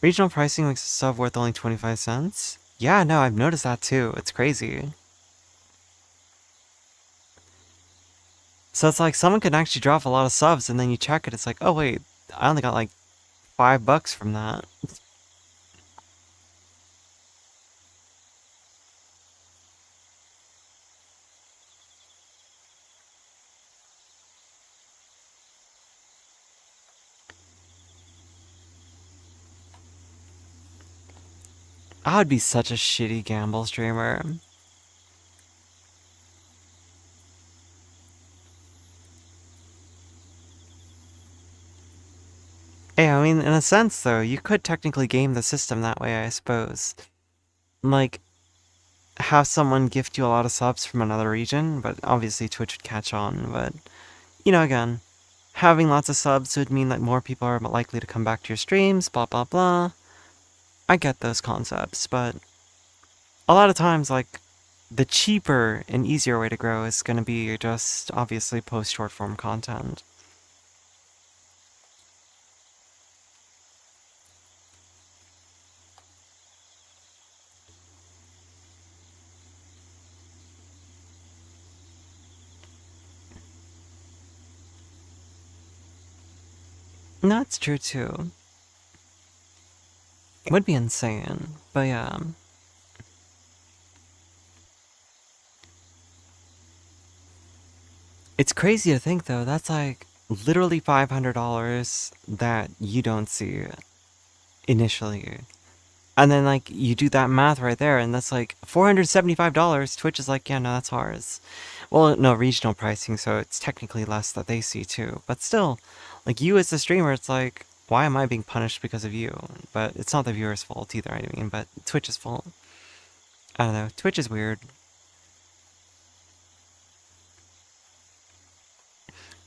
Regional pricing makes a sub worth only 25 cents? Yeah, no, I've noticed that too. It's crazy. So it's like someone can actually drop a lot of subs, and then you check it, it's like, oh wait, I only got like $5 from that. I would be such a shitty gamble streamer. Hey, I mean, in a sense though, you could technically game the system that way, I suppose. Like, have someone gift you a lot of subs from another region, but obviously Twitch would catch on, but, you know, again, having lots of subs would mean that more people are likely to come back to your streams, blah blah blah. I get those concepts, but a lot of times, like, the cheaper and easier way to grow is going to be just obviously post short form content. And that's true too. It would be insane, but yeah. It's crazy to think though, that's like literally $500 that you don't see initially. And then like you do that math right there and that's like $475. Twitch is like, yeah, no, that's ours. Well, no, regional pricing, so it's technically less that they see too. But still, like you as the streamer, it's like, why am I being punished because of you? But it's not the viewer's fault either, I mean, but Twitch's fault. I don't know, Twitch is weird.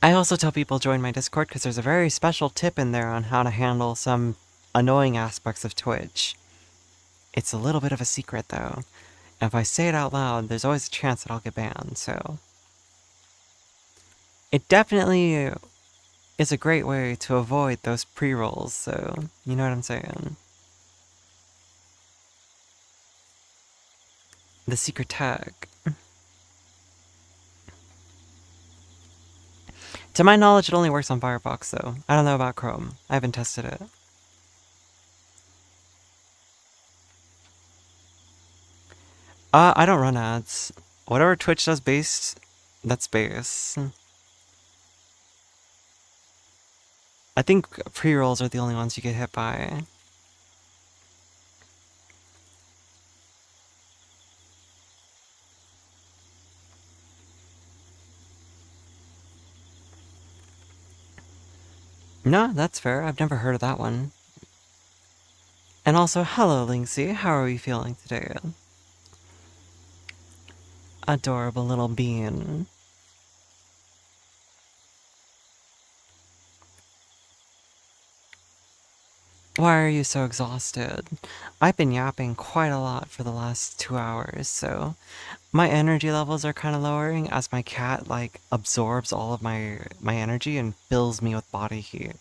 I also tell people join my Discord because there's a very special tip in there on how to handle some annoying aspects of Twitch. It's a little bit of a secret though. And if I say it out loud, there's always a chance that I'll get banned, so. It definitely is a great way to avoid those pre-rolls, so you know what I'm saying. The secret tag. To my knowledge, it only works on Firefox though. I don't know about Chrome. I haven't tested it. I don't run ads. Whatever Twitch does base, that's base. I think pre-rolls are the only ones you get hit by. No, that's fair. I've never heard of that one. And also, hello, Linksy. How are we feeling today? Adorable little bean. Why are you so exhausted? I've been yapping quite a lot for the last 2 hours, so my energy levels are kind of lowering as my cat, like, absorbs all of my energy and fills me with body heat.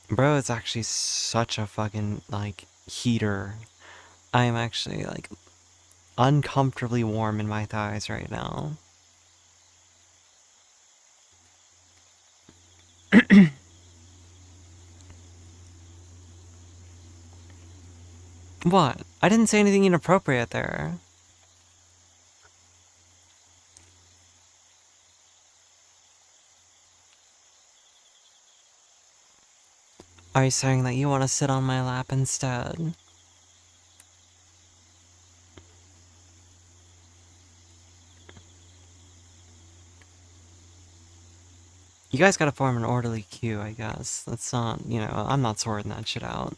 Bro, it's actually such a fucking, like, heater. I am actually, like, uncomfortably warm in my thighs right now. What? I didn't say anything inappropriate there. Are you saying that you want to sit on my lap instead? You guys gotta form an orderly queue, I guess. That's not, I'm not sorting that shit out.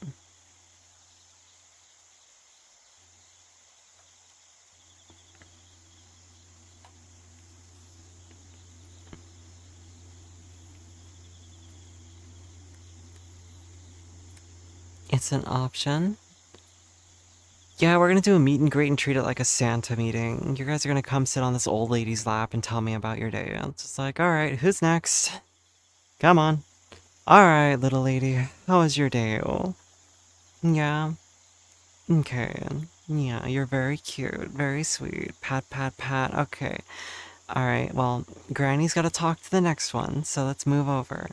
It's an option. Yeah, we're gonna do a meet and greet and treat it like a Santa meeting. You guys are gonna come sit on this old lady's lap and tell me about your day. It's just like, alright, who's next? Come on. Alright, little lady, how was your day? Oh, yeah. Okay. Yeah, you're very cute, very sweet. Pat, pat, pat. Okay. Alright, well, Granny's gotta talk to the next one, so let's move over.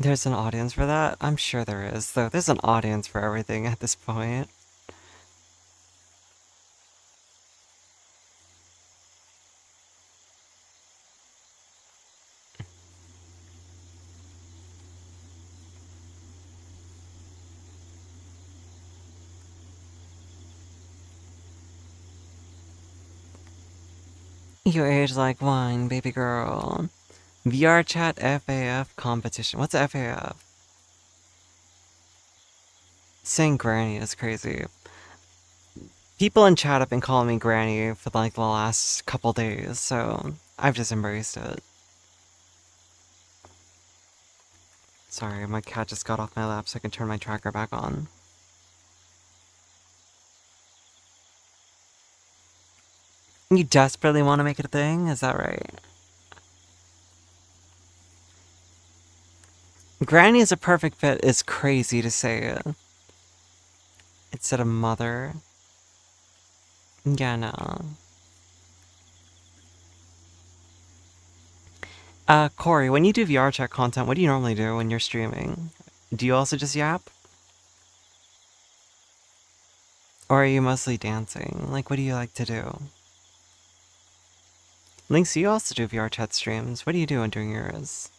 There's an audience for that? I'm sure there is, though. There's an audience for everything at this point. You age like wine, baby girl. VR chat FAF competition. What's FAF? Saying Granny is crazy. People in chat have been calling me Granny for like the last couple days, so I've just embraced it. Sorry, my cat just got off my lap so I can turn my tracker back on. You desperately want to make it a thing? Is that right? Granny is a perfect fit is crazy to say it. Instead of mother. Yeah, no. Corey, when you do VR chat content, what do you normally do when you're streaming? Do you also just yap? Or are you mostly dancing? Like, what do you like to do? Lynx, you also do VR chat streams. What do you do during yours?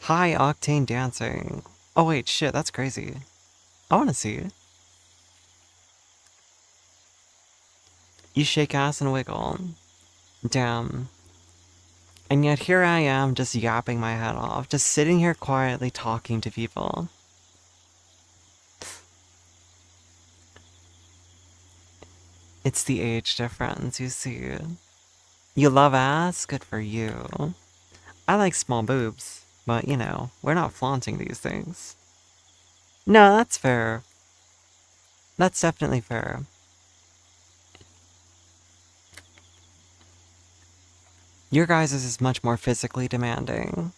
High octane dancing. Oh wait, shit, that's crazy. I wanna see it. You shake ass and wiggle. Damn. And yet here I am just yapping my head off, just sitting here quietly talking to people. It's the age difference, you see. You love ass? Good for you. I like small boobs, but we're not flaunting these things. No, that's fair. That's definitely fair. Your guys' is much more physically demanding.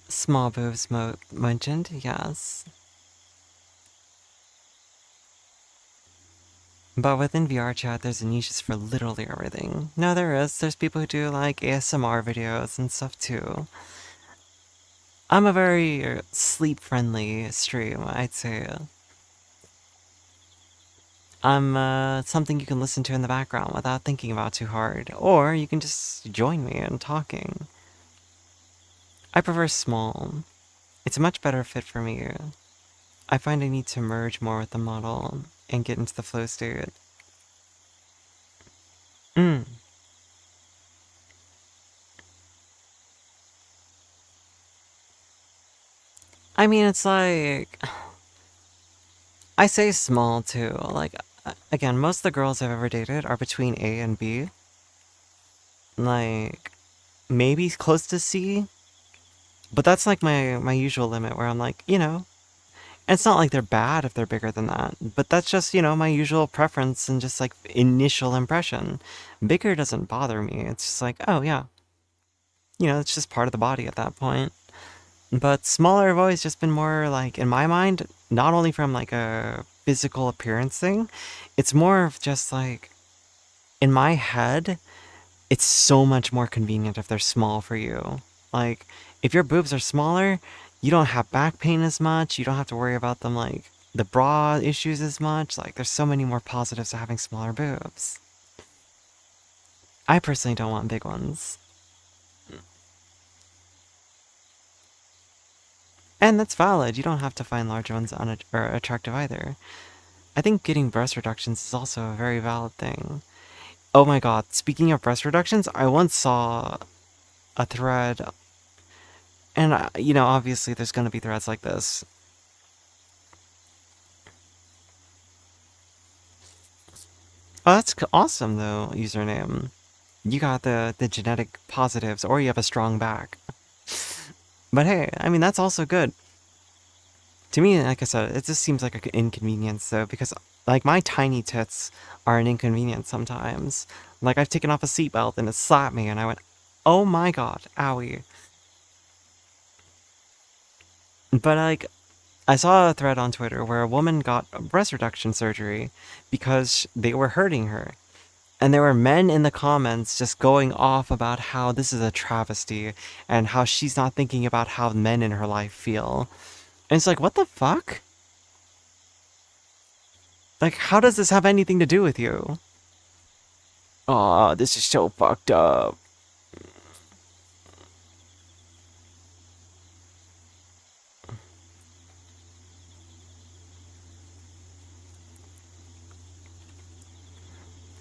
Small boobs mentioned, yes. But within VR chat, there's niches for literally everything. No, there is. There's people who do like ASMR videos and stuff too. I'm a very sleep-friendly stream, I'd say. I'm something you can listen to in the background without thinking about too hard. Or you can just join me in talking. I prefer small. It's a much better fit for me. I find I need to merge more with the model and get into the flow state. Mm. I mean, it's like... I say small, too. Like, again, most of the girls I've ever dated are between A and B. Like, maybe close to C. But that's like my usual limit where I'm like, and it's not like they're bad if they're bigger than that. But that's just, my usual preference and just like initial impression. Bigger doesn't bother me. It's just like, oh yeah. It's just part of the body at that point. But smaller have always just been more like, in my mind, not only from like a physical appearance thing, it's more of just like, in my head, it's so much more convenient if they're small for you. Like, if your boobs are smaller, you don't have back pain as much, you don't have to worry about them like the bra issues as much. Like, there's so many more positives to having smaller boobs. I personally don't want big ones. And that's valid. You don't have to find large ones or attractive either. I think getting breast reductions is also a very valid thing. Oh my god, speaking of breast reductions, I once saw a thread, and obviously there's gonna be threads like this. Oh, that's awesome though, username. You got the genetic positives, or you have a strong back. But hey, I mean, that's also good. To me, like I said, it just seems like an inconvenience though, because like my tiny tits are an inconvenience sometimes. Like I've taken off a seatbelt and it slapped me and I went, oh my god, owie. But like, I saw a thread on Twitter where a woman got breast reduction surgery because they were hurting her. And there were men in the comments just going off about how this is a travesty and how she's not thinking about how men in her life feel. And it's like, what the fuck? Like, how does this have anything to do with you? Aw, this is so fucked up.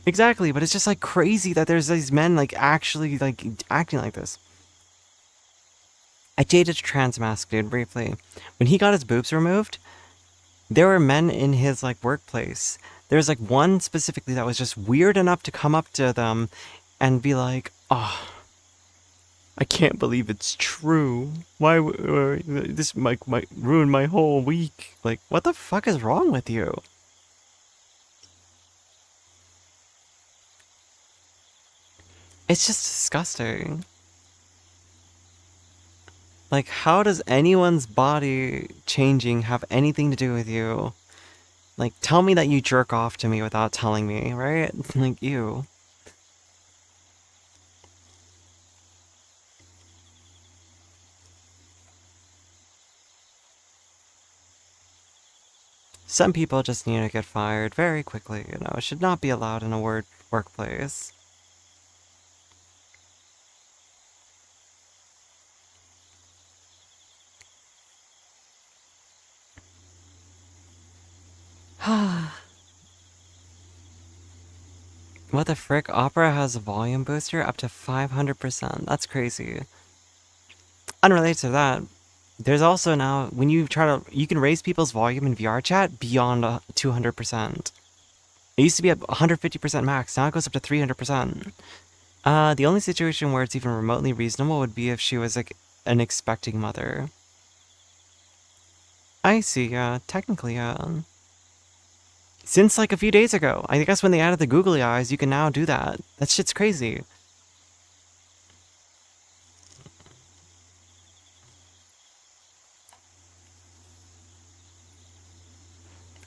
Exactly, but it's just like crazy that there's these men like actually like acting like this. I dated a trans mask dude briefly. When he got his boobs removed, there were men in his like workplace. There was like one specifically that was just weird enough to come up to them and be like, "Oh, I can't believe it's true. Why this might ruin my whole week." Like, what the fuck is wrong with you? It's just disgusting. Like, how does anyone's body changing have anything to do with you? Like, tell me that you jerk off to me without telling me, right? Like, ew. Some people just need to get fired very quickly, It should not be allowed in a workplace. What the frick? Opera has a volume booster up to 500%. That's crazy. Unrelated to that, there's also now, when you you can raise people's volume in VR chat beyond 200%. It used to be at 150% max, now it goes up to 300%. The only situation where it's even remotely reasonable would be if she was like an expecting mother. I see, technically, since like a few days ago. I guess when they added the googly eyes, you can now do that. That shit's crazy.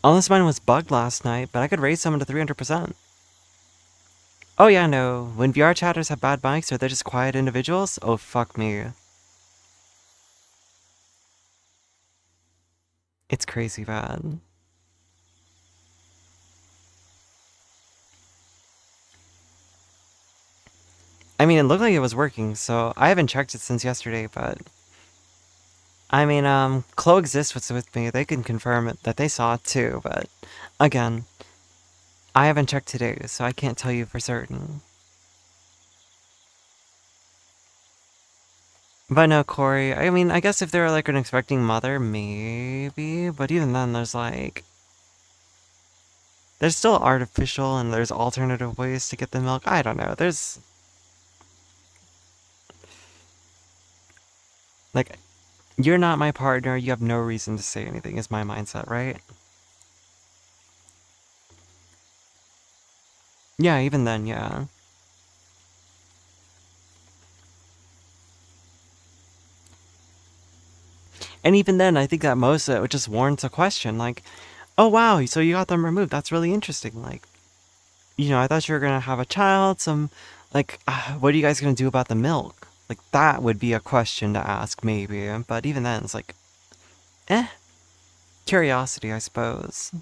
Unless mine was bugged last night, but I could raise someone to 300%. Oh yeah, no. When VR chatters have bad mics or they're just quiet individuals, oh fuck me. It's crazy bad. I mean, it looked like it was working, so I haven't checked it since yesterday, but... I mean, Coexist was with me. They can confirm it, that they saw it too, but... Again, I haven't checked today, so I can't tell you for certain. But no, Corey, I mean, I guess if they're like an expecting mother, maybe, but even then, there's like... There's still artificial and there's alternative ways to get the milk. I don't know, there's... Like, you're not my partner, you have no reason to say anything, is my mindset, right? Yeah, even then, yeah. And even then, I think that most of it just warrants a question, like, oh wow, so you got them removed, that's really interesting, like, I thought you were gonna have a child, like, what are you guys gonna do about the milk? Like, that would be a question to ask, maybe, but even then, it's like, eh. Curiosity, I suppose.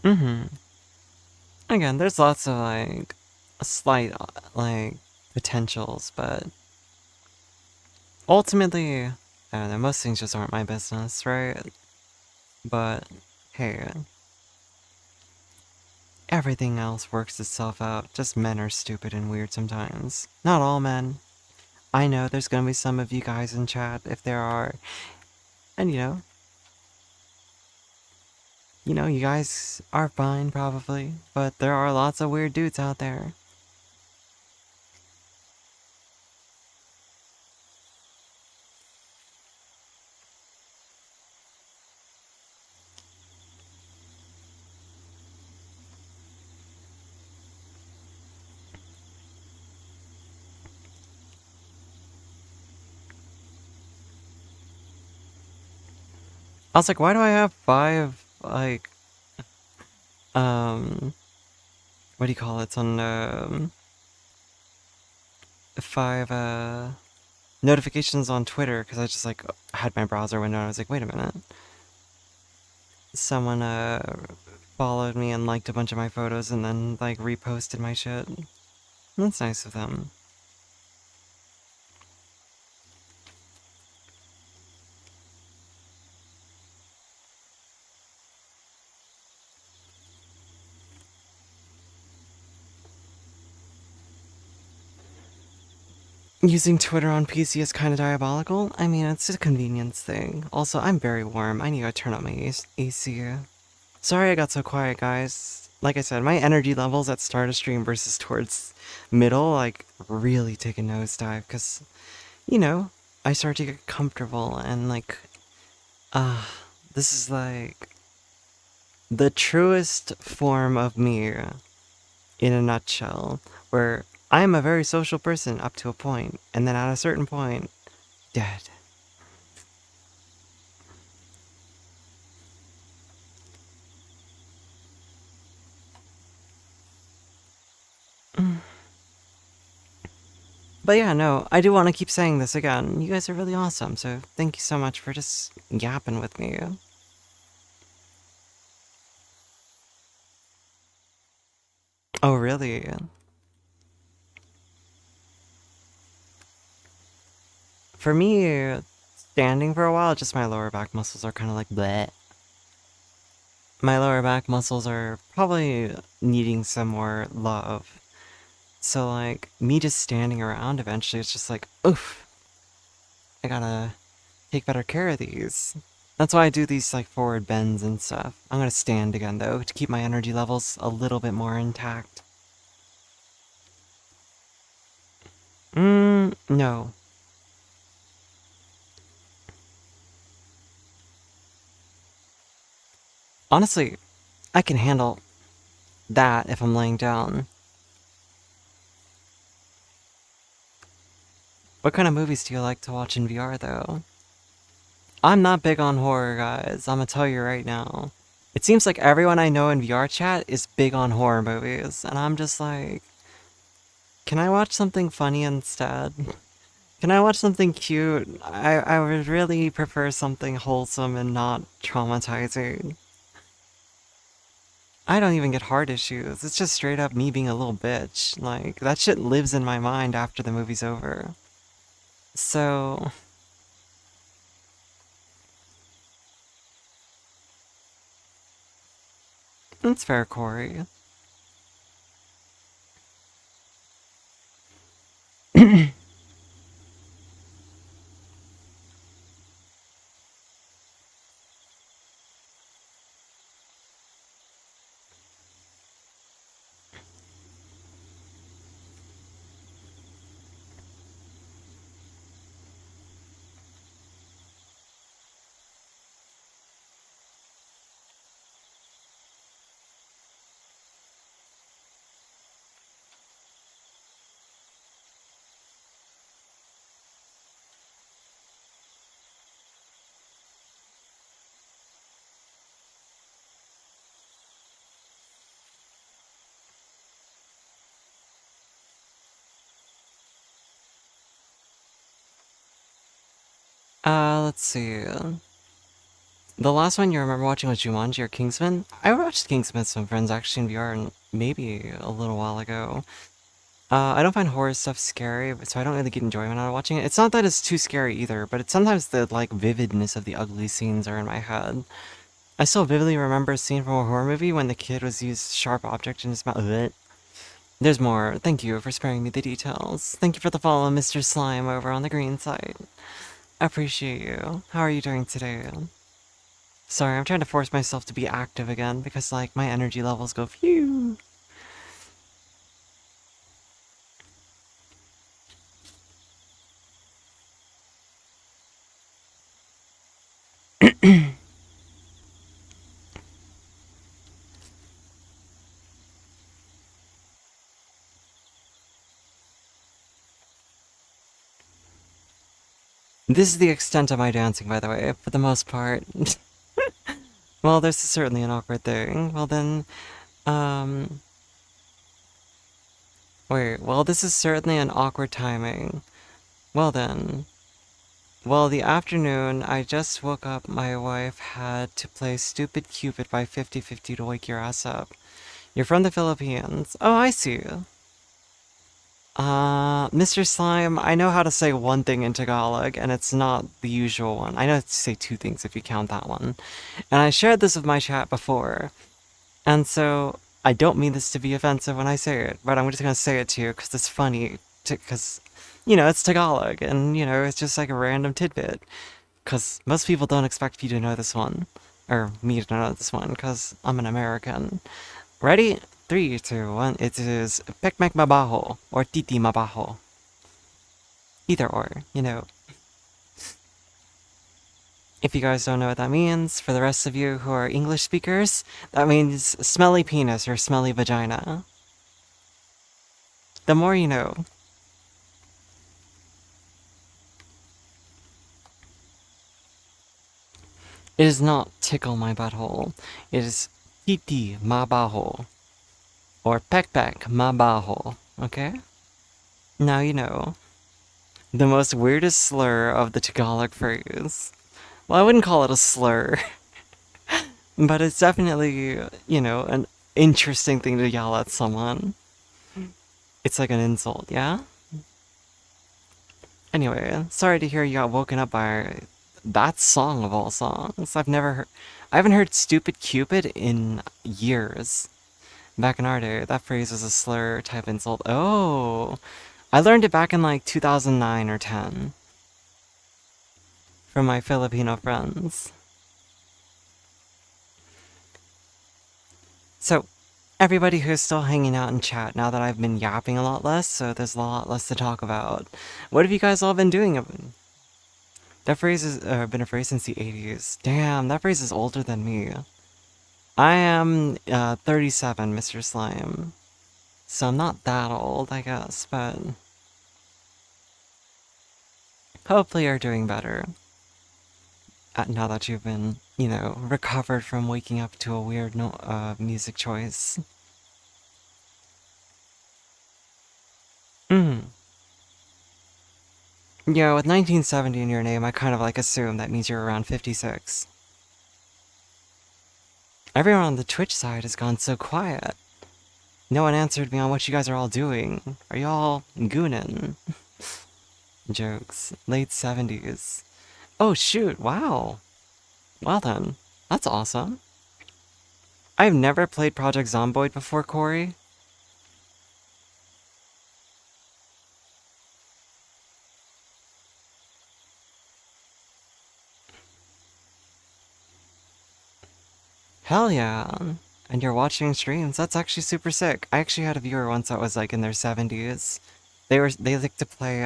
Mm-hmm. Again, there's lots of like slight like potentials, but ultimately, I don't know, most things just aren't my business, right? But hey, everything else works itself out. Just men are stupid and weird sometimes. Not all men. I know there's gonna be some of you guys in chat if there are, and you guys are fine probably, but there are lots of weird dudes out there. I was like, why do I have five like um what do you call it? It's on five notifications on Twitter because I just like had my browser window and I was like, wait a minute. Someone followed me and liked a bunch of my photos and then like reposted my shit. That's nice of them. Using Twitter on PC is kind of diabolical. I mean, it's a convenience thing. Also, I'm very warm. I need to turn up my AC. Sorry I got so quiet, guys. Like I said, my energy levels at start of stream versus towards middle, like, really take a nosedive, because, I start to get comfortable, and, like, uh, this is, like, the truest form of me in a nutshell, where I am a very social person up to a point, and then at a certain point, dead. But yeah, no, I do want to keep saying this again. You guys are really awesome, so thank you so much for just yapping with me. Oh, really? For me, standing for a while, just my lower back muscles are kind of like bleh. My lower back muscles are probably needing some more love. So, like, me just standing around eventually, it's just like, oof, I gotta take better care of these. That's why I do these, like, forward bends and stuff. I'm gonna stand again, though, to keep my energy levels a little bit more intact. No. Honestly, I can handle that if I'm laying down. What kind of movies do you like to watch in VR, though? I'm not big on horror, guys. I'm gonna tell you right now. It seems like everyone I know in VR chat is big on horror movies, and I'm just like, can I watch something funny instead? Can I watch something cute? I would really prefer something wholesome and not traumatizing. I don't even get heart issues. It's just straight up me being a little bitch. Like, that shit lives in my mind after the movie's over. So, that's fair, Corey. Let's see. The last one you remember watching was Jumanji or Kingsman? I watched Kingsman with some friends actually in VR and maybe a little while ago. I don't find horror stuff scary, so I don't really get enjoyment out of watching it. It's not that it's too scary either, but it's sometimes the like vividness of the ugly scenes are in my head. I still vividly remember a scene from a horror movie when the kid was used sharp object in his mouth. Ugh. There's more. Thank you for sparing me the details. Thank you for the follow, Mr. Slime, over on the green side. I appreciate you. How are you doing today? Sorry, I'm trying to force myself to be active again because, like, my energy levels go phew. This is the extent of my dancing, by the way, for the most part. Well, this is certainly an awkward thing. Well, then, um... wait, well, this is certainly an awkward timing. Well, then. Well, the afternoon, I just woke up. My wife had to play Stupid Cupid by 50-50 to wake your ass up. You're from the Philippines. Oh, I see you. Mr. Slime, I know how to say one thing in Tagalog, and it's not the usual one. I know how to say two things if you count that one. And I shared this with my chat before. And so, I don't mean this to be offensive when I say it, but I'm just gonna say it to you because it's funny. Because, it's Tagalog, and, it's just like a random tidbit. Because most people don't expect you to know this one. Or me to know this one, because I'm an American. Ready? 3, 2, 1. It is Pekmek Mabaho, or Titi Mabaho. Either or. If you guys don't know what that means, for the rest of you who are English speakers, that means smelly penis or smelly vagina. The more you know. It is not tickle my butthole. It is Titi Mabaho. Or Pekmek Mabaho. Okay? Now you know. The most weirdest slur of the Tagalog phrase. Well, I wouldn't call it a slur, but it's definitely, an interesting thing to yell at someone. It's like an insult, yeah? Anyway, sorry to hear you got woken up by that song of all songs. I haven't heard Stupid Cupid in years. Back in our day, that phrase was a slur type insult. Oh, I learned it back in like 2009 or 10 from my Filipino friends. So, everybody who's still hanging out in chat now that I've been yapping a lot less, so there's a lot less to talk about. What have you guys all been doing? That phrase has been a phrase since the 80s. Damn, that phrase is older than me. I am 37, Mr. Slime. So I'm not that old, I guess, but hopefully you're doing better. Now that you've been, recovered from waking up to a weird music choice. Mm. Yeah, with 1970 in your name, I kind of like assume that means you're around 56. Everyone on the Twitch side has gone so quiet. No one answered me on what you guys are all doing. Are y'all goonin'? Jokes. Late 70s. Oh shoot, wow. Well then, that's awesome. I've never played Project Zomboid before, Corey. Hell yeah. And you're watching streams, that's actually super sick. I actually had a viewer once that was like in their 70s. They like to play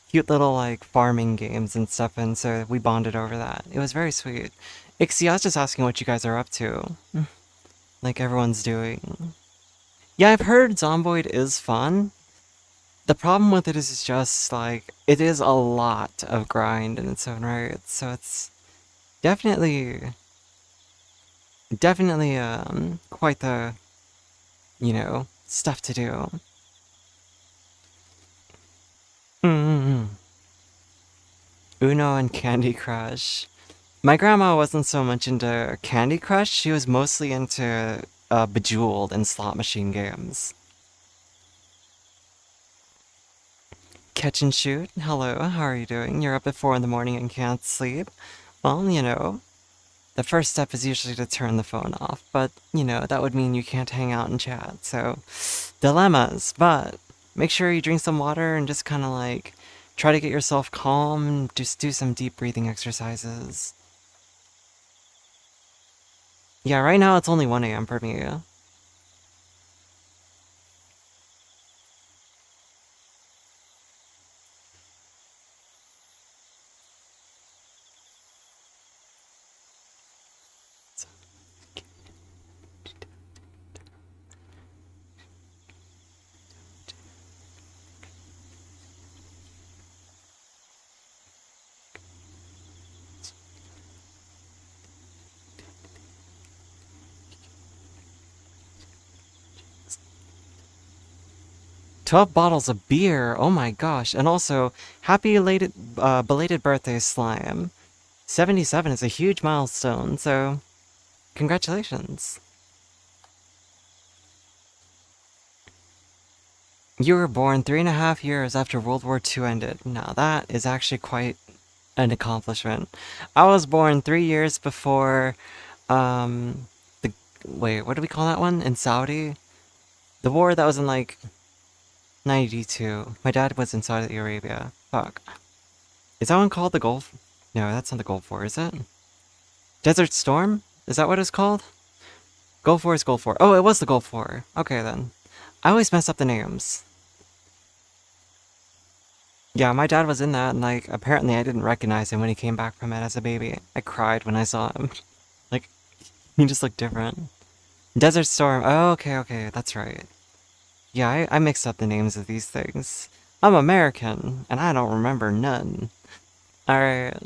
cute little like farming games and stuff, and so we bonded over that. It was very sweet. Ixie, I was just asking what you guys are up to. Like everyone's doing. Yeah, I've heard Zomboid is fun. The problem with it is just like it is a lot of grind in its own right. So it's definitely quite the stuff to do. Mm-hmm. Uno and Candy Crush. My grandma wasn't so much into Candy Crush, she was mostly into Bejeweled and slot machine games. Catch and shoot. Hello, how are you doing? You're up at 4 in the morning and can't sleep? Well, the first step is usually to turn the phone off, but, that would mean you can't hang out and chat, so dilemmas. But make sure you drink some water and just kind of like try to get yourself calm and just do some deep breathing exercises. Yeah, right now it's only 1 a.m. for me. 12 bottles of beer. Oh my gosh. And also, happy belated birthday, Slime. 77 is a huge milestone, so congratulations. You were born 3.5 years after World War II ended. Now that is actually quite an accomplishment. I was born 3 years before, the, wait, what do we call that one? In Saudi? The war that was in like 92. My dad was in Saudi Arabia. Fuck. Is that one called the Gulf? No, that's not the Gulf War, is it? Desert Storm? Is that what it's called? Gulf War is Gulf War. Oh, it was the Gulf War. Okay, then. I always mess up the names. Yeah, my dad was in that, and like, apparently I didn't recognize him when he came back from it as a baby. I cried when I saw him. Like, he just looked different. Desert Storm. Oh, okay, that's right. Yeah, I mixed up the names of these things. I'm American, and I don't remember none. Alright.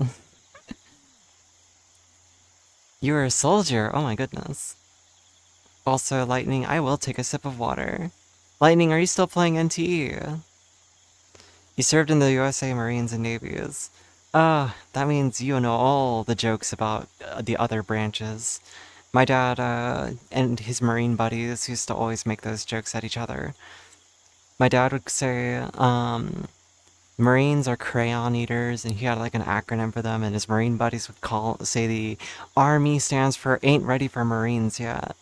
You were a soldier. Oh my goodness. Also, Lightning, I will take a sip of water. Lightning, are you still playing NTE? You served in the USA Marines and Navies. That means you know all the jokes about the other branches. My dad, and his Marine buddies used to always make those jokes at each other. My dad would say, Marines are crayon eaters, and he had like an acronym for them, and his Marine buddies would say the Army stands for ain't ready for Marines yet.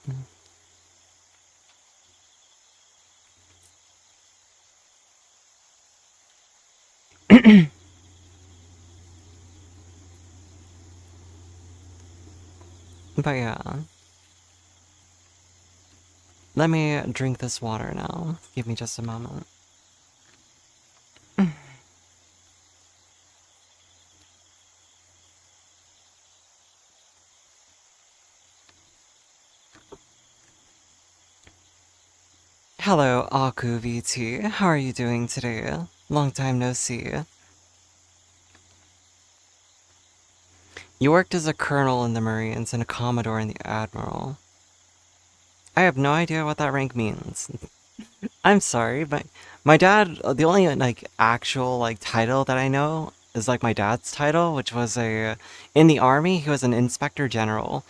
But yeah. Let me drink this water now. Give me just a moment. Hello, Aku VT. How are you doing today? Long time no see. You worked as a colonel in the Marines and a commodore in the Admiral. I have no idea what that rank means. I'm sorry, but my dad, the only like actual like title that I know is like my dad's title, which was in the army, he was an inspector general.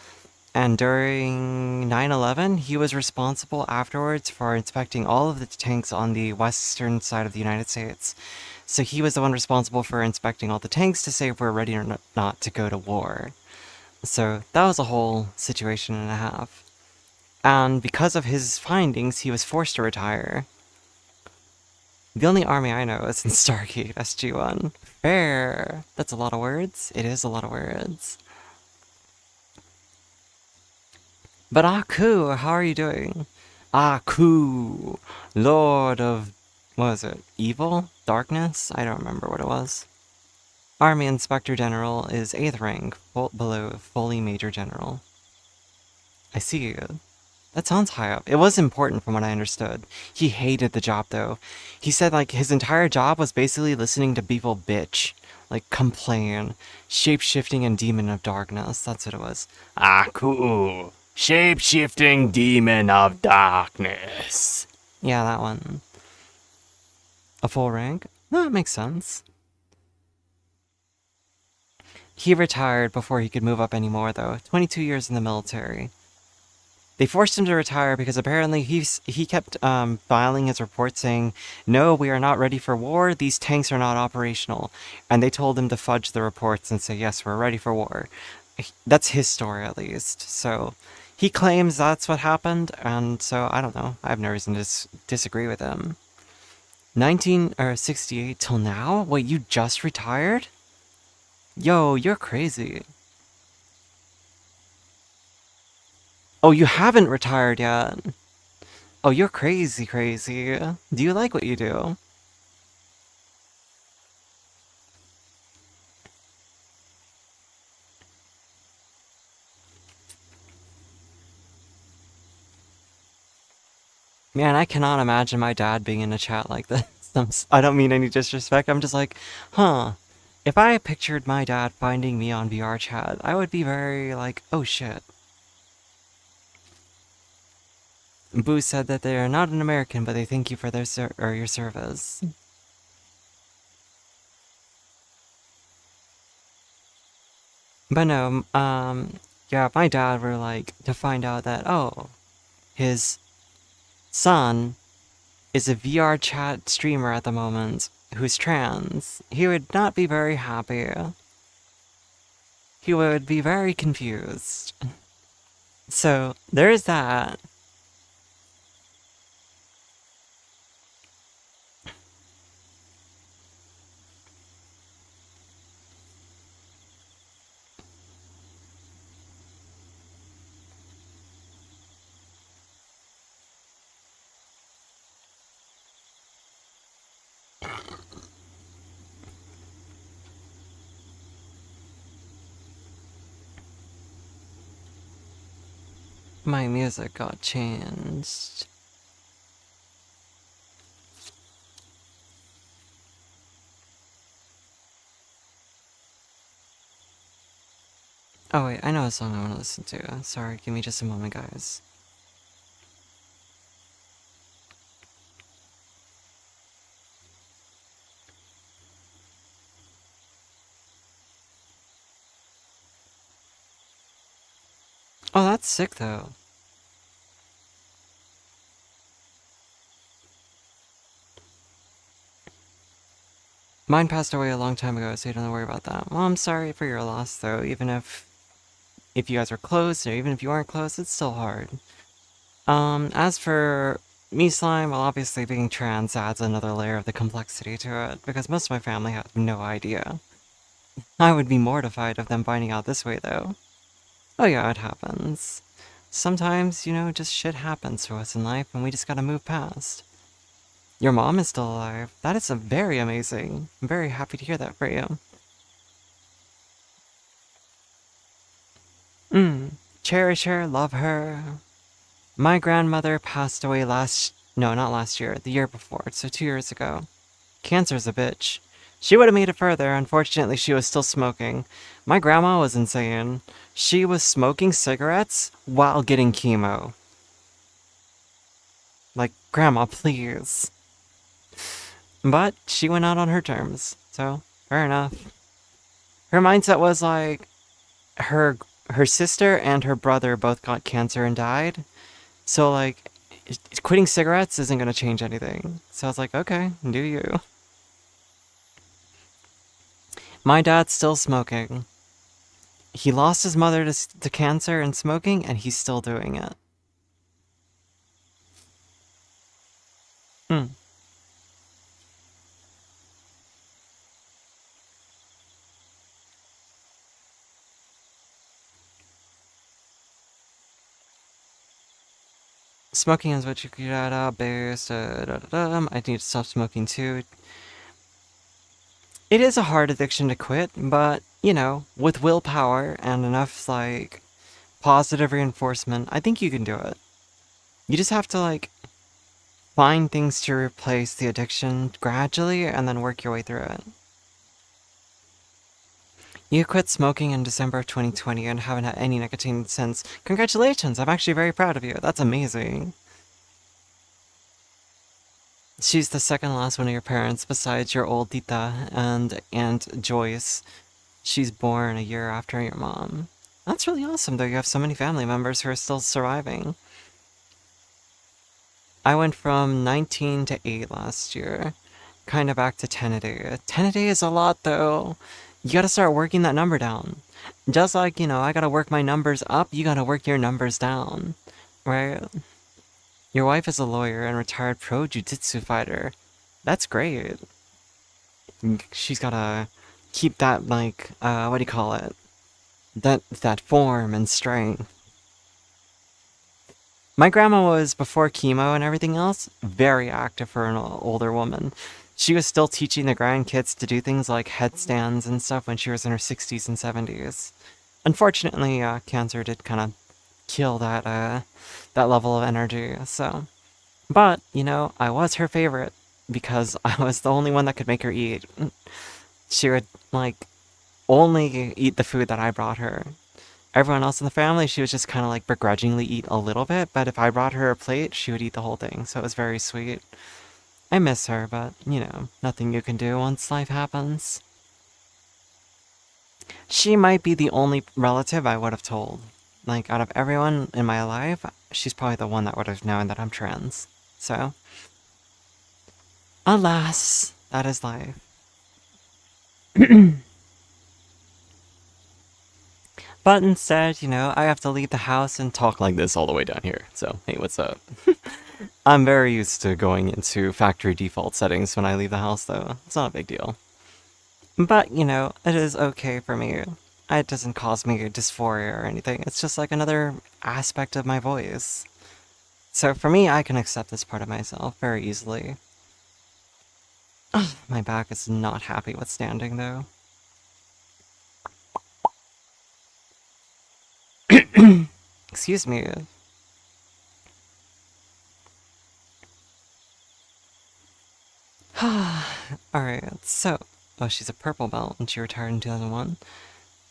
And during 9/11, he was responsible afterwards for inspecting all of the tanks on the western side of the United States. So he was the one responsible for inspecting all the tanks to say if we're ready or not to go to war. So that was a whole situation and a half. And because of his findings, he was forced to retire. The only army I know is in Stargate SG-1. Fair. That's a lot of words. It is a lot of words. But Aku, how are you doing? Aku, Lord of, what was it? Evil? Darkness? I don't remember what it was. Army Inspector General is 8th rank, below fully Major General. I see. That sounds high up. It was important from what I understood. He hated the job though. He said like his entire job was basically listening to people bitch. Like complain. Shape-shifting and demon of darkness. That's what it was. Aku. Shape-shifting demon of darkness. Yeah, that one. A full rank? That makes sense. He retired before he could move up anymore, though. 22 years in the military. They forced him to retire because apparently he kept filing his report saying, "No, we are not ready for war. These tanks are not operational." And they told him to fudge the reports and say, "Yes, we're ready for war." That's his story, at least. So he claims that's what happened, and so I don't know. I have no reason to disagree with him. 1968 till now? Wait, you just retired? Yo, you're crazy. Oh, you haven't retired yet. Oh, you're crazy, crazy. Do you like what you do? Man, I cannot imagine my dad being in a chat like this. I don't mean any disrespect. I'm just like, huh. If I pictured my dad finding me on VR chat, I would be very like, oh shit. Boo said that they are not an American, but they thank you for their or your service. But no, yeah, my dad were like to find out that his son is a VR chat streamer at the moment who's trans. He would not be very happy. He would be very confused. So there is that. My music got changed. Oh wait, I know a song I want to listen to. Sorry, give me just a moment, guys. Oh, that's sick though. Mine passed away a long time ago, so you don't have to worry about that. Well, I'm sorry for your loss though, even if you guys were close, or even if you aren't close, it's still hard. As for me slime, well obviously being trans adds another layer of the complexity to it, because most of my family have no idea. I would be mortified of them finding out this way though. Oh yeah, it happens. Sometimes, just shit happens to us in life and we just gotta move past. Your mom is still alive. That is very amazing. I'm very happy to hear that for you. Cherish her, love her. My grandmother passed away no, not last year, the year before, so 2 years ago. Cancer's a bitch. She would have made it further, unfortunately she was still smoking. My grandma was insane. She was smoking cigarettes while getting chemo. Like, grandma, please. But she went out on her terms, so fair enough. Her mindset was like, her her sister and her brother both got cancer and died. So like quitting cigarettes isn't going to change anything. So I was like, okay, do you. My dad's still smoking. He lost his mother to cancer and smoking, and he's still doing it. Hmm. Smoking is what you get out boost. I need to stop smoking too. It is a hard addiction to quit, but, with willpower and enough, like, positive reinforcement, I think you can do it. You just have to, like, find things to replace the addiction gradually and then work your way through it. You quit smoking in December of 2020 and haven't had any nicotine since. Congratulations! I'm actually very proud of you. That's amazing. She's the second last one of your parents besides your old Tita and Aunt Joyce. She's born a year after your mom. That's really awesome, though. You have so many family members who are still surviving. I went from 19 to 8 last year. Kind of back to 10 a day. 10 a day is a lot, though. You gotta start working that number down. Just like, I gotta work my numbers up, you gotta work your numbers down. Right? Your wife is a lawyer and retired pro jiu-jitsu fighter. That's great. She's gotta keep that, like, what do you call it? That form and strength. My grandma was, before chemo and everything else, very active for an older woman. She was still teaching the grandkids to do things like headstands and stuff when she was in her 60s and 70s. Unfortunately, cancer did kind of kill that level of energy, so. But, I was her favorite because I was the only one that could make her eat. She would, like, only eat the food that I brought her. Everyone else in the family, she would just kind of like begrudgingly eat a little bit, but if I brought her a plate, she would eat the whole thing, so it was very sweet. I miss her, but, nothing you can do once life happens. She might be the only relative I would have told. Like, out of everyone in my life, she's probably the one that would have known that I'm trans. So, alas, that is life. But instead, I have to leave the house and talk like this all the way down here. So, hey, what's up? I'm very used to going into factory default settings when I leave the house, though. It's not a big deal. But, it is okay for me. It doesn't cause me dysphoria or anything. It's just like another aspect of my voice. So for me, I can accept this part of myself very easily. My back is not happy with standing, though. Excuse me. Alright, so... Oh, she's a purple belt, and she retired in 2001.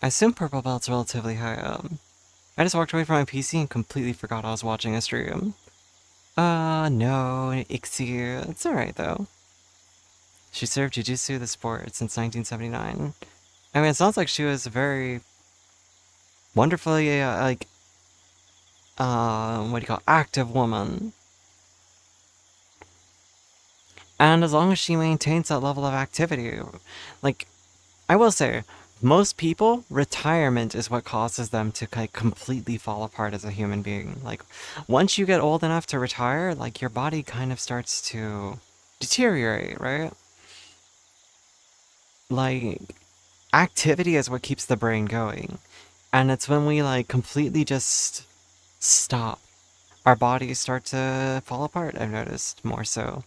I assume purple belt's relatively high up. I just walked away from my PC and completely forgot I was watching a stream. No, Ixie. It's alright, though. She served Jiu-Jitsu, the sport, since 1979. I mean, it sounds like she was a very wonderfully, what do you call, active woman. And as long as she maintains that level of activity, like, I will say, most people, retirement is what causes them to completely fall apart as a human being. Like, once you get old enough to retire, like, your body kind of starts to deteriorate, right? Like, activity is what keeps the brain going. And it's when we, like, completely just stop, our bodies start to fall apart, I've noticed, more so.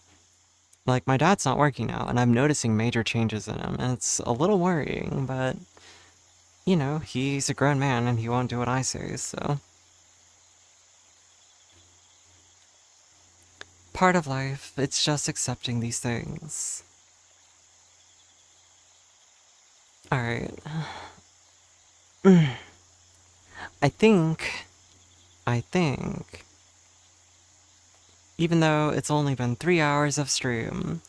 Like, my dad's not working now, and I'm noticing major changes in him, and it's a little worrying, but, he's a grown man, and he won't do what I say, so. Part of life, it's just accepting these things. Alright. I think, even though it's only been 3 hours of stream,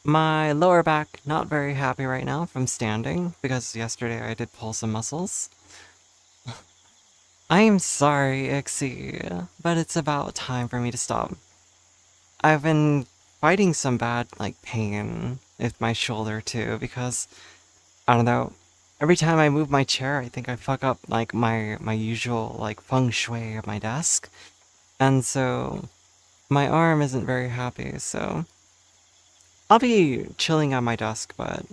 my lower back not very happy right now from standing, because yesterday I did pull some muscles. I am sorry, Ixie, but it's about time for me to stop. I've been fighting some bad, pain with my shoulder, too, because, I don't know, every time I move my chair, I think I fuck up, my usual, feng shui of my desk. And so, my arm isn't very happy, so... I'll be chilling on my desk, but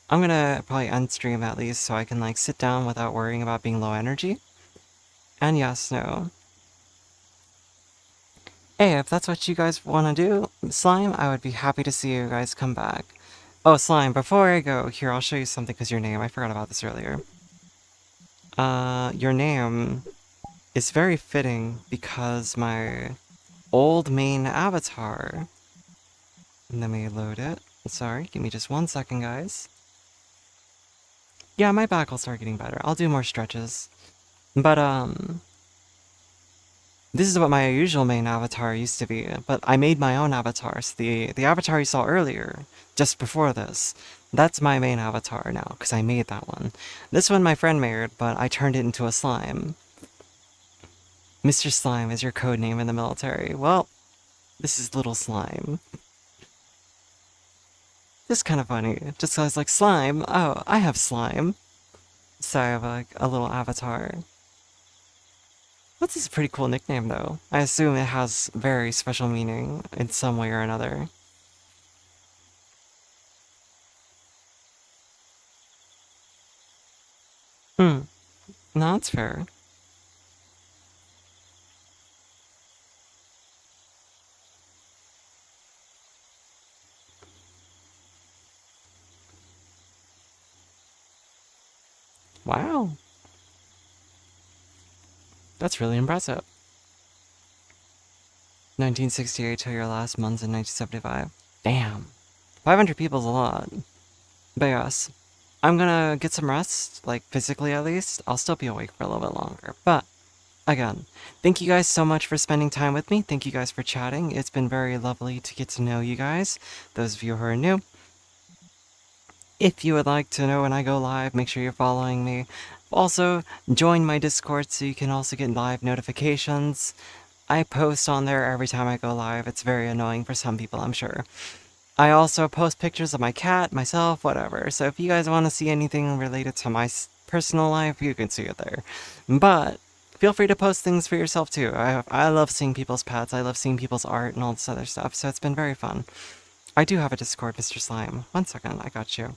I'm gonna probably end stream at least so I can, sit down without worrying about being low energy. And yes, no. Hey, if that's what you guys want to do, Slime, I would be happy to see you guys come back. Oh, Slime, before I go, here, I'll show you something because your name, I forgot about this earlier. Your name is very fitting because my old main avatar... Let me load it. Sorry, give me just 1 second, guys. Yeah, my back will start getting better. I'll do more stretches. But, This is what my usual main avatar used to be, but I made my own avatar. So the avatar you saw earlier, just before this, that's my main avatar now, because I made that one. This one my friend made, but I turned it into a slime. Mr. Slime is your code name in the military. Well, this is Little Slime. This is kind of funny. Just 'cause I was like, slime? Oh, I have slime. So I have like a little avatar. This is a pretty cool nickname though. I assume it has very special meaning in some way or another. Hmm. No, that's fair. Wow. That's really impressive. 1968 till your last month in 1975. Damn. 500 people's a lot. But yes, I'm gonna get some rest, like physically at least. I'll still be awake for a little bit longer. But again, thank you guys so much for spending time with me. Thank you guys for chatting. It's been very lovely to get to know you guys. Those of you who are new, if you would like to know when I go live, make sure you're following me. Also, join my Discord so you can also get live notifications. I post on there every time I go live. It's very annoying for some people, I'm sure. I also post pictures of my cat, myself, whatever. So if you guys want to see anything related to my personal life, you can see it there. But feel free to post things for yourself too. I love seeing people's pets. I love seeing people's art and all this other stuff. So it's been very fun. I do have a Discord, Mr. Slime. One second, I got you.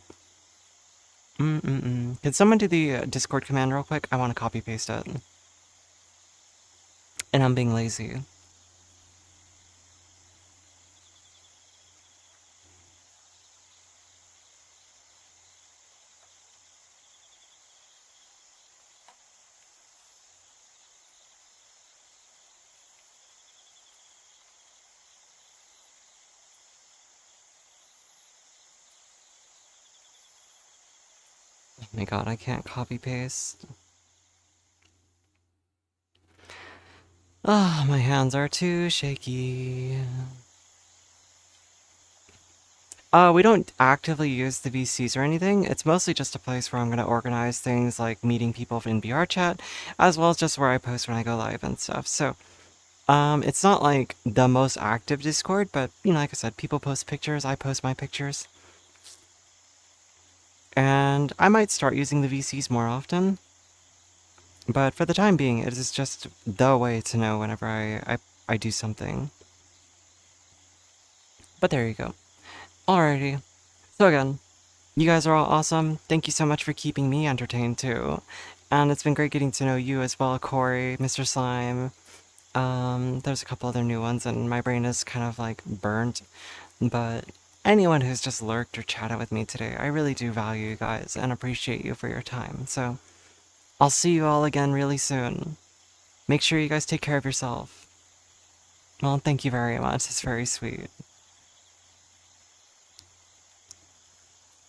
Can someone do the Discord command real quick? I want to copy paste it. And I'm being lazy. Oh my god, I can't copy paste. Ah, my hands are too shaky. We don't actively use the VCs or anything. It's mostly just a place where I'm going to organize things like meeting people in VR chat, as well as just where I post when I go live and stuff. So, it's not like the most active Discord, but, you know, like I said, people post pictures, I post my pictures. And I might start using the VCs more often. But for the time being, it is just the way to know whenever I do something. But there you go. Alrighty. So again, you guys are all awesome. Thank you so much for keeping me entertained too. And it's been great getting to know you as well, Corey, Mr. Slime. There's a couple other new ones and my brain is kind of like burnt. But anyone who's just lurked or chatted with me today, I really do value you guys and appreciate you for your time. So I'll see you all again really soon. Make sure you guys take care of yourself. Well, thank you very much. It's very sweet.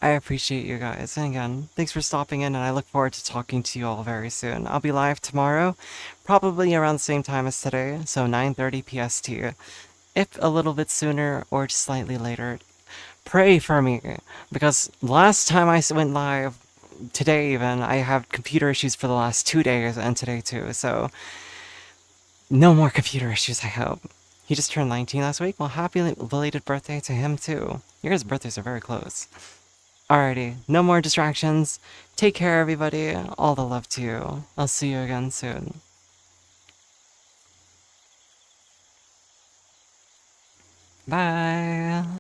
I appreciate you guys. And again, thanks for stopping in, and I look forward to talking to you all very soon. I'll be live tomorrow, probably around the same time as today, so 9:30 PST. If a little bit sooner or just slightly later, pray for me, because last time I went live, today even, I have computer issues for the last 2 days and today too, so no more computer issues, I hope. He just turned 19 last week. Well, happy belated birthday to him too. Your guys' birthdays are very close. Alrighty, no more distractions. Take care, everybody. All the love to you. I'll see you again soon. Bye.